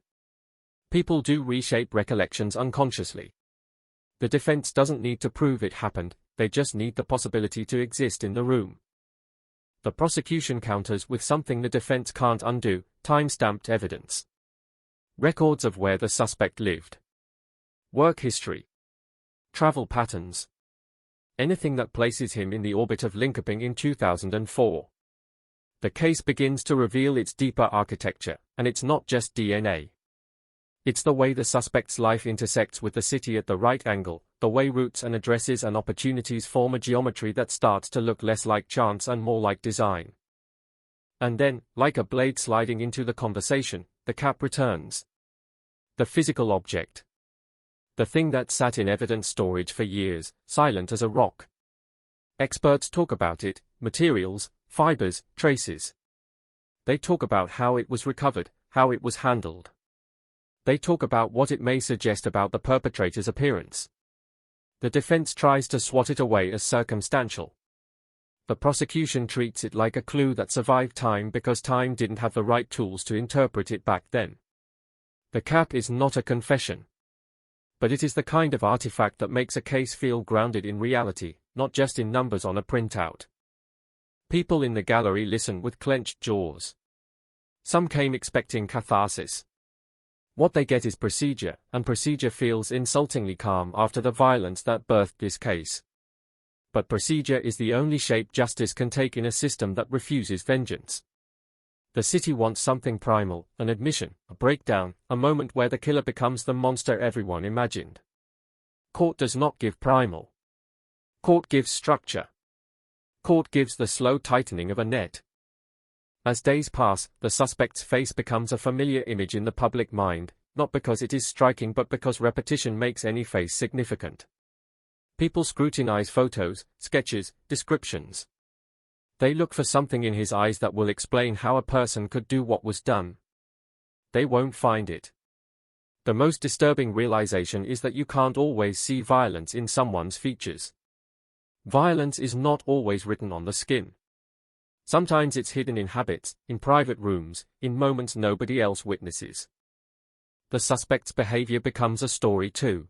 People do reshape recollections unconsciously. The defense doesn't need to prove it happened, they just need the possibility to exist in the room. The prosecution counters with something the defense can't undo: time-stamped evidence. Records of where the suspect lived. Work history. Travel patterns. Anything that places him in the orbit of Linkoping in 2004. The case begins to reveal its deeper architecture, and it's not just DNA. It's the way the suspect's life intersects with the city at the right angle, the way routes and addresses and opportunities form a geometry that starts to look less like chance and more like design. And then, like a blade sliding into the conversation, the cap returns. The physical object. The thing that sat in evidence storage for years, silent as a rock. Experts talk about it: materials, fibers, traces. They talk about how it was recovered, how it was handled. They talk about what it may suggest about the perpetrator's appearance. The defense tries to swat it away as circumstantial. The prosecution treats it like a clue that survived time because time didn't have the right tools to interpret it back then. The cap is not a confession. But it is the kind of artifact that makes a case feel grounded in reality, not just in numbers on a printout. People in the gallery listen with clenched jaws. Some came expecting catharsis. What they get is procedure, and procedure feels insultingly calm after the violence that birthed this case. But procedure is the only shape justice can take in a system that refuses vengeance. The city wants something primal, an admission, a breakdown, a moment where the killer becomes the monster everyone imagined. Court does not give primal. Court gives structure. Court gives the slow tightening of a net. As days pass, the suspect's face becomes a familiar image in the public mind, not because it is striking but because repetition makes any face significant. People scrutinize photos, sketches, descriptions. They look for something in his eyes that will explain how a person could do what was done. They won't find it. The most disturbing realization is that you can't always see violence in someone's features. Violence is not always written on the skin. Sometimes it's hidden in habits, in private rooms, in moments nobody else witnesses. The suspect's behavior becomes a story too.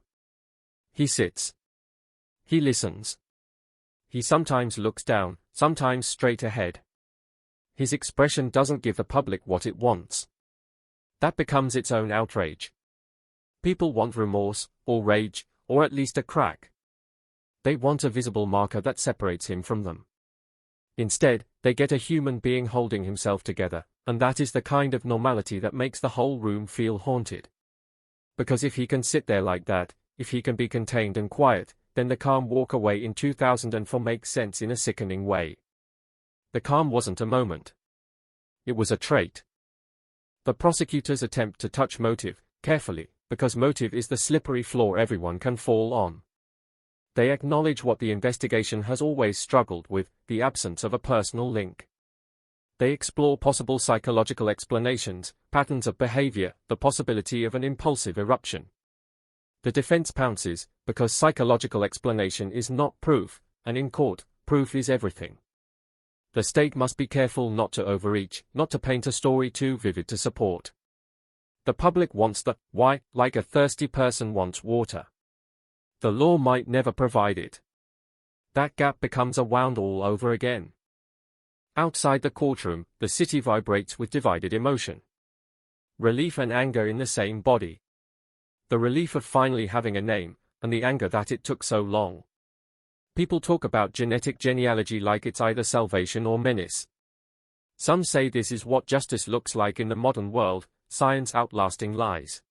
He sits. He listens. He sometimes looks down, sometimes straight ahead. His expression doesn't give the public what it wants. That becomes its own outrage. People want remorse, or rage, or at least a crack. They want a visible marker that separates him from them. Instead, they get a human being holding himself together, and that is the kind of normality that makes the whole room feel haunted. Because if he can sit there like that, if he can be contained and quiet, then the calm walk away in 2004 makes sense in a sickening way. The calm wasn't a moment. It was a trait. The prosecutors attempt to touch motive, carefully, because motive is the slippery floor everyone can fall on. They acknowledge what the investigation has always struggled with, the absence of a personal link. They explore possible psychological explanations, patterns of behavior, the possibility of an impulsive eruption. The defense pounces, because psychological explanation is not proof, and in court, proof is everything. The state must be careful not to overreach, not to paint a story too vivid to support. The public wants the why, like a thirsty person wants water. The law might never provide it. That gap becomes a wound all over again. Outside the courtroom, the city vibrates with divided emotion. Relief and anger in the same body. The relief of finally having a name, and the anger that it took so long. People talk about genetic genealogy like it's either salvation or menace. Some say this is what justice looks like in the modern world, science outlasting lies.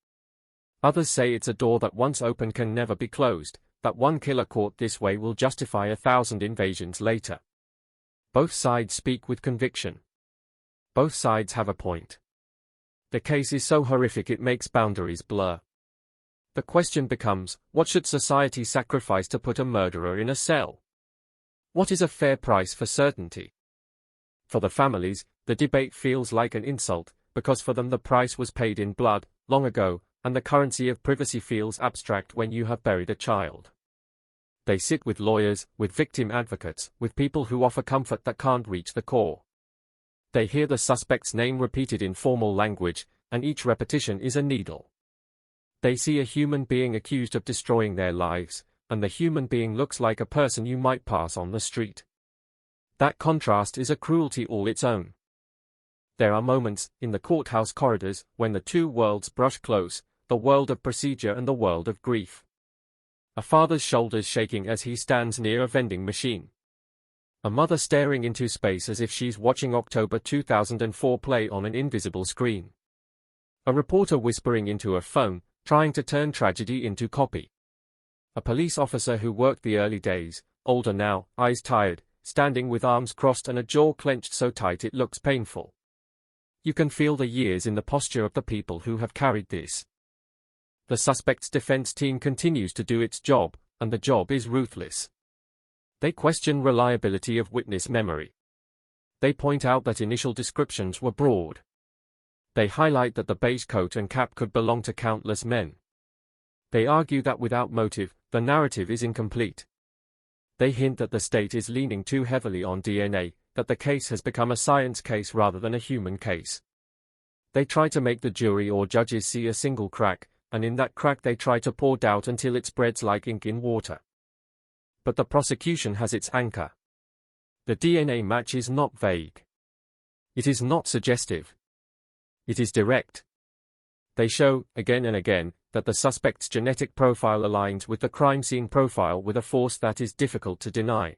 Others say it's a door that once open can never be closed, that one killer caught this way will justify 1,000 invasions later. Both sides speak with conviction. Both sides have a point. The case is so horrific it makes boundaries blur. The question becomes, what should society sacrifice to put a murderer in a cell? What is a fair price for certainty? For the families, the debate feels like an insult, because for them the price was paid in blood, long ago, and the currency of privacy feels abstract when you have buried a child. They sit with lawyers, with victim advocates, with people who offer comfort that can't reach the core. They hear the suspect's name repeated in formal language, and each repetition is a needle. They see a human being accused of destroying their lives, and the human being looks like a person you might pass on the street. That contrast is a cruelty all its own. There are moments, in the courthouse corridors, when the two worlds brush close, the world of procedure and the world of grief. A father's shoulders shaking as he stands near a vending machine. A mother staring into space as if she's watching October 2004 play on an invisible screen. A reporter whispering into a phone, trying to turn tragedy into copy. A police officer who worked the early days, older now, eyes tired, standing with arms crossed and a jaw clenched so tight it looks painful. You can feel the years in the posture of the people who have carried this. The suspect's defense team continues to do its job, and the job is ruthless. They question reliability of witness memory. They point out that initial descriptions were broad. They highlight that the beige coat and cap could belong to countless men. They argue that without motive, the narrative is incomplete. They hint that the state is leaning too heavily on DNA, that the case has become a science case rather than a human case. They try to make the jury or judges see a single crack, and in that crack they try to pour doubt until it spreads like ink in water. But the prosecution has its anchor. The DNA match is not vague. It is not suggestive. It is direct. They show, again and again, that the suspect's genetic profile aligns with the crime scene profile with a force that is difficult to deny.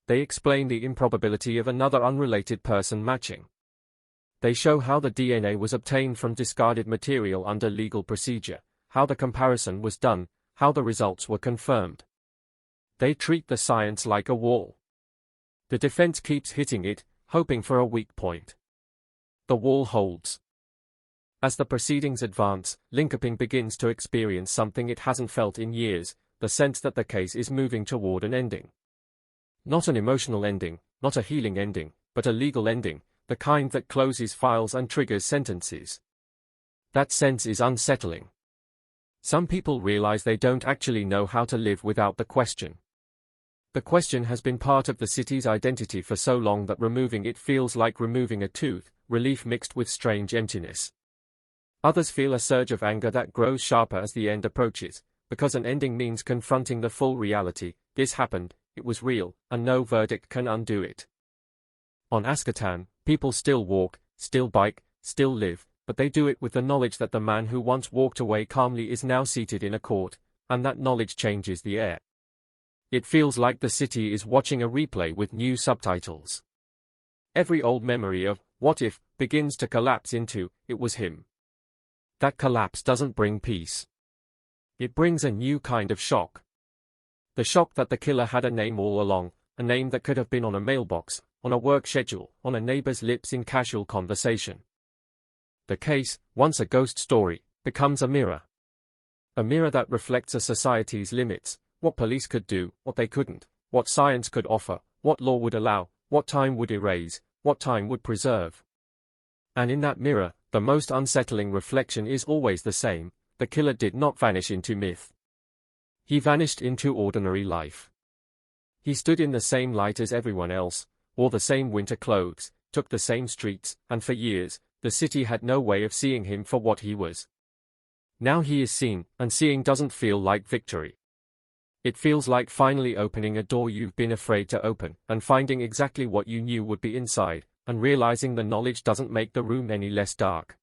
They explain the improbability of another unrelated person matching. They show how the DNA was obtained from discarded material under legal procedure, how the comparison was done, how the results were confirmed. They treat the science like a wall. The defense keeps hitting it, hoping for a weak point. The wall holds. As the proceedings advance, Linkoping begins to experience something it hasn't felt in years, the sense that the case is moving toward an ending. Not an emotional ending, not a healing ending, but a legal ending, the kind that closes files and triggers sentences. That sense is unsettling. Some people realize they don't actually know how to live without the question. The question has been part of the city's identity for so long that removing it feels like removing a tooth, relief mixed with strange emptiness. Others feel a surge of anger that grows sharper as the end approaches, because an ending means confronting the full reality. This happened, it was real, and no verdict can undo it. On Ascatan, people still walk, still bike, still live, but they do it with the knowledge that the man who once walked away calmly is now seated in a court, and that knowledge changes the air. It feels like the city is watching a replay with new subtitles. Every old memory of, what if, begins to collapse into, it was him. That collapse doesn't bring peace. It brings a new kind of shock. The shock that the killer had a name all along, a name that could have been on a mailbox, on a work schedule, on a neighbor's lips in casual conversation. The case, once a ghost story, becomes a mirror. A mirror that reflects a society's limits, what police could do, what they couldn't, what science could offer, what law would allow, what time would erase, what time would preserve. And in that mirror, the most unsettling reflection is always the same: the killer did not vanish into myth. He vanished into ordinary life. He stood in the same light as everyone else, wore the same winter clothes, took the same streets, and for years, the city had no way of seeing him for what he was. Now he is seen, and seeing doesn't feel like victory. It feels like finally opening a door you've been afraid to open, and finding exactly what you knew would be inside, and realizing the knowledge doesn't make the room any less dark.